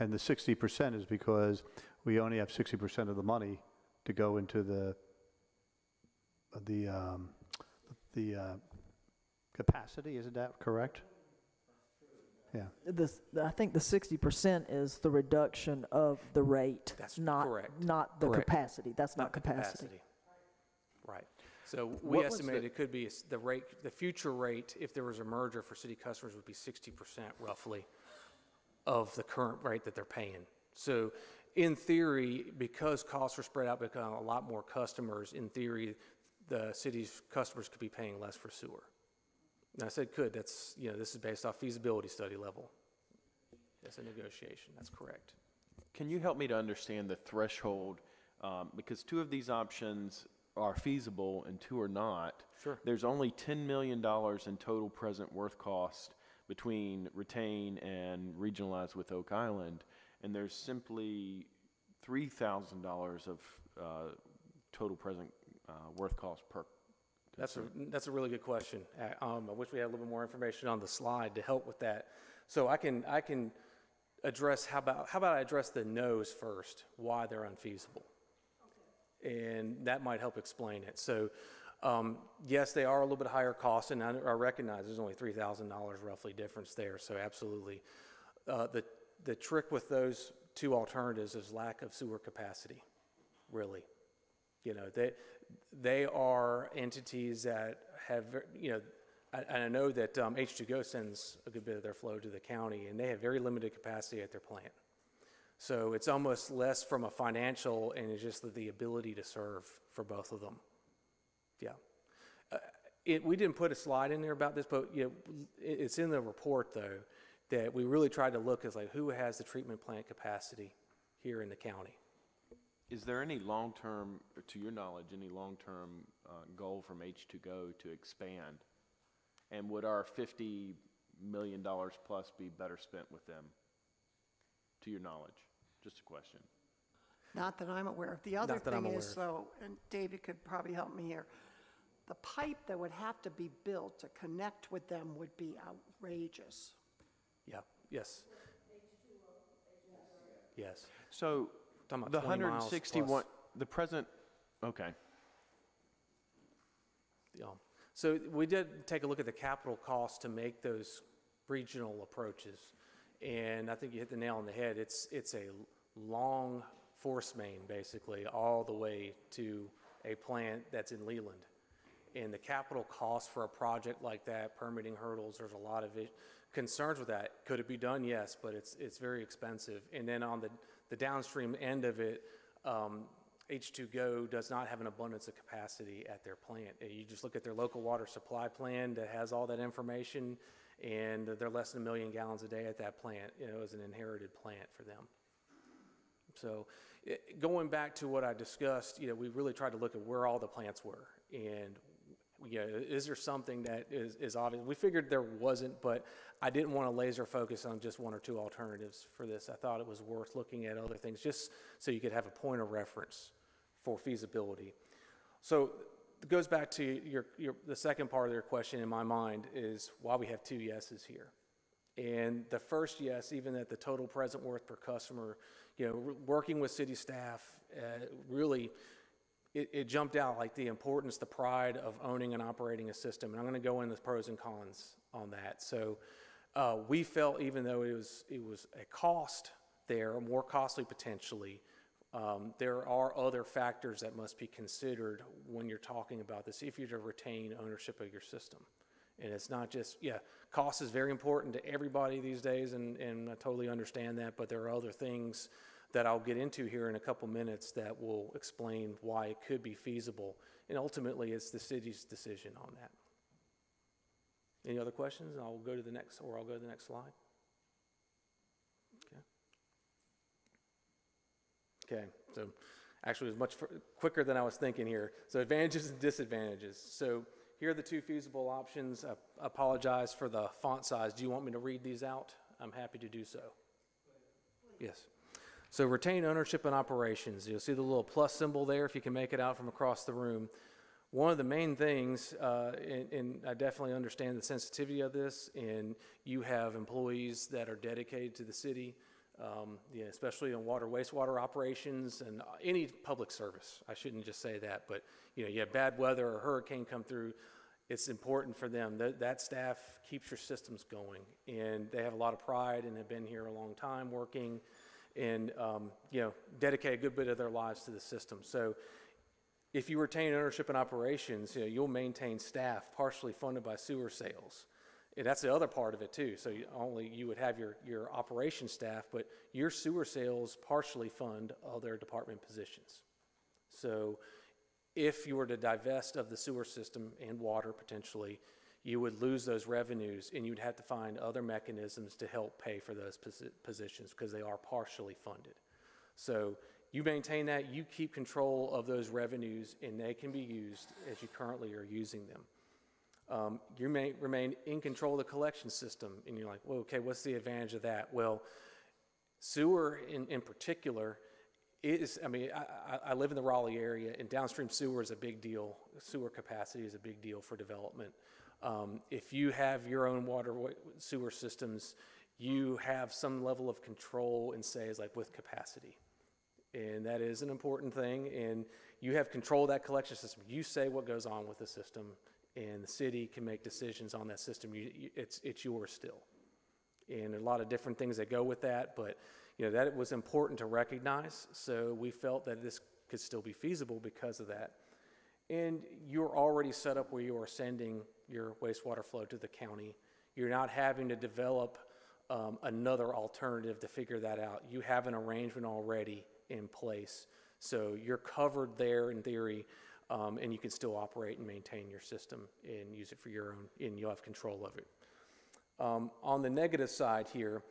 Speaker 18: And the 60% is because we only have 60% of the money to go into the capacity. Isn't that correct? Yeah.
Speaker 17: I think the 60% is the reduction of the rate.
Speaker 20: That's
Speaker 17: not
Speaker 20: correct.
Speaker 17: Not the
Speaker 20: Correct.
Speaker 17: capacity. That's not
Speaker 20: capacity. Right. So we estimate it could be the rate, the future rate, if there was a merger for city customers, would be 60% roughly of the current rate that they're paying. So in theory, because costs are spread out, become a lot more customers, in theory, the city's customers could be paying less for sewer. And I said could, that's, this is based off feasibility study level. It's a negotiation, that's correct.
Speaker 7: Can you help me to understand the threshold? Because two of these options are feasible and two are not.
Speaker 20: Sure.
Speaker 7: There's only $10 million in total present worth cost between retain and regionalize with Oak Island, and there's simply $3,000 of total present worth cost per.
Speaker 20: That's a really good question. I wish we had a little bit more information on the slide to help with that. So I can address, how about I address the no's first, why they're unfeasible. Okay. And that might help explain it. So yes, they are a little bit higher cost, and I recognize there's only $3,000 roughly difference there, so absolutely. The trick with those two alternatives is lack of sewer capacity, really. They are entities that have, and I know that H2Go sends a good bit of their flow to the county, and they have very limited capacity at their plant. So it's almost less from a financial and it's just the ability to serve for both of them. Yeah. We didn't put a slide in there about this, but it's in the report, though, that we really tried to look as like who has the treatment plant capacity here in the county.
Speaker 7: Is there any long-term, to your knowledge, any long-term goal from H2Go to expand? And would our $50 million plus be better spent with them, to your knowledge? Just a question.
Speaker 3: Not that I'm aware of. The other thing is, though, and David could probably help me here, the pipe that would have to be built to connect with them would be outrageous.
Speaker 20: Yeah, yes. Yes.
Speaker 7: So the 161, the present, okay.
Speaker 20: Yeah. So we did take a look at the capital costs to make those regional approaches, and I think you hit the nail on the head. It's a long force main, basically, all the way to a plant that's in Leland. And the capital cost for a project like that, permitting hurdles, there's a lot of concerns with that. Could it be done? Yes, but it's very expensive. And then on the downstream end of it, H2Go does not have an abundance of capacity at their plant. You just look at their local water supply plan that has all that information, and they're less than 1 million gallons a day at that plant. It was an inherited plant for them. So going back to what I discussed, we really tried to look at where all the plants were, and is there something that is obvious? We figured there wasn't, but I didn't want to laser focus on just one or two alternatives for this. I thought it was worth looking at other things just so you could have a point of reference for feasibility. So it goes back to the second part of your question in my mind is why we have two yeses here. And the first yes, even at the total present worth per customer, working with city staff, really, it jumped out, like the importance, the pride of owning and operating a system. And I'm going to go into the pros and cons on that. So we felt, even though it was a cost there, more costly potentially, there are other factors that must be considered when you're talking about this if you're to retain ownership of your system. And it's not just, cost is very important to everybody these days, and I totally understand that, but there are other things that I'll get into here in a couple minutes that will explain why it could be feasible. And ultimately, it's the city's decision on that. Any other questions? I'll go to the next slide. Okay, so actually it was much quicker than I was thinking here. So advantages and disadvantages. So here are the two feasible options. I apologize for the font size. Do you want me to read these out? I'm happy to do so. Yes. So retain ownership and operations. You'll see the little plus symbol there if you can make it out from across the room. One of the main things, and I definitely understand the sensitivity of this, and you have employees that are dedicated to the city, especially in water, wastewater operations, and any public service. I shouldn't just say that, but you have bad weather or a hurricane come through, it's important for them. That staff keeps your systems going, and they have a lot of pride and have been here a long time working, and dedicate a good bit of their lives to the system. So if you retain ownership and operations, you'll maintain staff partially funded by sewer sales. And that's the other part of it too. So you would have your operations staff, but your sewer sales partially fund other department positions. So if you were to divest of the sewer system and water potentially, you would lose those revenues, and you'd have to find other mechanisms to help pay for those positions because they are partially funded. So you maintain that, you keep control of those revenues, and they can be used as you currently are using them. You may remain in control of the collection system, and you're like, well, okay, what's the advantage of that? Well, sewer in particular is, I mean, I live in the Raleigh area, and downstream sewer is a big deal. Sewer capacity is a big deal for development. If you have your own sewer systems, you have some level of control and say, like with capacity. And that is an important thing, and you have control of that collection system. You say what goes on with the system, and the city can make decisions on that system. It's yours still. And a lot of different things that go with that, but you know, that it was important to recognize, so we felt that this could still be feasible because of that. And you're already set up where you are sending your wastewater flow to the county. You're not having to develop another alternative to figure that out. You have an arrangement already in place, so you're covered there in theory, and you can still operate and maintain your system and use it for your own, and you'll have control of it. On the negative side here,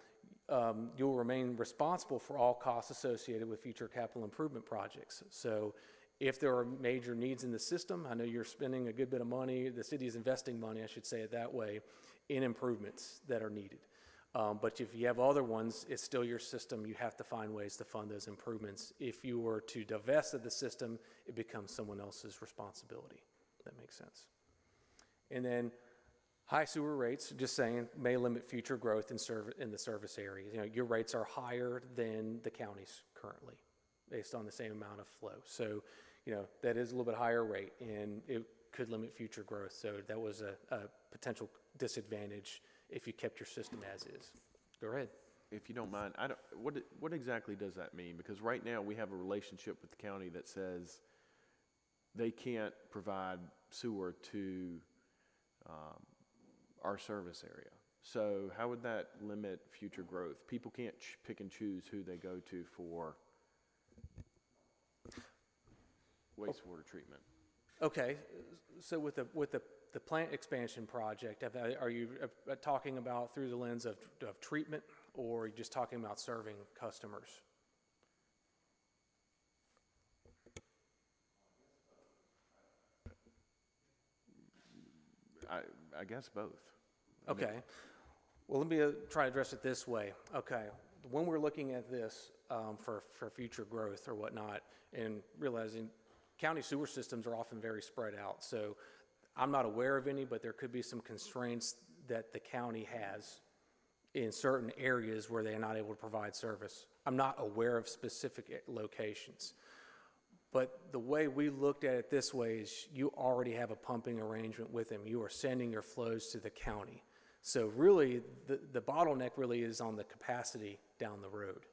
Speaker 20: you'll remain responsible for all costs associated with future capital improvement projects. So if there are major needs in the system, I know you're spending a good bit of money, the city is investing money, I should say it that way, in improvements that are needed. But if you have other ones, it's still your system. You have to find ways to fund those improvements. If you were to divest of the system, it becomes someone else's responsibility. That makes sense. And then high sewer rates, just saying, may limit future growth in the service area. You know, your rates are higher than the county's currently, based on the same amount of flow. So, you know, that is a little bit higher rate, and it could limit future growth. So that was a potential disadvantage if you kept your system as is. Go ahead.
Speaker 7: If you don't mind, what exactly does that mean? Because right now we have a relationship with the county that says they can't provide sewer to our service area. So how would that limit future growth? People can't pick and choose who they go to for wastewater treatment.
Speaker 20: Okay, so with the plant expansion project, are you talking about through the lens of treatment, or are you just talking about serving customers?
Speaker 7: I guess both.
Speaker 20: Okay. Well, let me try to address it this way. Okay, when we're looking at this for future growth or whatnot, and realizing county sewer systems are often very spread out, so I'm not aware of any, but there could be some constraints that the county has in certain areas where they're not able to provide service. I'm not aware of specific locations. But the way we looked at it this way is you already have a pumping arrangement with them. You are sending your flows to the county. So really, the bottleneck really is on the capacity down the road.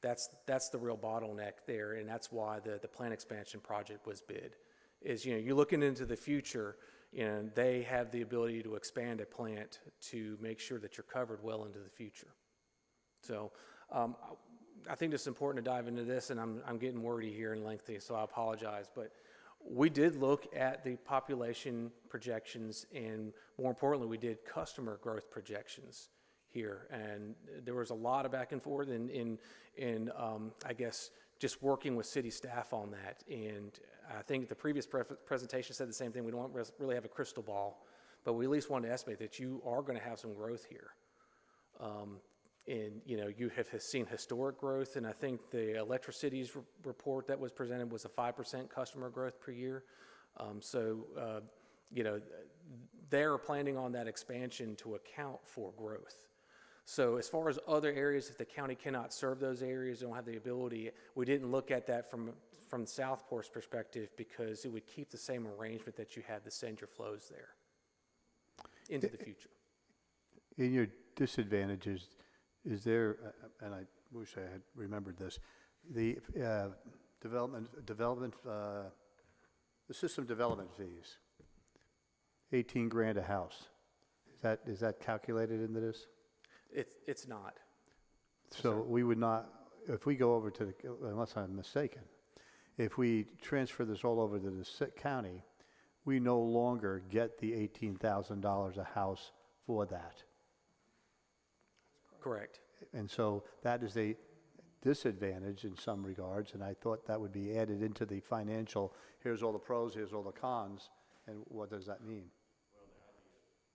Speaker 20: That's the real bottleneck there, and that's why the plant expansion project was bid. Is, you know, you're looking into the future, and they have the ability to expand a plant to make sure that you're covered well into the future. So I think it's important to dive into this, and I'm getting wordy here and lengthy, so I apologize. But we did look at the population projections, and more importantly, we did customer growth projections here. And there was a lot of back and forth in I guess, just working with city staff on that. And I think the previous presentation said the same thing. We don't really have a crystal ball, but we at least want to estimate that you are going to have some growth here. And, you know, you have seen historic growth, and I think the Electricity's report that was presented was a 5% customer growth per year. You know, they're planning on that expansion to account for growth. So as far as other areas, if the county cannot serve those areas, they don't have the ability, we didn't look at that from Southport's perspective, because it would keep the same arrangement that you had to send your flows there into the future.
Speaker 18: In your disadvantages, is there, and I wish I had remembered this, the the system development fees, 18 grand a house. Is that calculated into this?
Speaker 20: It's not.
Speaker 18: So we would not, if we go over to unless I'm mistaken, if we transfer this all over to the county, we no longer get the $18,000 a house for that.
Speaker 20: Correct.
Speaker 18: And so that is a disadvantage in some regards, and I thought that would be added into the financial, here's all the pros, here's all the cons, and what does that mean?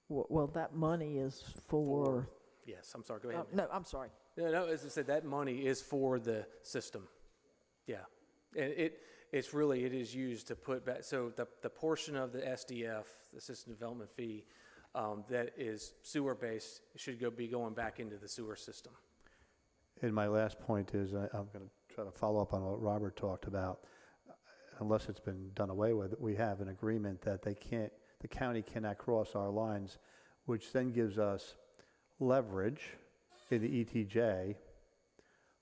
Speaker 17: Well, that money is for.
Speaker 20: Yes, I'm sorry, go ahead.
Speaker 17: No, I'm sorry.
Speaker 20: No, as I said, that money is for the system. Yeah. And it's really, it is used to put back, so the portion of the SDF, the System Development Fee, that is sewer-based should be going back into the sewer system.
Speaker 18: And my last point is, I'm going to try to follow up on what Robert talked about. Unless it's been done away with, we have an agreement that the county cannot cross our lines, which then gives us leverage in the ETJ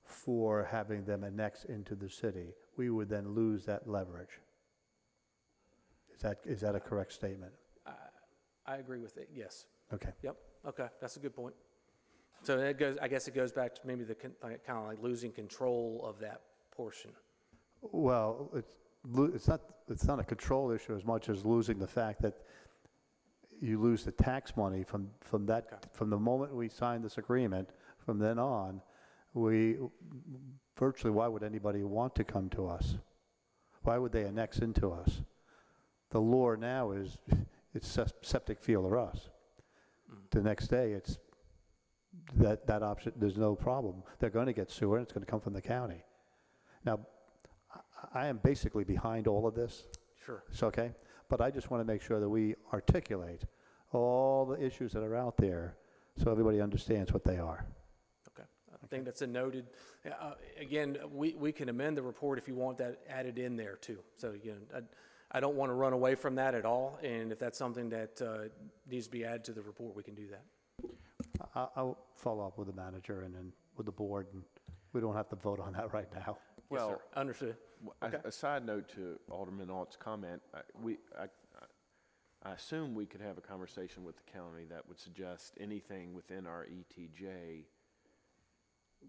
Speaker 18: for having them annex into the city. We would then lose that leverage. Is that a correct statement?
Speaker 20: I agree with it, yes.
Speaker 18: Okay.
Speaker 20: Yep, okay, that's a good point. So that goes, I guess it goes back to maybe the kind of like losing control of that portion.
Speaker 18: Well, it's not a control issue as much as losing the fact that you lose the tax money from the moment we signed this agreement. From then on, virtually, why would anybody want to come to us? Why would they annex into us? The law now is it's septic field or us. The next day, it's that option. There's no problem. They're going to get sewer, and it's going to come from the county. Now, I am basically behind all of this.
Speaker 20: Sure.
Speaker 18: It's okay, but I just want to make sure that we articulate all the issues that are out there, so everybody understands what they are.
Speaker 20: Okay. I think that's a noted. Again, we can amend the report if you want that added in there too. So I don't want to run away from that at all, and if that's something that needs to be added to the report, we can do that.
Speaker 18: I'll follow up with the manager and then with the board, and we don't have to vote on that right now.
Speaker 20: Well, yes, sir. Understood. Okay.
Speaker 7: A side note to Alderman Alt's comment, I assume we could have a conversation with the county that would suggest anything within our ETJ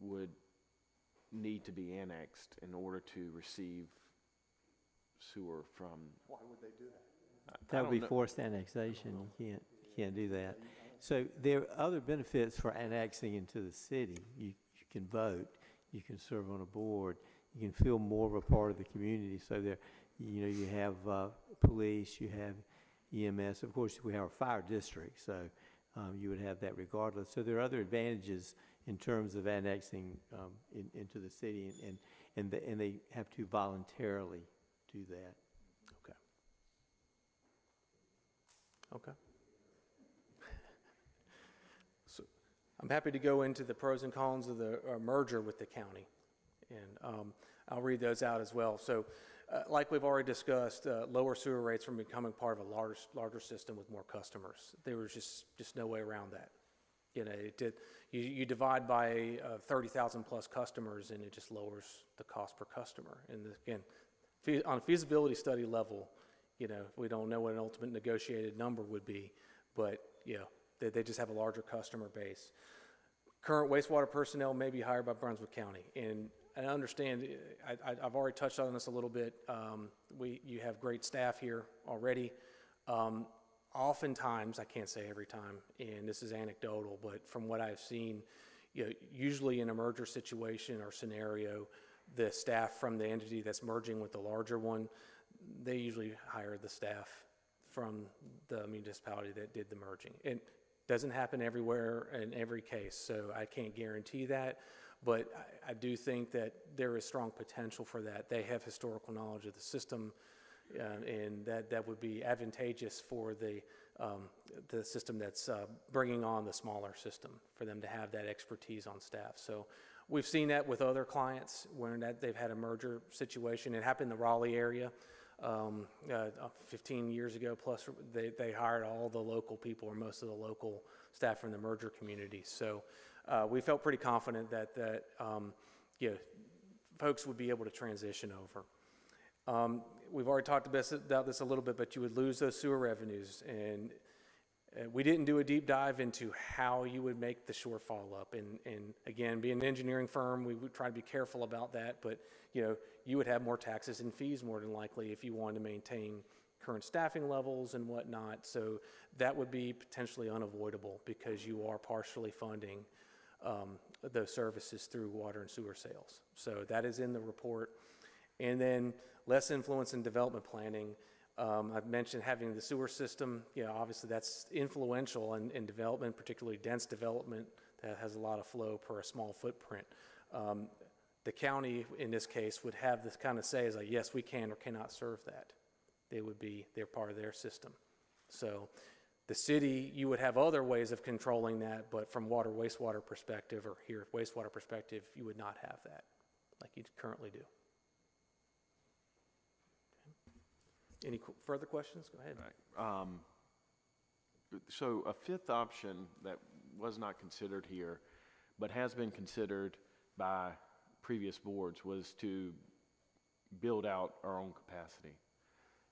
Speaker 7: would need to be annexed in order to receive sewer from.
Speaker 18: Why would they do that?
Speaker 1: That would be forced annexation. You can't do that. So there are other benefits for annexing into the city. You can vote, you can serve on a board, you can feel more of a part of the community. So there, you have police, you have EMS. Of course, we have a fire district, so you would have that regardless. So there are other advantages in terms of annexing into the city, and they have to voluntarily do that.
Speaker 20: Okay. Okay. So I'm happy to go into the pros and cons of the merger with the county, and I'll read those out as well. So like we've already discussed, lower sewer rates from becoming part of a larger system with more customers. There was just no way around that. You divide by 30,000 plus customers, and it just lowers the cost per customer. And again, on a feasibility study level, we don't know what an ultimate negotiated number would be, but they just have a larger customer base. Current wastewater personnel may be hired by Brunswick County, and I understand, I've already touched on this a little bit. You have great staff here already. Oftentimes, I can't say every time, and this is anecdotal, but from what I've seen, usually in a merger situation or scenario, the staff from the entity that's merging with the larger one, they usually hire the staff from the municipality that did the merging. It doesn't happen everywhere in every case, so I can't guarantee that, but I do think that there is strong potential for that. They have historical knowledge of the system, and that would be advantageous for the system that's bringing on the smaller system, for them to have that expertise on staff. So we've seen that with other clients when they've had a merger situation. It happened in the Raleigh area 15 years ago, plus they hired all the local people or most of the local staff from the merger community. So we felt pretty confident that folks would be able to transition over. We've already talked about this a little bit, but you would lose those sewer revenues, and we didn't do a deep dive into how you would make the shortfall up. And again, being an engineering firm, we would try to be careful about that, but you would have more taxes and fees more than likely if you wanted to maintain current staffing levels and whatnot. So that would be potentially unavoidable because you are partially funding those services through water and sewer sales. So that is in the report. And then less influence in development planning. I've mentioned having the sewer system, obviously that's influential in development, particularly dense development that has a lot of flow per a small footprint. The county, in this case, would have this kind of say is like, yes, we can or cannot serve that. They're part of their system. So the city, you would have other ways of controlling that, but from water, wastewater perspective, or here, wastewater perspective, you would not have that like you currently do. Okay. Any further questions? Go ahead.
Speaker 7: Right. So a fifth option that was not considered here, but has been considered by previous boards, was to build out our own capacity.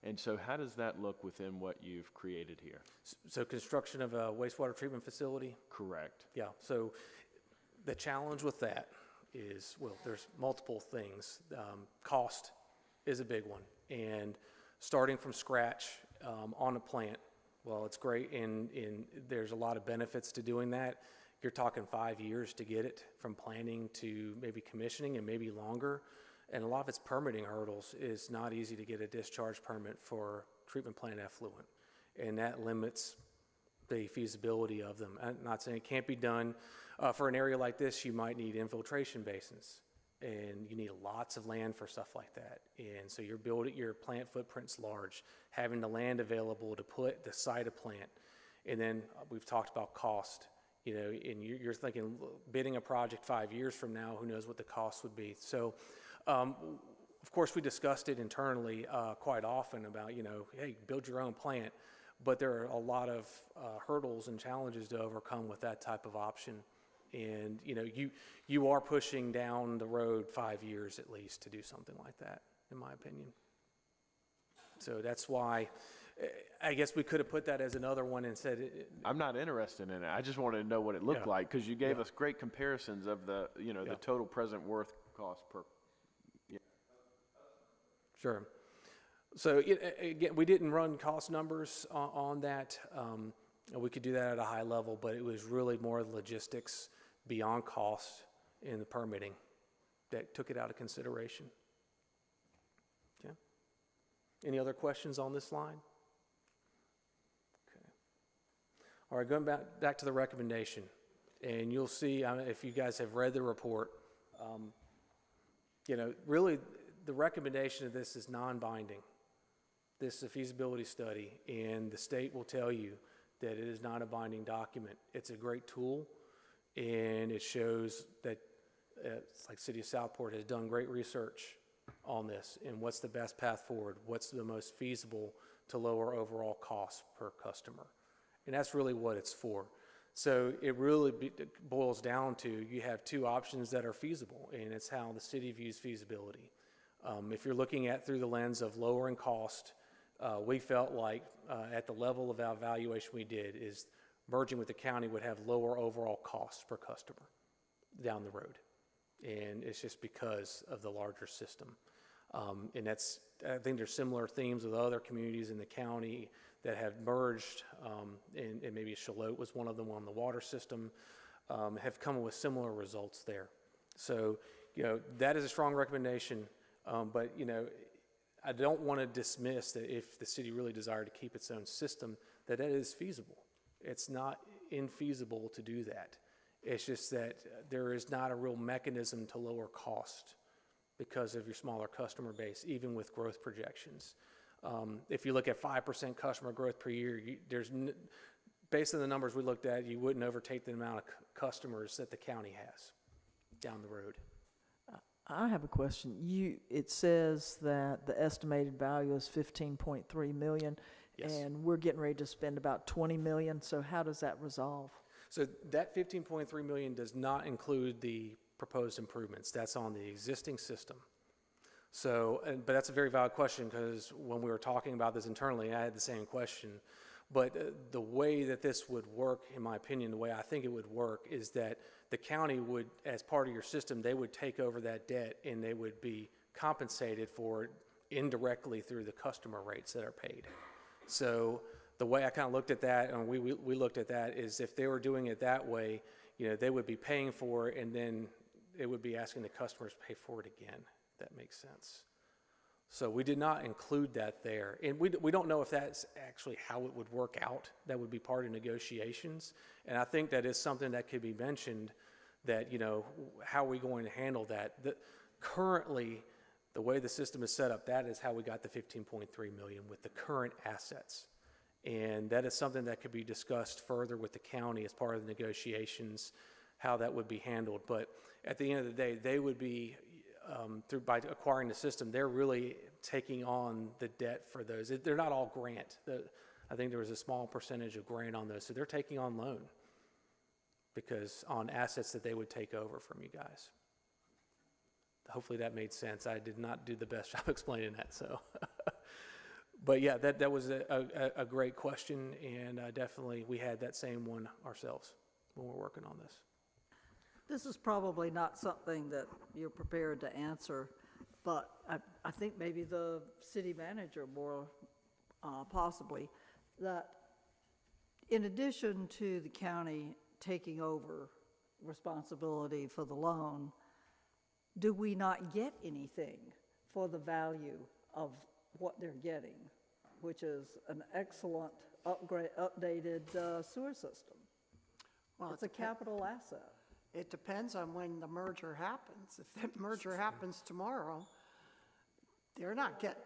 Speaker 7: And so how does that look within what you've created here?
Speaker 20: So construction of a wastewater treatment facility?
Speaker 7: Correct.
Speaker 20: Yeah, so the challenge with that is, well, there's multiple things. Cost is a big one. And starting from scratch on a plant, well, it's great, and there's a lot of benefits to doing that. You're talking 5 years to get it from planning to maybe commissioning and maybe longer. And a lot of its permitting hurdles is not easy to get a discharge permit for treatment plant effluent. And that limits the feasibility of them. I'm not saying it can't be done. For an area like this, you might need infiltration basins. And you need lots of land for stuff like that. And so your plant footprint's large. Having the land available to put the site of plant. And then we've talked about cost. And you're thinking bidding a project 5 years from now, who knows what the cost would be. So, of course, we discussed it internally quite often about, hey, build your own plant. But there are a lot of hurdles and challenges to overcome with that type of option. And, you are pushing down the road 5 years at least to do something like that, in my opinion. So that's why I guess we could have put that as another one and said
Speaker 7: I'm not interested in it. I just wanted to know what it looked like, because you gave us great comparisons of the total present worth cost per.
Speaker 20: Sure. So again, we didn't run cost numbers on that. We could do that at a high level, but it was really more logistics beyond cost in the permitting that took it out of consideration. Okay. Any other questions on this slide? Okay. All right, going back to the recommendation, and you'll see if you guys have read the report, really the recommendation of this is non-binding. This is a feasibility study, and the state will tell you that it is not a binding document. It's a great tool, and it shows that it's like City of Southport has done great research on this, and what's the best path forward, what's the most feasible to lower overall costs per customer. And that's really what it's for. So it really boils down to you have two options that are feasible, and it's how the city views feasibility. If you're looking at through the lens of lowering cost, we felt like at the level of evaluation we did is merging with the county would have lower overall costs per customer down the road. And it's just because of the larger system. And I think there's similar themes with other communities in the county that have merged, and maybe Charlotte was one of them on the water system, have come up with similar results there. So, that is a strong recommendation. But, I don't want to dismiss that if the city really desired to keep its own system, that is feasible. It's not infeasible to do that. It's just that there is not a real mechanism to lower cost because of your smaller customer base, even with growth projections. If you look at 5% customer growth per year, based on the numbers we looked at, you wouldn't overtake the amount of customers that the county has down the road.
Speaker 17: I have a question. It says that the estimated value is $15.3 million,
Speaker 20: yes,
Speaker 17: and we're getting ready to spend about $20 million. So how does that resolve?
Speaker 20: So that $15.3 million does not include the proposed improvements. That's on the existing system. So, but that's a very valid question, because when we were talking about this internally, I had the same question. But the way that this would work, in my opinion, the way I think it would work is that the county would, as part of your system, they would take over that debt and they would be compensated for it indirectly through the customer rates that are paid. So the way I kind of looked at that, and we looked at that, is if they were doing it that way, they would be paying for it, and then it would be asking the customers to pay for it again, if that makes sense. So we did not include that there. And we don't know if that's actually how it would work out. That would be part of negotiations. And I think that is something that could be mentioned, that, how are we going to handle that? Currently, the way the system is set up, that is how we got the $15.3 million with the current assets. And that is something that could be discussed further with the county as part of the negotiations, how that would be handled. But at the end of the day, they would be, by acquiring the system, they're really taking on the debt for those. They're not all grant. I think there was a small percentage of grant on those. So they're taking on loan because on assets that they would take over from you guys. Hopefully that made sense. I did not do the best job explaining that, so. But yeah, that was a great question, and definitely we had that same one ourselves when we're working on this.
Speaker 14: This is probably not something that you're prepared to answer, but I think maybe the city manager more possibly, that in addition to the county taking over responsibility for the loan, do we not get anything for the value of what they're getting, which is an excellent updated sewer system?
Speaker 3: Well,
Speaker 14: it's a capital asset.
Speaker 3: It depends on when the merger happens. If that merger happens tomorrow, they're not getting,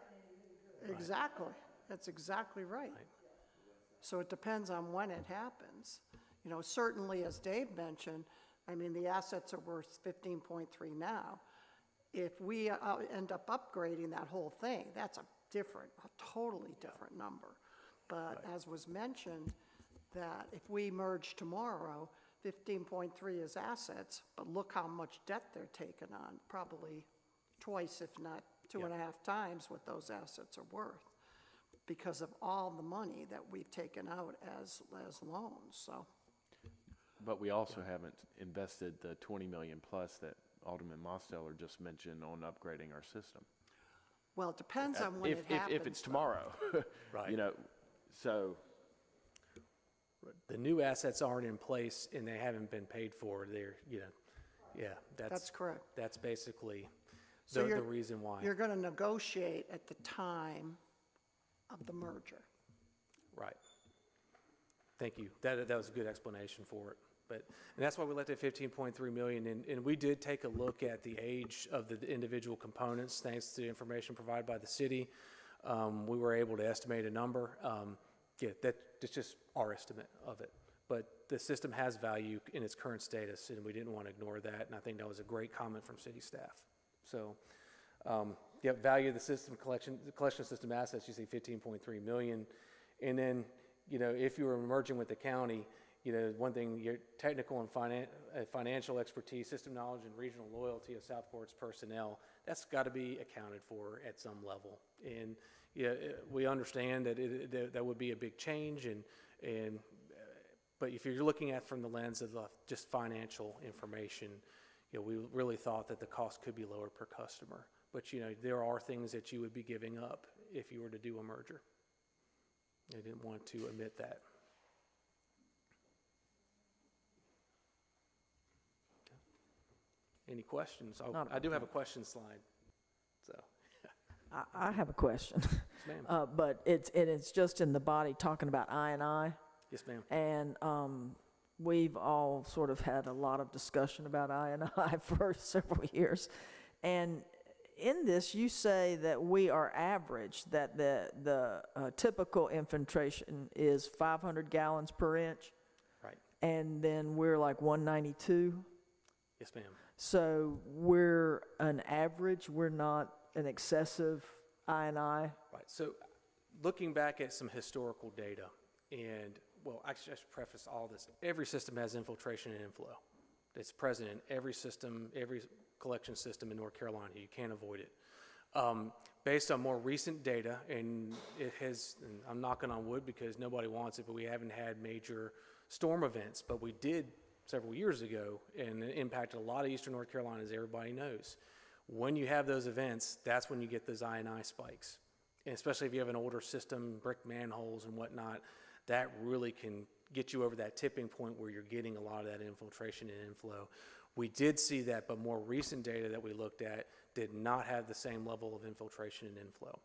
Speaker 3: exactly, that's exactly right. So it depends on when it happens. Certainly, as Dave mentioned, I mean, the assets are worth 15.3 now. If we end up upgrading that whole thing, that's a totally different number. But as was mentioned, that if we merge tomorrow, 15.3 is assets, but look how much debt they're taking on, probably twice, if not 2.5 times what those assets are worth, because of all the money that we've taken out as loans, so.
Speaker 7: But we also haven't invested the 20 million plus that Alderman Mosteller just mentioned on upgrading our system.
Speaker 3: Well, it depends on when it happens.
Speaker 7: If it's tomorrow,
Speaker 20: Right.
Speaker 7: So.
Speaker 20: The new assets aren't in place and they haven't been paid for. They're,
Speaker 3: That's correct.
Speaker 20: That's basically
Speaker 3: So
Speaker 20: the reason why.
Speaker 3: You're going to negotiate at the time of the merger.
Speaker 20: Right. Thank you. That was a good explanation for it. And that's why we left it at 15.3 million. And we did take a look at the age of the individual components, thanks to the information provided by the city. We were able to estimate a number. That's just our estimate of it. But the system has value in its current status, and we didn't want to ignore that. And I think that was a great comment from city staff. So, value of the system, the collection system assets, you see 15.3 million. And then, if you were merging with the county, one thing, your technical and financial expertise, system knowledge, and regional loyalty of Southport's personnel, that's got to be accounted for at some level. And we understand that that would be a big change, but if you're looking at from the lens of just financial information, we really thought that the cost could be lower per customer. But there are things that you would be giving up if you were to do a merger. I didn't want to omit that. Any questions? I do have a question slide. So.
Speaker 17: I have a question.
Speaker 20: Yes, ma'am.
Speaker 17: But it's just in the body talking about I&I.
Speaker 20: Yes, ma'am.
Speaker 17: And we've all sort of had a lot of discussion about I&I for several years. And in this, you say that we are average, that the typical infiltration is 500 gallons per inch.
Speaker 20: Right.
Speaker 17: And then we're like 192.
Speaker 20: Yes, ma'am.
Speaker 17: So we're an average, we're not an excessive I&I.
Speaker 20: Right. So looking back at some historical data, and actually I should preface all this. Every system has infiltration and inflow. It's present in every system, every collection system in North Carolina. You can't avoid it. Based on more recent data, and it has, and I'm knocking on wood because nobody wants it, but we haven't had major storm events, but we did several years ago, and it impacted a lot of eastern North Carolina, as everybody knows. When you have those events, that's when you get those I&I spikes. And especially if you have an older system, brick manholes and whatnot, that really can get you over that tipping point where you're getting a lot of that infiltration and inflow. We did see that, but more recent data that we looked at did not have the same level of infiltration and inflow.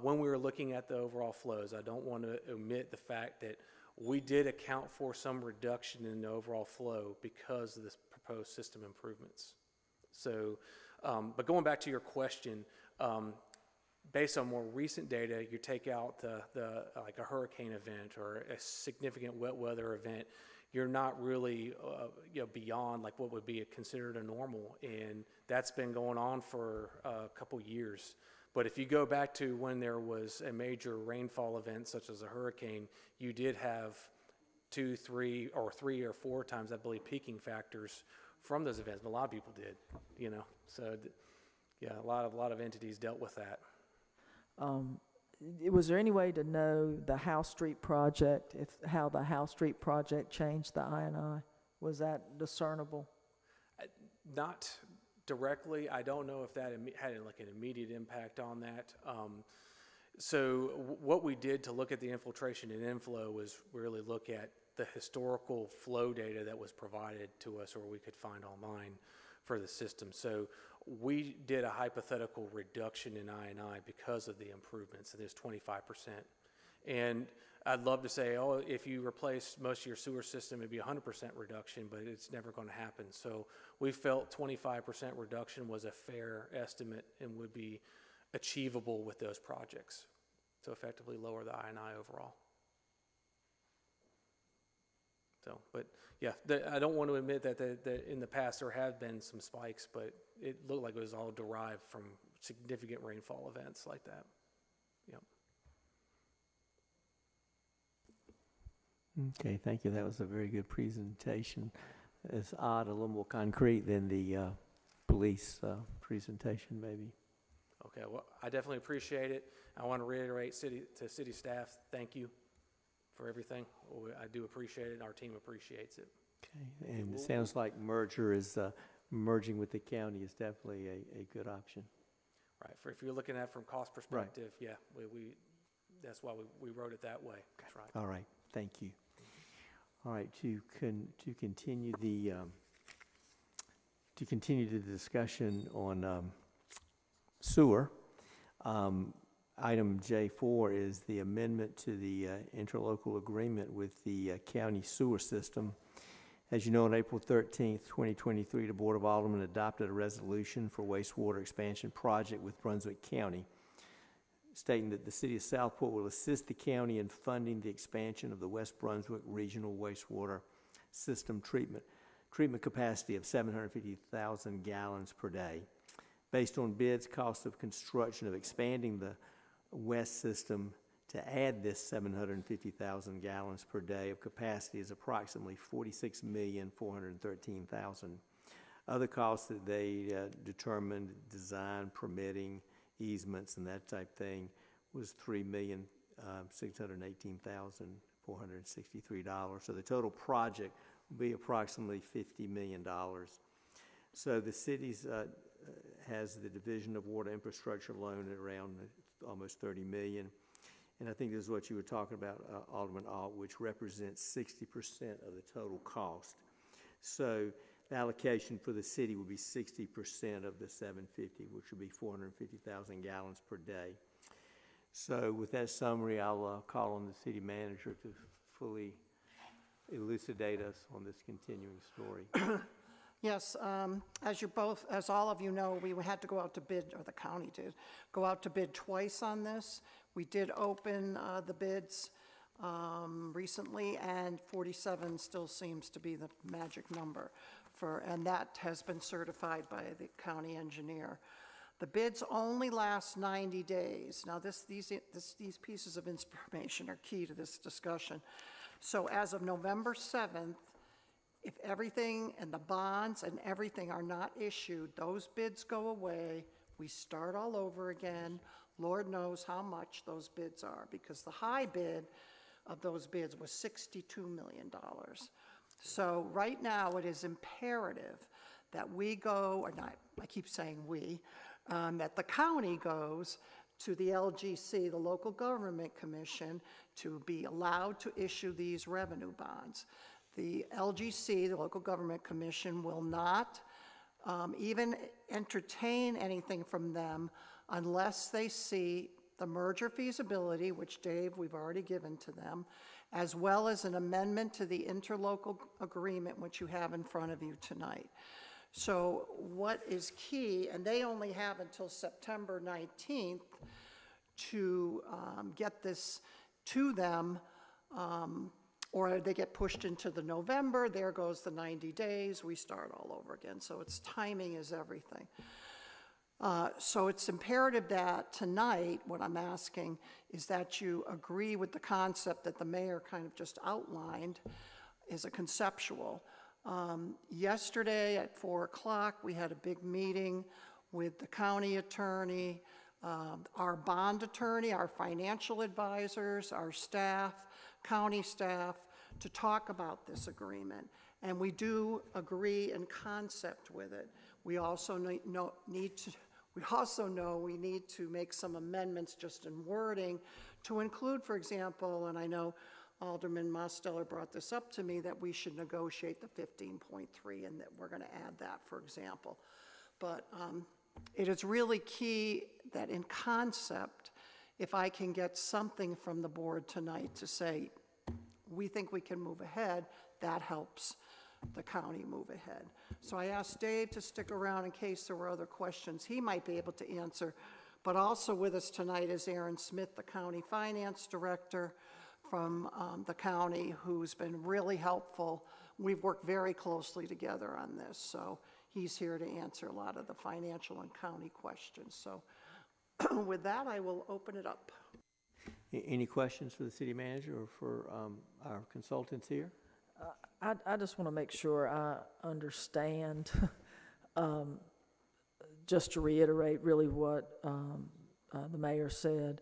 Speaker 20: When we were looking at the overall flows, I don't want to omit the fact that we did account for some reduction in the overall flow because of this proposed system improvements. So, but going back to your question, based on more recent data, you take out like a hurricane event or a significant wet weather event, you're not really beyond like what would be considered a normal, and that's been going on for a couple years. But if you go back to when there was a major rainfall event such as a hurricane, you did have 2, 3, or 3 or 4 times, I believe, peaking factors from those events. And a lot of people did, you know. So, yeah, a lot of entities dealt with that.
Speaker 17: Was there any way to know the House Street project, how the House Street project changed the I&I? Was that discernible?
Speaker 20: Not directly. I don't know if that had like an immediate impact on that. So what we did to look at the infiltration and inflow was really look at the historical flow data that was provided to us or we could find online for the system. So we did a hypothetical reduction in I&I because of the improvements, and there's 25%. And I'd love to say, oh, if you replace most of your sewer system, it'd be 100% reduction, but it's never going to happen. So we felt 25% reduction was a fair estimate and would be achievable with those projects to effectively lower the I&I overall. So, but yeah, I don't want to admit that in the past there have been some spikes, but it looked like it was all derived from significant rainfall events like that. Yep.
Speaker 1: Okay, thank you. That was a very good presentation. It's odd, a little more concrete than the police presentation, maybe.
Speaker 20: Okay, well, I definitely appreciate it. I want to reiterate to city staff, thank you for everything. I do appreciate it, and our team appreciates it.
Speaker 1: Okay, and it sounds like merging with the county is definitely a good option.
Speaker 20: Right, if you're looking at it from cost perspective, right. Yeah, that's why we wrote it that way. That's right.
Speaker 1: All right, thank you. All right, to continue the discussion on sewer, item J4 is the amendment to the interlocal agreement with the county sewer system. As you know, on April 13th, 2023, the Board of Aldermen adopted a resolution for wastewater expansion project with Brunswick County, stating that the City of Southport will assist the county in funding the expansion of the West Brunswick Regional Wastewater System treatment capacity of 750,000 gallons per day. Based on bids, cost of construction of expanding the West system to add this 750,000 gallons per day of capacity is approximately $46,413,000. Other costs that they determined, design, permitting, easements, and that type thing, was $3,618,463. So the total project will be approximately $50 million. So the city's has the Division of Water Infrastructure loan at around almost $30 million. And I think this is what you were talking about, Alderman Alt, which represents 60% of the total cost. So the allocation for the city will be 60% of the 750, which would be 450,000 gallons per day. So with that summary, I'll call on the city manager to fully elucidate us on this continuing story.
Speaker 3: Yes, as all of you know, we had to go out to bid, or the county did, go out to bid twice on this. We did open the bids recently, and 47 still seems to be the magic number and that has been certified by the county engineer. The bids only last 90 days. Now these pieces of information are key to this discussion. So as of November 7th, if everything and the bonds and everything are not issued, those bids go away, we start all over again. Lord knows how much those bids are, because the high bid of those bids was $62 million. So right now it is imperative that we go, or not, I keep saying we, that the county goes to the LGC, the Local Government Commission, to be allowed to issue these revenue bonds. The LGC, the Local Government Commission, will not even entertain anything from them unless they see the merger feasibility, which Dave, we've already given to them, as well as an amendment to the interlocal agreement, which you have in front of you tonight. So what is key, and they only have until September 19th to get this to them, or they get pushed into the November, there goes the 90 days, we start all over again. So it's timing is everything. So it's imperative that tonight, what I'm asking is that you agree with the concept that the mayor kind of just outlined is a conceptual. Yesterday at 4 o'clock, we had a big meeting with the county attorney, our bond attorney, our financial advisors, our staff, county staff, to talk about this agreement. And we do agree in concept with it. We also know we need to make some amendments just in wording to include, for example, and I know Alderman Mosteller brought this up to me, that we should negotiate the 15.3 and that we're going to add that, for example. But it is really key that in concept, if I can get something from the board tonight to say, we think we can move ahead, that helps the county move ahead. So I asked Dave to stick around in case there were other questions he might be able to answer. But also with us tonight is Aaron Smith, the county finance director from the county, who's been really helpful. We've worked very closely together on this, so he's here to answer a lot of the financial and county questions. So with that, I will open it up.
Speaker 1: Any questions for the city manager or for our consultants here?
Speaker 17: I just want to make sure I understand, just to reiterate really what the mayor said.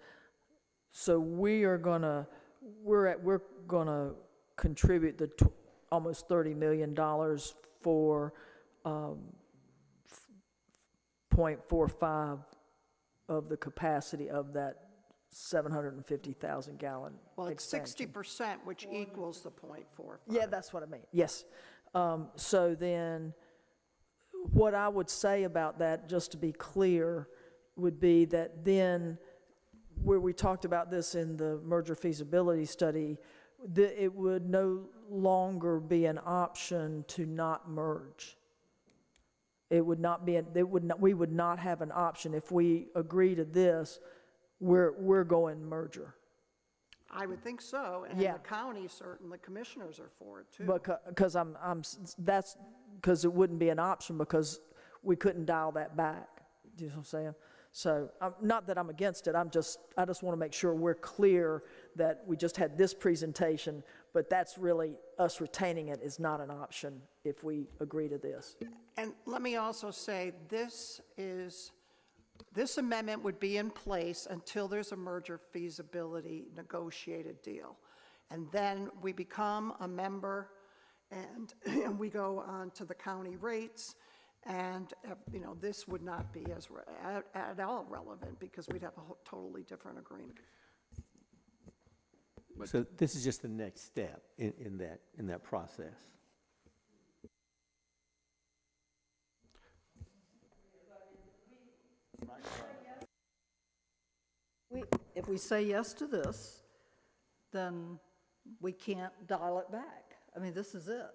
Speaker 17: So we're gonna contribute the almost $30 million for 0.45 of the capacity of that 750,000 gallon
Speaker 3: Well, it's
Speaker 17: expansion.
Speaker 3: 60%, which equals the 0.45.
Speaker 17: Yeah, that's what I mean, yes. So then, what I would say about that, just to be clear, would be that then, where we talked about this in the merger feasibility study, it would no longer be an option to not merge. It would not be, we would not have an option. If we agree to this, we're going merger.
Speaker 3: I would think so, and
Speaker 17: Yeah.
Speaker 3: the county, certainly, commissioners are for it too.
Speaker 17: Because because it wouldn't be an option because we couldn't dial that back. Do you know what I'm saying? So, not that I'm against it, I just want to make sure we're clear that we just had this presentation, but that's really, us retaining it is not an option if we agree to this.
Speaker 3: And let me also say, this amendment would be in place until there's a merger feasibility negotiated deal. And then we become a member and we go on to the county rates. And, this would not be at all relevant because we'd have a totally different agreement.
Speaker 1: So this is just the next step in that process.
Speaker 14: If we say yes to this, then we can't dial it back. I mean, this is it.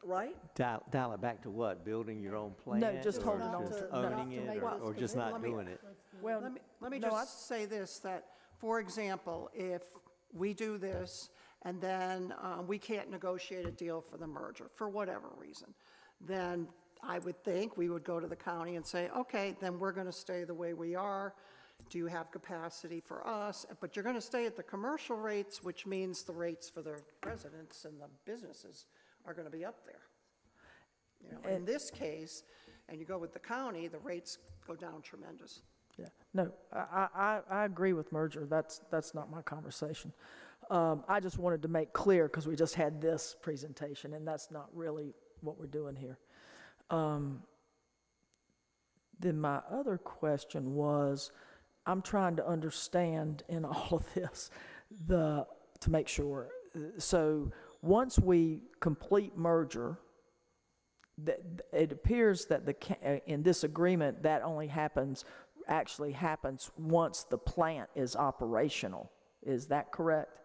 Speaker 14: Right?
Speaker 1: Dial it back to what? Building your own plant?
Speaker 17: No, just
Speaker 1: or
Speaker 17: holding on
Speaker 1: just
Speaker 17: to
Speaker 1: owning it, or just not doing it?
Speaker 3: Well, let me just say this, that, for example, if we do this and then we can't negotiate a deal for the merger for whatever reason, then I would think we would go to the county and say, okay, then we're going to stay the way we are. Do you have capacity for us? But you're going to stay at the commercial rates, which means the rates for the residents and the businesses are going to be up there. In this case, and you go with the county, the rates go down tremendous.
Speaker 17: Yeah, no, I agree with merger. That's not my conversation. I just wanted to make clear because we just had this presentation, and that's not really what we're doing here. Then my other question was, I'm trying to understand in all of this, to make sure. So once we complete merger, it appears that in this agreement, that only actually happens once the plant is operational. Is that correct?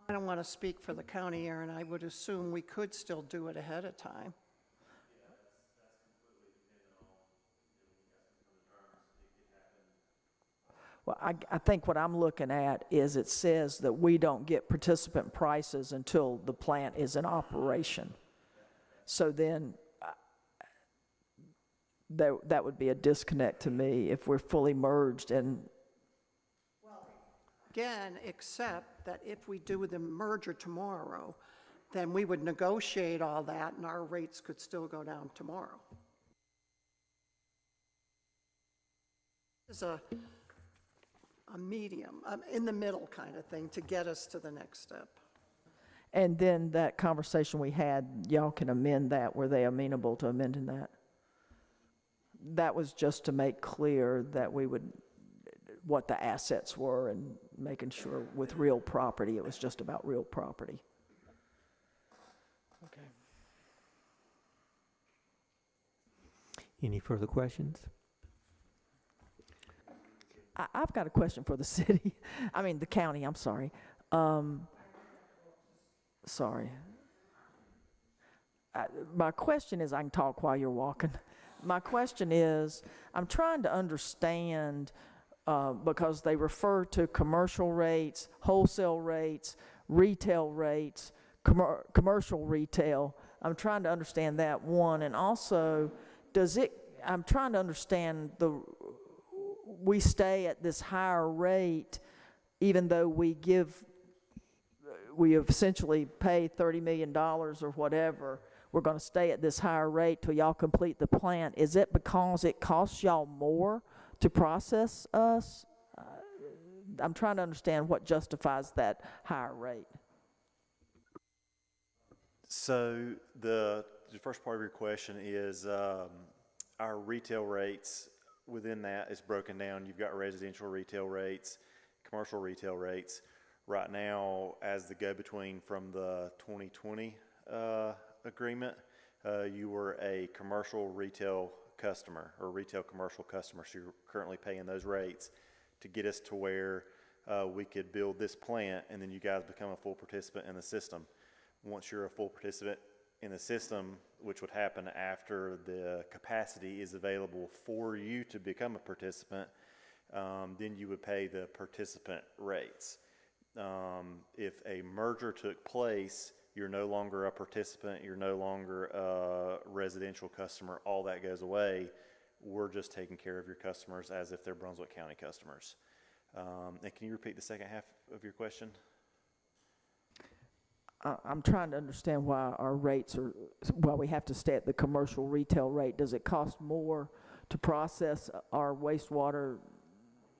Speaker 3: I don't want to speak for the county, Aaron. I would assume we could still do it ahead of time.
Speaker 17: Well, I think what I'm looking at is it says that we don't get participant prices until the plant is in operation. So then that would be a disconnect to me if we're fully merged. And
Speaker 3: Again, except that if we do the merger tomorrow, then we would negotiate all that and our rates could still go down tomorrow. This is a medium, in the middle kind of thing to get us to the next step.
Speaker 17: And then that conversation we had, y'all can amend that. Were they amenable to amending that? That was just to make clear that we would, what the assets were and making sure with real property, it was just about real property.
Speaker 1: Okay. Any further questions?
Speaker 17: I've got a question for the city. I mean, the county, I'm sorry. Sorry. My question is, I can talk while you're walking. My question is, I'm trying to understand, because they refer to commercial rates, wholesale rates, retail rates, commercial retail. I'm trying to understand that one. And also, I'm trying to understand we stay at this higher rate even though we essentially pay $30 million or whatever. We're going to stay at this higher rate till y'all complete the plant. Is it because it costs y'all more to process us? I'm trying to understand what justifies that higher rate.
Speaker 21: So the first part of your question is our retail rates. Within that is broken down. You've got residential retail rates, commercial retail rates. Right now, as the go-between from the 2020 agreement, you were a commercial retail customer or retail commercial customer, so you're currently paying those rates to get us to where we could build this plant and then you guys become a full participant in the system. Once you're a full participant in the system, which would happen after the capacity is available for you to become a participant, then you would pay the participant rates. If a merger took place, you're no longer a participant, you're no longer a residential customer, all that goes away. We're just taking care of your customers as if they're Brunswick County customers. And can you repeat the second half of your question?
Speaker 17: I'm trying to understand why our rates why we have to stay at the commercial retail rate. Does it cost more to process our wastewater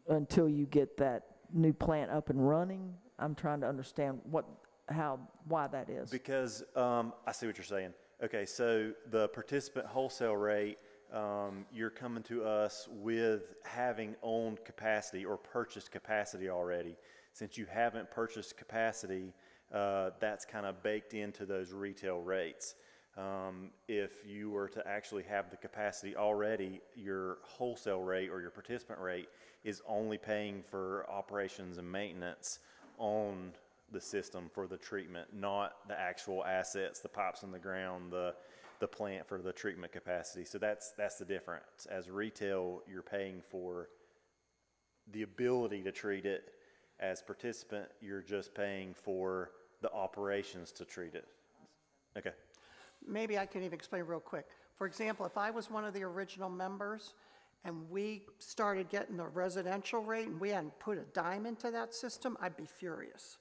Speaker 17: until you get that new plant up and running? I'm trying to understand why that is.
Speaker 21: Because I see what you're saying. Okay, so the participant wholesale rate, you're coming to us with having owned capacity or purchased capacity already. Since you haven't purchased capacity, that's kind of baked into those retail rates. If you were to actually have the capacity already, your wholesale rate or your participant rate is only paying for operations and maintenance on the system for the treatment, not the actual assets, the pipes in the ground, the plant for the treatment capacity. So that's the difference. As retail, you're paying for the ability to treat it. As participant, you're just paying for the operations to treat it. Okay.
Speaker 3: Maybe I can even explain real quick. For example, if I was one of the original members and we started getting the residential rate and we hadn't put a dime into that system, I'd be furious.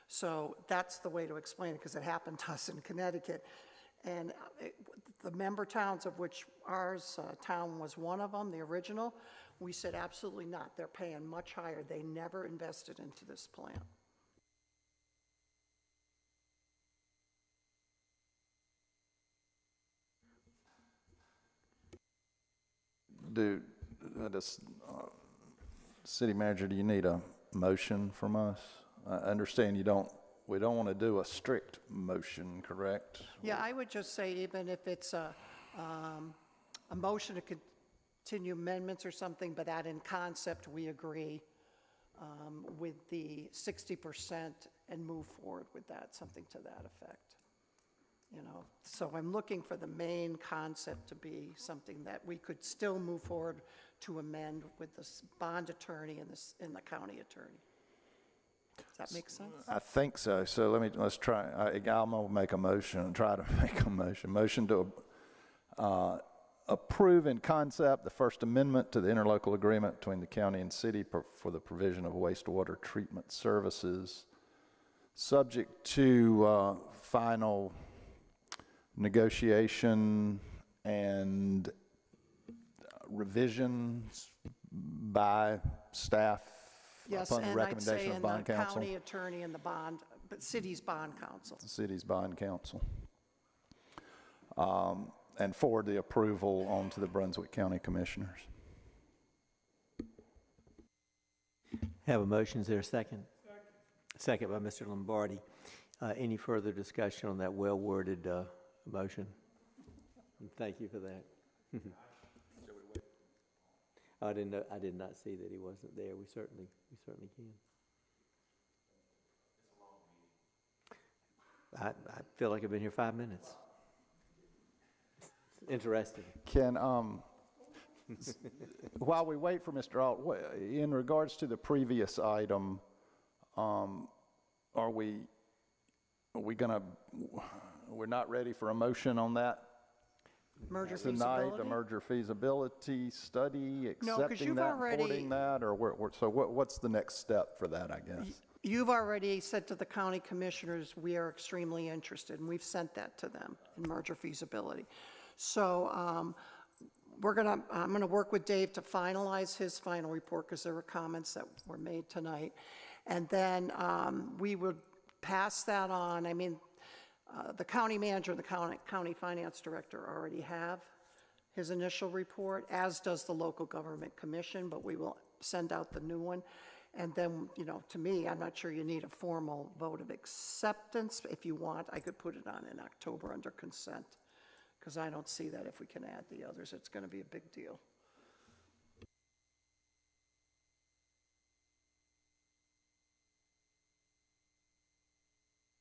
Speaker 3: So that's the way to explain it, because it happened to us in Connecticut. And the member towns, of which ours town was one of them, the original, we said absolutely not. They're paying much higher. They never invested into this plant.
Speaker 19: City Manager, do you need a motion from us? I understand we don't want to do a strict motion, correct?
Speaker 3: Yeah, I would just say even if it's a motion to continue amendments or something, but that in concept, we agree with the 60% and move forward with that, something to that effect. You know, so I'm looking for the main concept to be something that we could still move forward to amend with the bond attorney and the county attorney. Does that make sense?
Speaker 19: I think so. So let's try. I'm gonna make a motion. Try to make a motion. Motion to approve in concept the First Amendment to the interlocal agreement between the county and city for the provision of wastewater treatment services, subject to final negotiation and revisions by staff
Speaker 3: Yes,
Speaker 19: upon the
Speaker 3: and I'd
Speaker 19: recommendation
Speaker 3: say
Speaker 19: of
Speaker 3: in
Speaker 19: bond
Speaker 3: the
Speaker 19: counsel.
Speaker 3: county attorney and the bond, but city's bond counsel.
Speaker 19: The city's bond counsel. And forward the approval on to the Brunswick County Commissioners.
Speaker 1: Have a motion, is there a second? Second by Mr. Lombardi. Any further discussion on that well-worded motion? Thank you for that. I did not see that he wasn't there. We certainly can. I feel like I've been here 5 minutes. Interesting.
Speaker 19: Can, while we wait for Mr. Alt, in regards to the previous item, we're not ready for a motion on that?
Speaker 3: Merger
Speaker 19: Tonight,
Speaker 3: feasibility?
Speaker 19: the merger feasibility study,
Speaker 3: No, 'cause
Speaker 19: accepting
Speaker 3: you've
Speaker 19: that,
Speaker 3: already-
Speaker 19: forwarding that, or what's the next step for that, I guess?
Speaker 3: You've already said to the county commissioners, we are extremely interested, and we've sent that to them in merger feasibility. So I'm gonna work with Dave to finalize his final report, because there were comments that were made tonight. And then we would pass that on. I mean, the county manager and the county finance director already have his initial report, as does the local government commission, but we will send out the new one. And then, you know, to me, I'm not sure you need a formal vote of acceptance. If you want, I could put it on in October under consent, because I don't see that if we can add the others, it's going to be a big deal.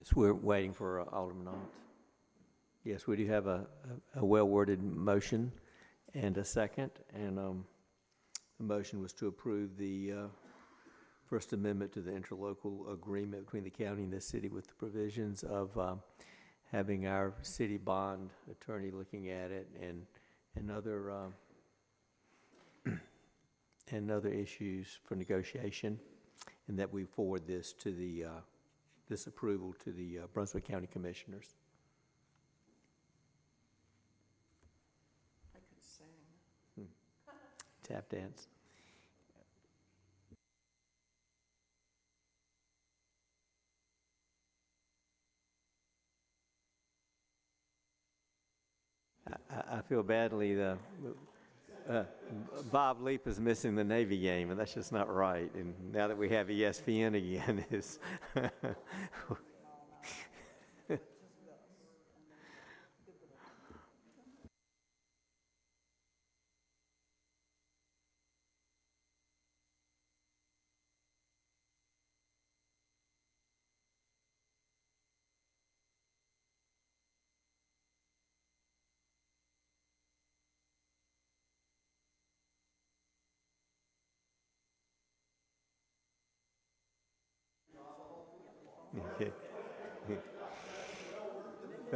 Speaker 1: So we're waiting for Alderman Alt. Yes, we do have a well-worded motion and a second, and the motion was to approve the First Amendment to the interlocal agreement between the county and the city with the provisions of having our city bond attorney looking at it and other issues for negotiation, and that we forward this to the this approval to the Brunswick County Commissioners.
Speaker 3: I could sing.
Speaker 1: Tap dance. I feel badly. Bob Leap is missing the Navy game, and that's just not right. And now that we have ESPN again, is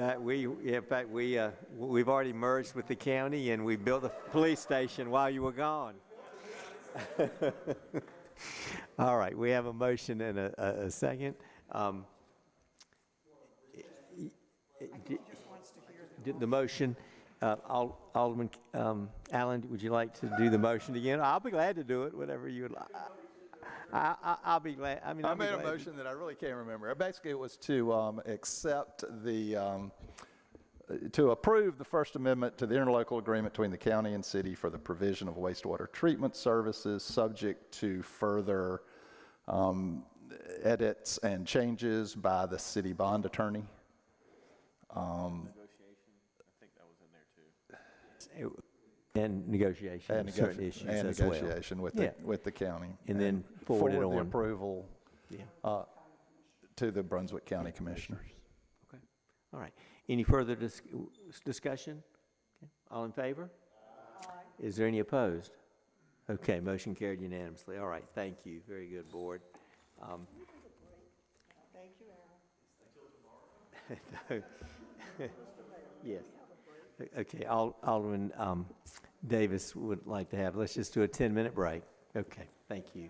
Speaker 1: in fact, we've already merged with the county, and we built a police station while you were gone. All right, we have a motion and a second. The motion, Alderman Allen, would you like to do the motion again? I'll be glad to do it, whatever you would like. I'll be glad. I
Speaker 19: made a motion that I really can't remember. Basically, it was to accept the to approve the First Amendment to the interlocal agreement between the county and city for the provision of wastewater treatment services, subject to further edits and changes by the city bond attorney.
Speaker 7: Negotiation, I think that was in there too.
Speaker 1: And negotiation of certain issues as well.
Speaker 19: Negotiation with the county.
Speaker 1: And then forward it
Speaker 19: the
Speaker 1: on.
Speaker 19: approval to the Brunswick County Commissioners.
Speaker 1: Okay. All right. Any further discussion? Okay. All in favor? Aye. Is there any opposed? Okay, motion carried unanimously. All right, thank you. Very good, board.
Speaker 3: Thank you, Aaron.
Speaker 1: Yes. Okay, Alderman Davis would like to have, let's just do a 10-minute break. Okay, thank you.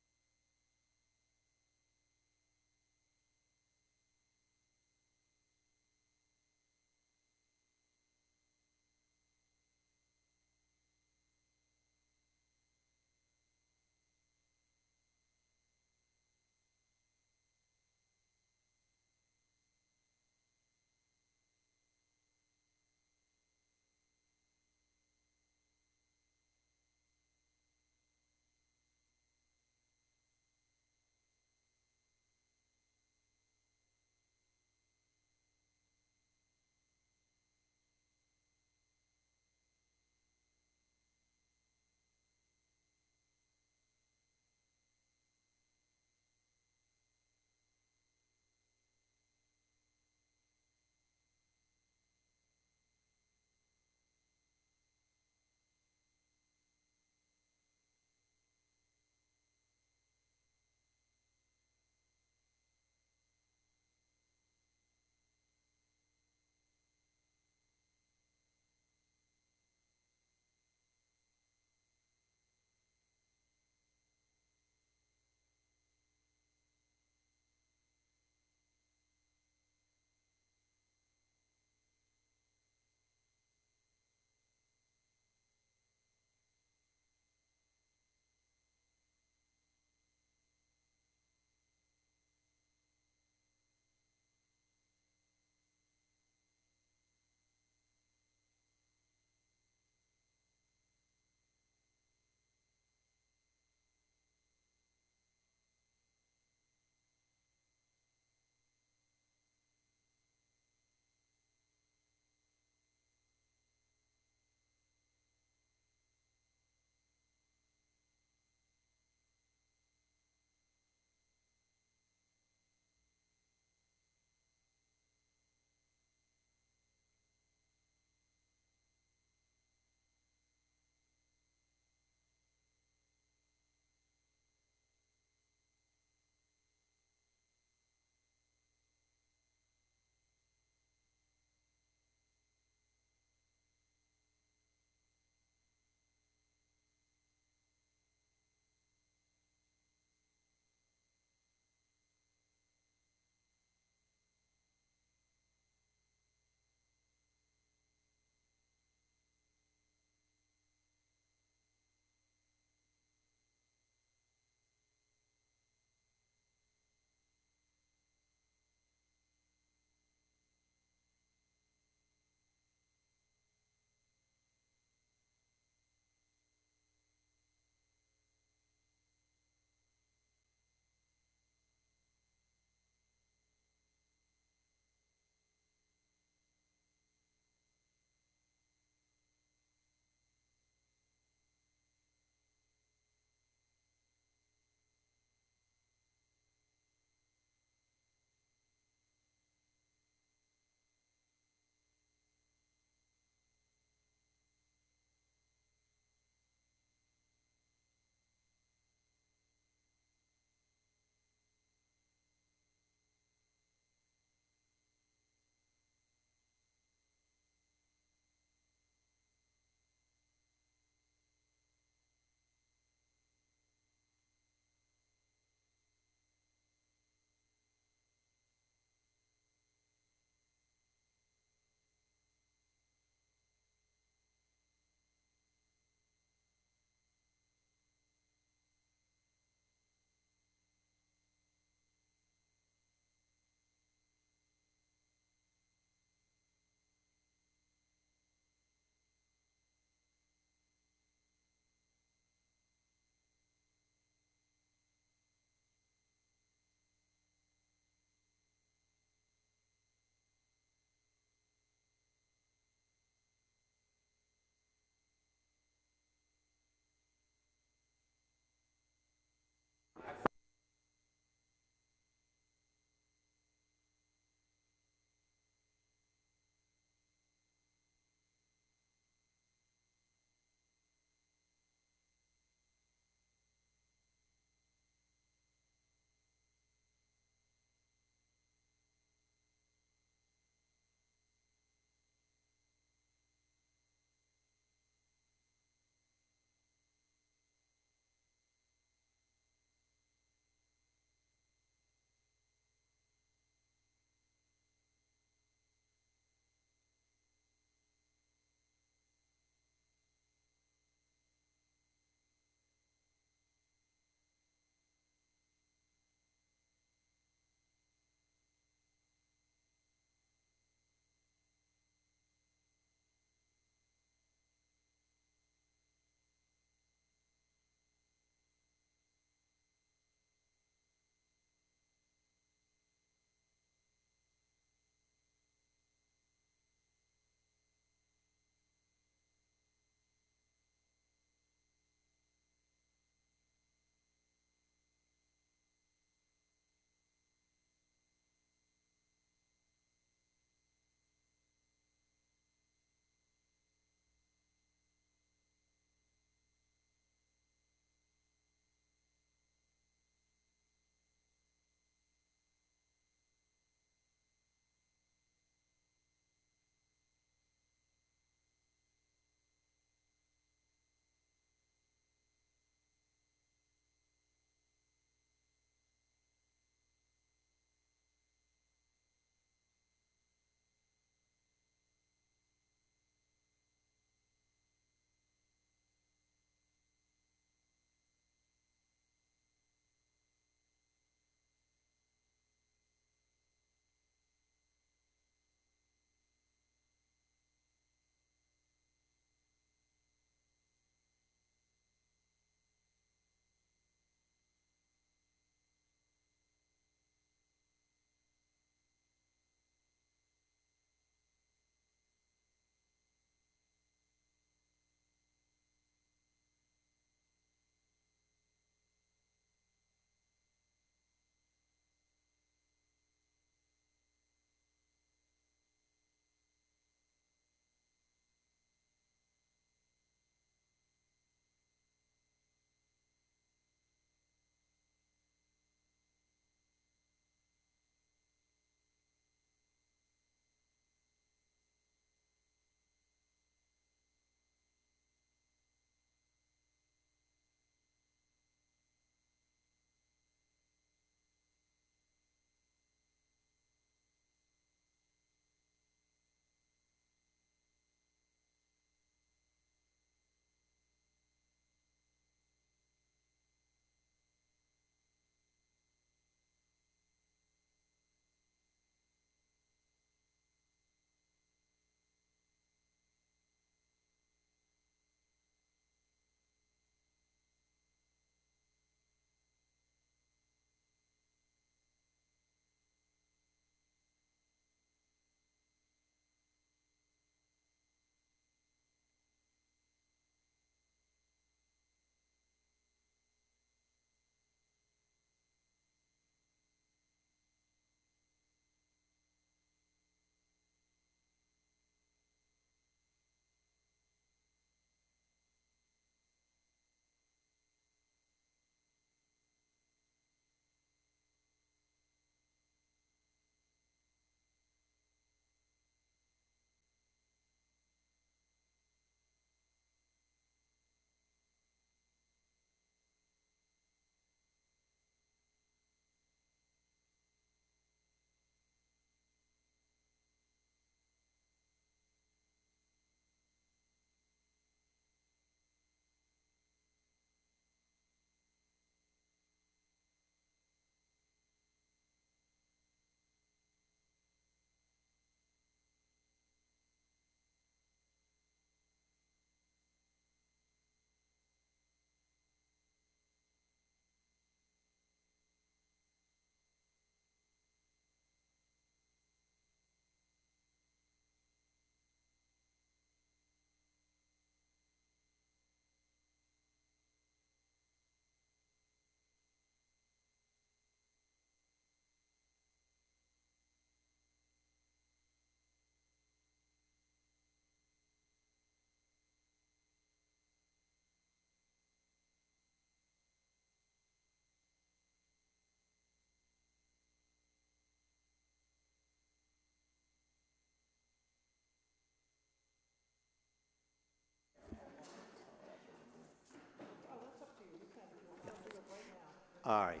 Speaker 1: All right.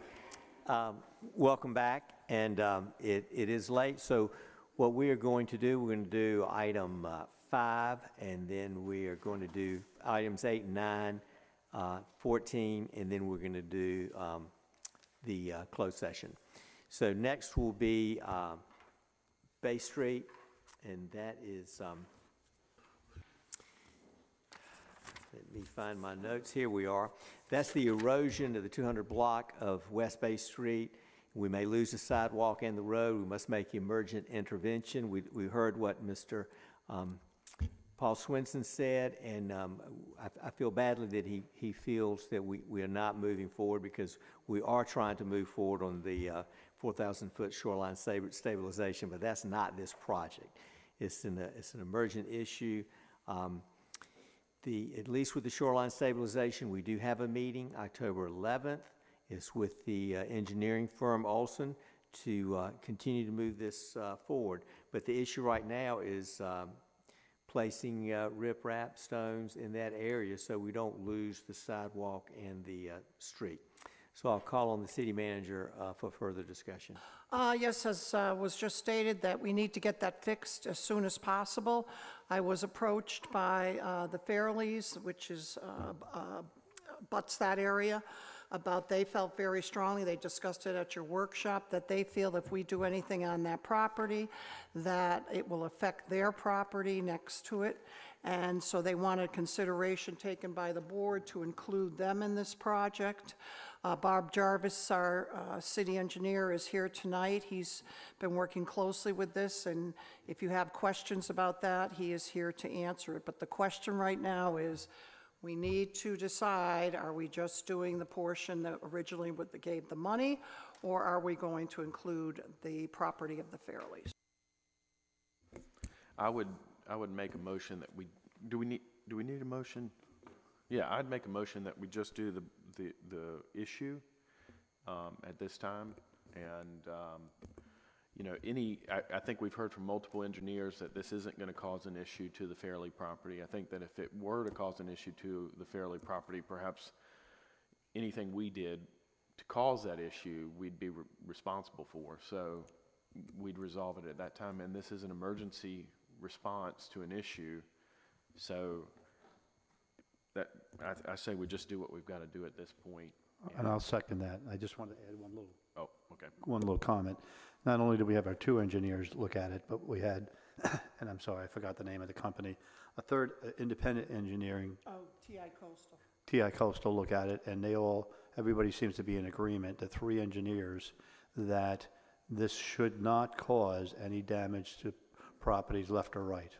Speaker 1: Welcome back, and it is late, so what we are going to do, we're going to do item 5, and then we are going to do items 8 and 9, 14, and then we're going to do the closed session. So next will be Bay Street, and that is, let me find my notes. Here we are. That's the erosion of the 200 block of West Bay Street. We may lose the sidewalk and the road. We must make emergent intervention. We heard what Mr. Paul Swinson said, and I feel badly that he feels that we are not moving forward, because we are trying to move forward on the 4,000-foot shoreline stabilization, but that's not this project. It's an emergent issue. At least with the shoreline stabilization, we do have a meeting October 11th. It's with the engineering firm Olson to continue to move this forward. But the issue right now is placing riprap stones in that area so we don't lose the sidewalk and the street. So I'll call on the city manager for further discussion.
Speaker 3: Yes, as was just stated, that we need to get that fixed as soon as possible. I was approached by the Fairleys, which is butts that area, about they felt very strongly, they discussed it at your workshop, that they feel if we do anything on that property, that it will affect their property next to it. And so they wanted consideration taken by the board to include them in this project. Bob Jarvis, our city engineer, is here tonight. He's been working closely with this, and if you have questions about that, he is here to answer it. But the question right now is, we need to decide, are we just doing the portion that originally gave the money, or are we going to include the property of the Fairleys?
Speaker 7: I would make a motion that do we need a motion? Yeah, I'd make a motion that we just do the issue at this time, and you know, I think we've heard from multiple engineers that this isn't going to cause an issue to the Fairley property. I think that if it were to cause an issue to the Fairley property, perhaps anything we did to cause that issue, we'd be responsible for. So we'd resolve it at that time. And this is an emergency response to an issue. So that I say we just do what we've got to do at this point.
Speaker 18: And I'll second that. I just wanted to add one little
Speaker 7: Okay.
Speaker 18: comment. Not only do we have our two engineers look at it, but we had, and I'm sorry, I forgot the name of the company, a third independent engineering.
Speaker 3: Oh, TI Coastal.
Speaker 18: TI Coastal look at it, and everybody seems to be in agreement, the three engineers, that this should not cause any damage to properties left or right.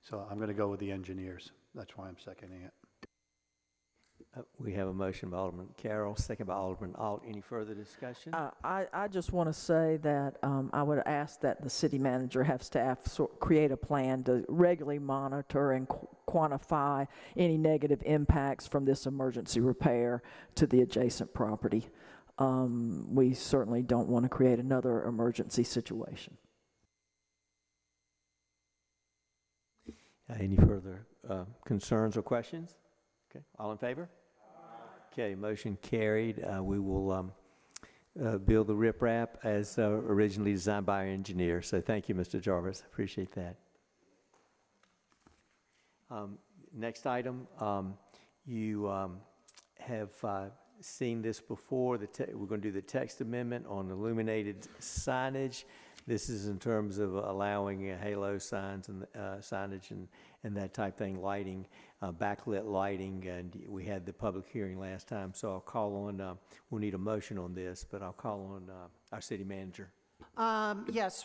Speaker 18: So I'm going to go with the engineers. That's why I'm seconding it.
Speaker 1: We have a motion by Alderman Carroll, second by Alderman Alt. Any further discussion?
Speaker 17: I just want to say that I would ask that the city manager have staff create a plan to regularly monitor and quantify any negative impacts from this emergency repair to the adjacent property. We certainly don't want to create another emergency situation.
Speaker 1: Any further concerns or questions? Okay, all in favor? Okay, motion carried. We will build the riprap as originally designed by our engineer. So thank you, Mr. Jarvis. Appreciate that. Next item, you have seen this before. We're going to do the text amendment on illuminated signage. This is in terms of allowing halo signs and signage and that type thing, lighting, backlit lighting, and we had the public hearing last time, so I'll call on, we'll need a motion on this, but I'll call on our city manager.
Speaker 3: Yes,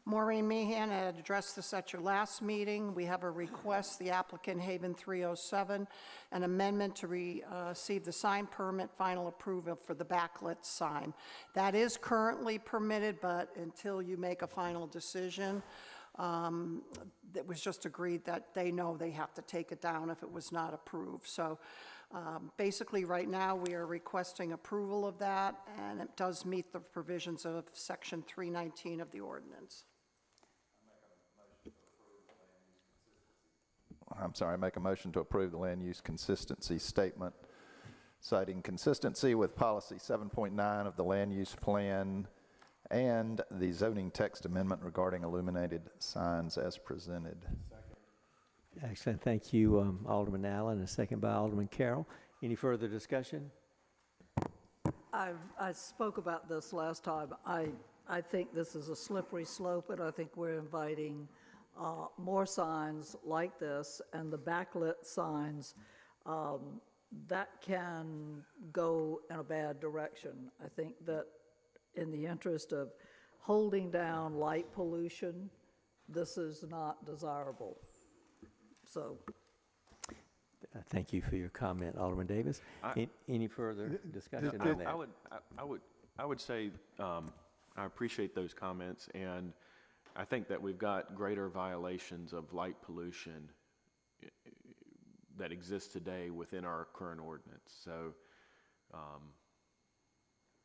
Speaker 3: Maureen Meehan had addressed this at your last meeting. We have a request, the applicant Haven 307, an amendment to receive the sign permit final approval for the backlit sign. That is currently permitted, but until you make a final decision, it was just agreed that they know they have to take it down if it was not approved. So basically right now we are requesting approval of that, and it does meet the provisions of section 319 of the ordinance.
Speaker 19: I'm sorry, I make a motion to approve the land use consistency statement citing consistency with policy 7.9 of the land use plan and the zoning text amendment regarding illuminated signs as presented.
Speaker 1: Excellent. Thank you, Alderman Allen, and a second by Alderman Carroll. Any further discussion?
Speaker 14: I spoke about this last time. I think this is a slippery slope, and I think we're inviting more signs like this, and the backlit signs, that can go in a bad direction. I think that in the interest of holding down light pollution, this is not desirable. So.
Speaker 1: Thank you for your comment, Alderman Davis. Any further discussion on that?
Speaker 7: I would say I appreciate those comments, and I think that we've got greater violations of light pollution that exist today within our current ordinance. So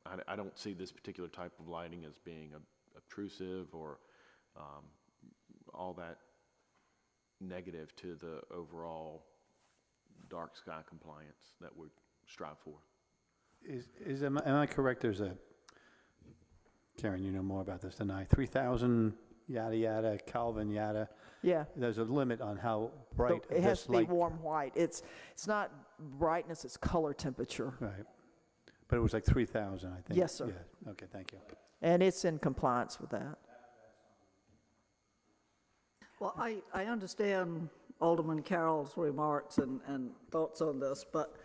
Speaker 7: I don't see this particular type of lighting as being obtrusive or all that negative to the overall dark sky compliance that we strive for.
Speaker 18: Am I correct? There's a, Karen, you know more about this than I, 3,000 yada yada, Kelvin yada.
Speaker 17: Yeah.
Speaker 18: There's a limit on how bright
Speaker 17: It has
Speaker 18: this
Speaker 17: to be
Speaker 18: light.
Speaker 17: warm white. It's not brightness, it's color temperature.
Speaker 18: Right. But it was like 3,000, I think.
Speaker 17: Yes, sir.
Speaker 18: Yeah. Okay, thank you.
Speaker 17: And it's in compliance with that.
Speaker 14: Well, I understand Alderman Carroll's remarks and thoughts on this, but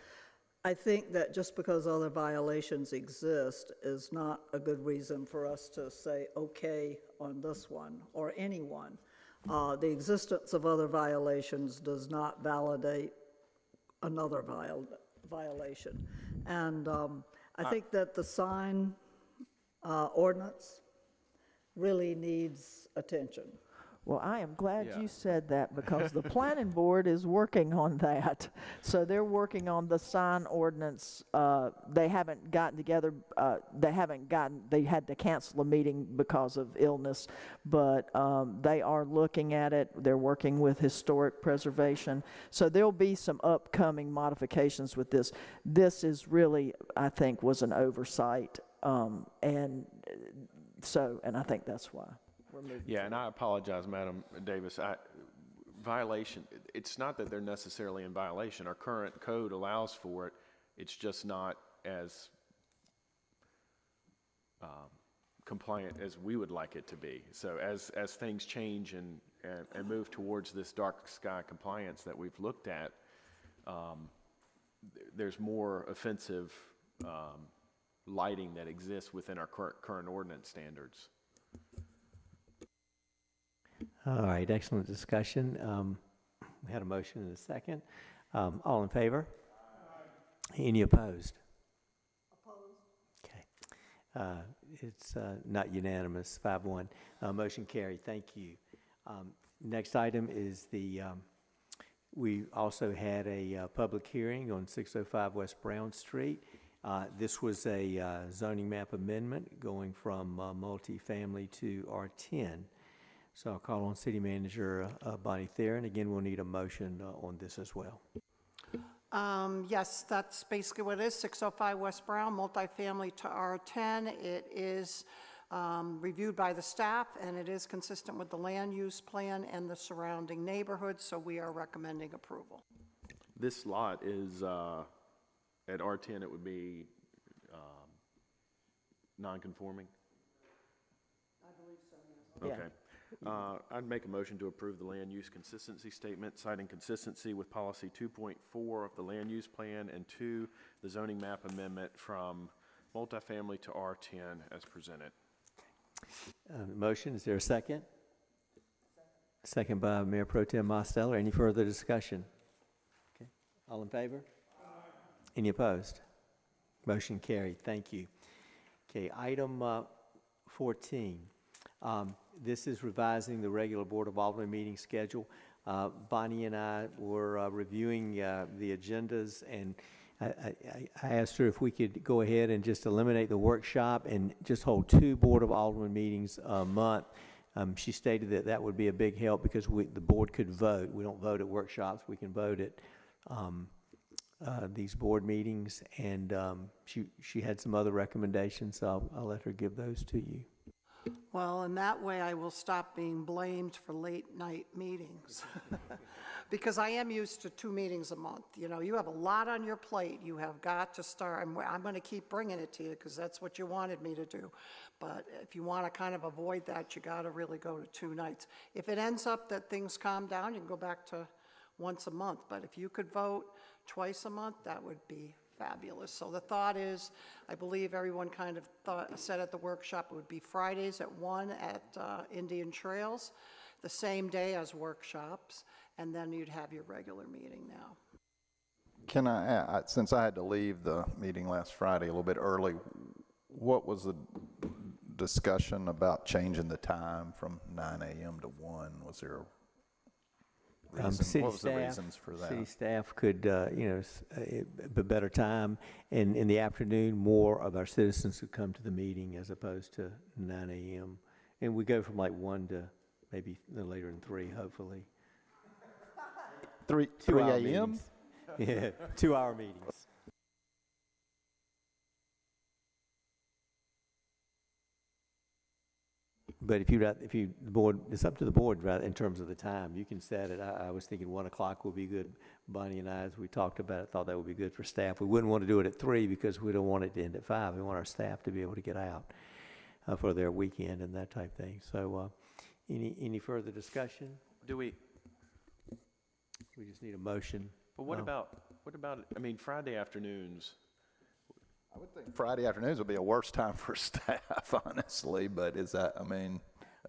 Speaker 14: I think that just because other violations exist is not a good reason for us to say okay on this one or any one. The existence of other violations does not validate another violation. And I think that the sign ordinance really needs attention.
Speaker 17: Well, I am glad
Speaker 7: Yeah.
Speaker 17: you said that because the planning board is working on that. So they're working on the sign ordinance. They haven't gotten together. They had to cancel a meeting because of illness, but they are looking at it. They're working with historic preservation. So there'll be some upcoming modifications with this. This is really, I think, was an oversight. And I think that's why.
Speaker 7: Yeah, and I apologize, Madam Davis. Violation, it's not that they're necessarily in violation. Our current code allows for it. It's just not as compliant as we would like it to be. So as things change and move towards this dark sky compliance that we've looked at, there's more offensive lighting that exists within our current ordinance standards.
Speaker 1: All right, excellent discussion. We had a motion and a second. All in favor? Any opposed? Okay. It's not unanimous, 5-1. Motion carried. Thank you. Next item is we also had a public hearing on 605 West Brown Street. This was a zoning map amendment going from multifamily to R10. So I'll call on City Manager Bonnie Theron. Again, we'll need a motion on this as well.
Speaker 3: Yes, that's basically what it is, 605 West Brown, multifamily to R10. It is reviewed by the staff, and it is consistent with the land use plan and the surrounding neighborhoods, so we are recommending approval.
Speaker 7: This lot is, at R10, it would be non-conforming?
Speaker 3: I believe so, yes.
Speaker 7: Okay. I'd make a motion to approve the land use consistency statement, citing consistency with policy 2.4 of the land use plan and 2, the zoning map amendment from multifamily to R10 as presented.
Speaker 1: Motion, is there a second? Second by Mayor Pro Tem Mosteller. Any further discussion? Okay. All in favor? Any opposed? Motion carried. Thank you. Okay, item 14. This is revising the regular Board of Aldermen meeting schedule. Bonnie and I were reviewing the agendas, and I asked her if we could go ahead and just eliminate the workshop and just hold 2 Board of Aldermen meetings a month. She stated that that would be a big help because the board could vote. We don't vote at workshops. We can vote at these board meetings, and she had some other recommendations, so I'll let her give those to you.
Speaker 3: Well, in that way, I will stop being blamed for late-night meetings. Because I am used to 2 meetings a month. You know, you have a lot on your plate. You have got to start, I'm going to keep bringing it to you because that's what you wanted me to do. But if you want to kind of avoid that, you got to really go to 2 nights. If it ends up that things calm down, you can go back to once a month. But if you could vote twice a month, that would be fabulous. So the thought is, I believe everyone kind of said at the workshop, it would be Fridays at 1 at Indian Trails, the same day as workshops, and then you'd have your regular meeting now.
Speaker 19: Can I, since I had to leave the meeting last Friday a little bit early, what was the discussion about changing the time from 9 a.m. to 1? Was there a reason? What was the reasons for that?
Speaker 1: City staff could, a better time, and in the afternoon, more of our citizens could come to the meeting as opposed to 9 a.m. And we go from like 1 to maybe no later than 3, hopefully.
Speaker 19: 3 a.m.?
Speaker 1: Yeah, 2-hour meetings. But the board, it's up to the board in terms of the time. You can set it. I was thinking 1 o'clock would be good. Bonnie and I, as we talked about it, thought that would be good for staff. We wouldn't want to do it at 3 because we don't want it to end at 5. We want our staff to be able to get out for their weekend and that type thing. So, any further discussion?
Speaker 7: Do we?
Speaker 1: We just need a motion.
Speaker 7: But what about, I mean, Friday afternoons?
Speaker 19: I would think Friday afternoons would be a worse time for staff, honestly, but is that, I mean,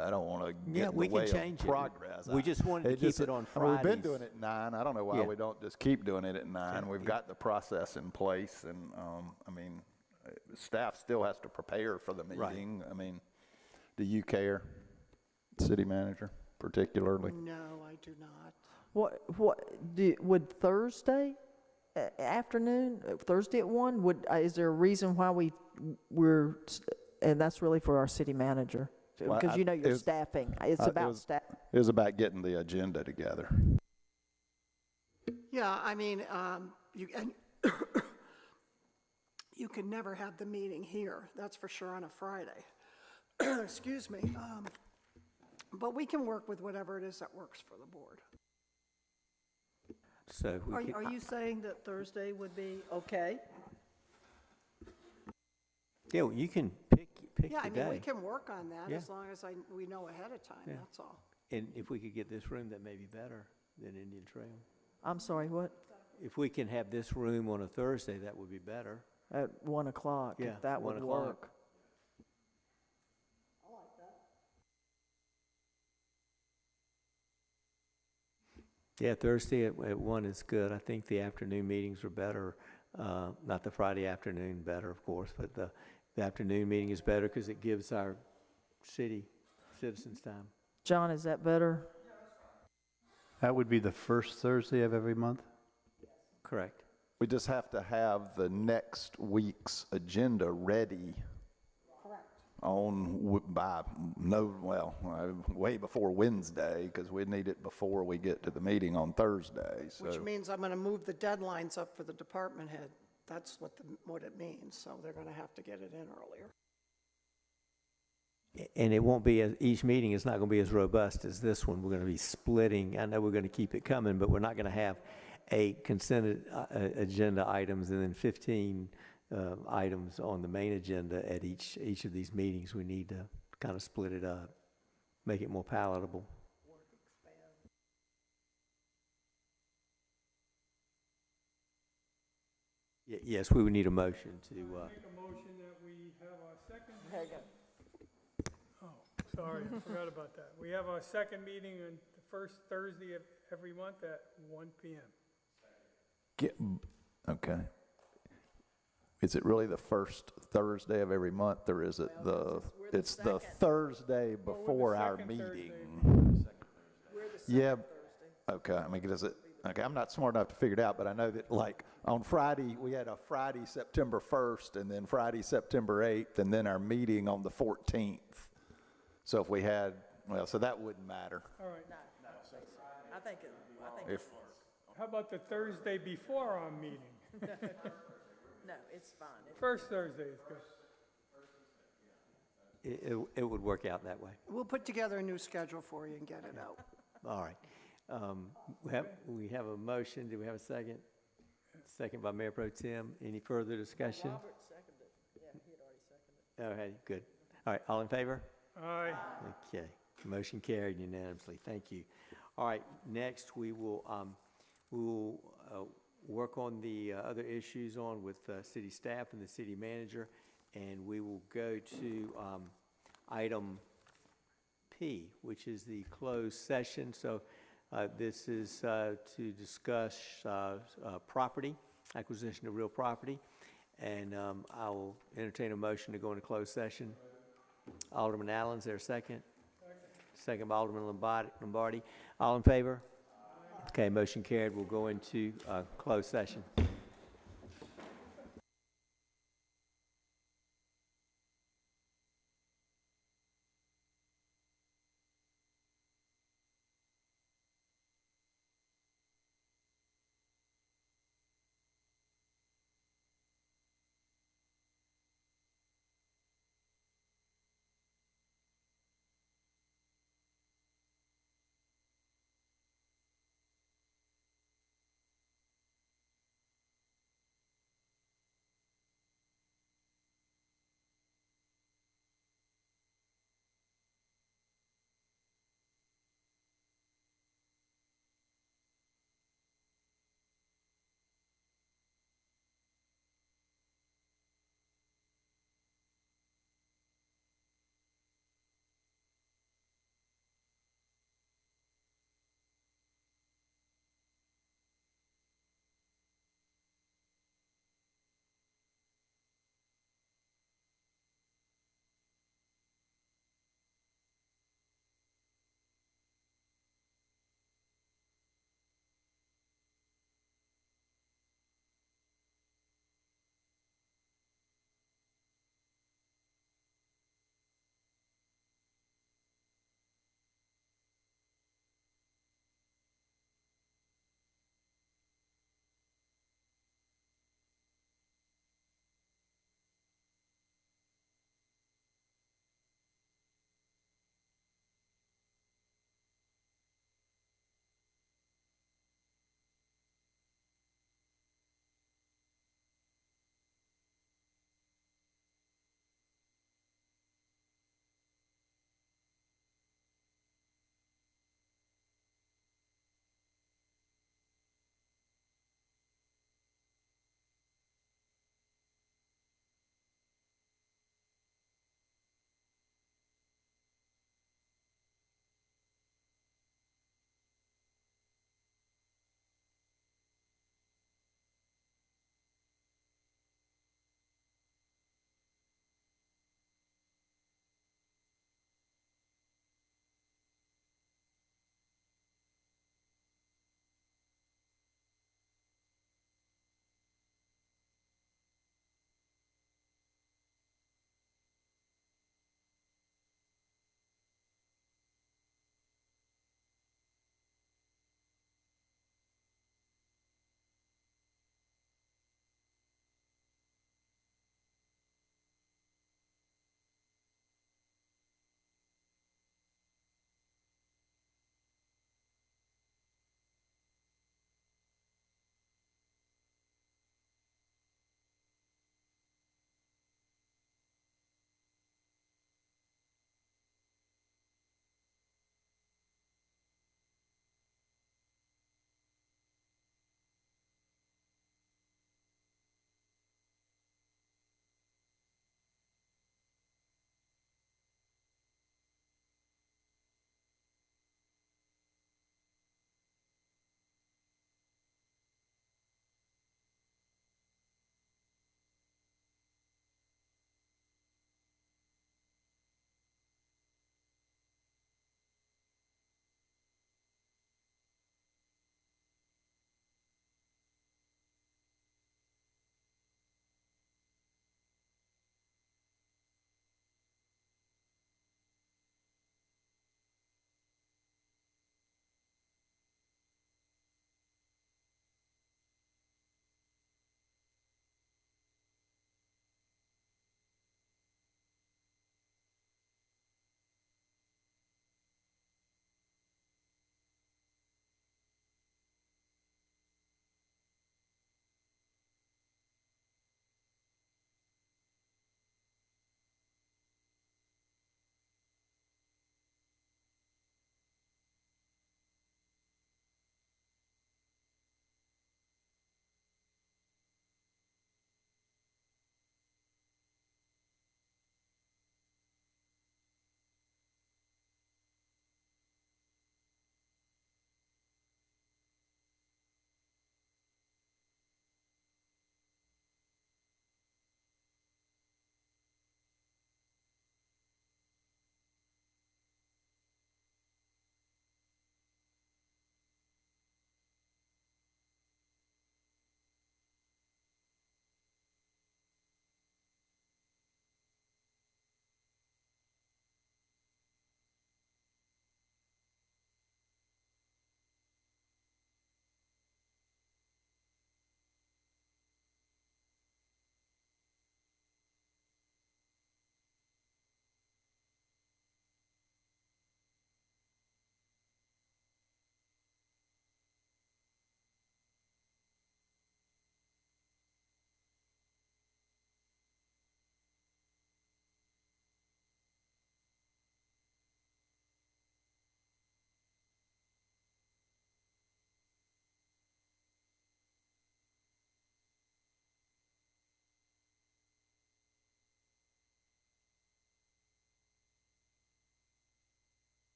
Speaker 19: I don't want to get in the way of progress.
Speaker 1: We just wanted to keep it on Fridays.
Speaker 19: We've been doing it at 9. I don't know why we don't just keep doing it at 9. We've got the process in place, and, I mean, staff still has to prepare for the meeting. Right. I mean, do you care, city manager, particularly?
Speaker 3: No, I do not.
Speaker 17: Would Thursday afternoon, Thursday at 1, is there a reason why we're, and that's really for our city manager, because you're staffing. It's about staff.
Speaker 19: It was about getting the agenda together.
Speaker 3: Yeah, I mean, you can never have the meeting here, that's for sure, on a Friday. Excuse me. But we can work with whatever it is that works for the board.
Speaker 1: So
Speaker 14: are you saying that Thursday would be okay?
Speaker 1: Yeah, well, you can pick
Speaker 3: yeah,
Speaker 1: the
Speaker 3: I mean,
Speaker 1: day.
Speaker 3: we can work on that
Speaker 1: Yeah.
Speaker 3: as long as we know ahead of time, that's all.
Speaker 1: And if we could get this room, that may be better than Indian Trail.
Speaker 17: I'm sorry, what?
Speaker 1: If we can have this room on a Thursday, that would be better.
Speaker 17: At 1 o'clock,
Speaker 1: Yeah,
Speaker 17: if that
Speaker 1: 1
Speaker 17: would
Speaker 1: o'clock.
Speaker 17: work.
Speaker 1: Yeah, Thursday at 1 is good. I think the afternoon meetings are better. Not the Friday afternoon better, of course, but the afternoon meeting is better because it gives our citizens time.
Speaker 17: John, is that better?
Speaker 18: That would be the first Thursday of every month?
Speaker 1: Correct.
Speaker 19: We just have to have the next week's agenda ready way before Wednesday, because we need it before we get to the meeting on Thursday. So.
Speaker 3: Which means I'm going to move the deadlines up for the department head. That's what it means, so they're going to have to get it in earlier.
Speaker 1: And it won't be, each meeting is not going to be as robust as this one. We're going to be splitting. I know we're going to keep it coming, but we're not going to have 8 consent agenda items and then 15 items on the main agenda at each of these meetings. We need to kind of split it up, make it more palatable. Yes, we would need a motion to.
Speaker 4: Make a motion that we have our second. Oh, sorry, I forgot about that. We have our second meeting on the first Thursday of every month at 1 p.m.
Speaker 19: Okay. Is it really the first Thursday of every month, or is it it's the Thursday before our meeting? Yeah. Okay. I mean, okay, I'm not smart enough to figure it out, but I know that like on Friday, we had a Friday, September 1st, and then Friday, September 8th, and then our meeting on the 14th. So if we had, so that wouldn't matter.
Speaker 4: All right.
Speaker 17: I think
Speaker 4: how about the Thursday before our meeting?
Speaker 17: No, it's fine.
Speaker 4: First Thursday is good.
Speaker 1: It would work out that way.
Speaker 3: We'll put together a new schedule for you and get it out.
Speaker 1: All right. We have a motion. Do we have a second? Second by Mayor Pro Tem. Any further discussion?
Speaker 17: Robert seconded. Yeah, he had already seconded.
Speaker 1: Okay, good. All right, all in favor?
Speaker 4: Aye.
Speaker 1: Okay, motion carried unanimously. Thank you. All right, next we will work on the other issues on with city staff and the city manager, and we will go to item P, which is the closed session. So this is to discuss property, acquisition of real property, and I will entertain a motion to go into closed session. Alderman Allen, is there a second? Second by Alderman Lombardi. All in favor? Okay, motion carried. We'll go into closed session.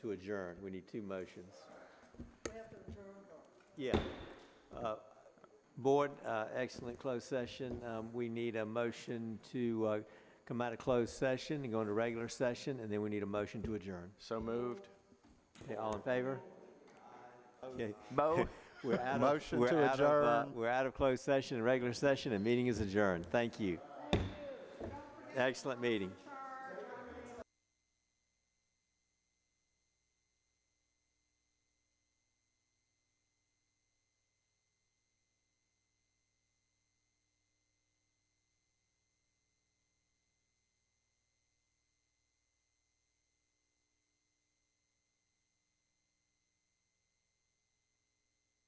Speaker 1: to adjourn. We need two motions.
Speaker 6: We have to adjourn.
Speaker 1: Yeah. Board, excellent closed session. We need a motion to come out of closed session and go into regular session, and then we need a motion to adjourn.
Speaker 7: So moved.
Speaker 1: Okay, all in favor? Okay.
Speaker 19: Bo?
Speaker 1: We're out
Speaker 19: Motion
Speaker 1: of,
Speaker 19: to
Speaker 1: we're out of,
Speaker 19: adjourn.
Speaker 1: we're out of closed session and regular session, and meeting is adjourned. Thank you. Excellent meeting.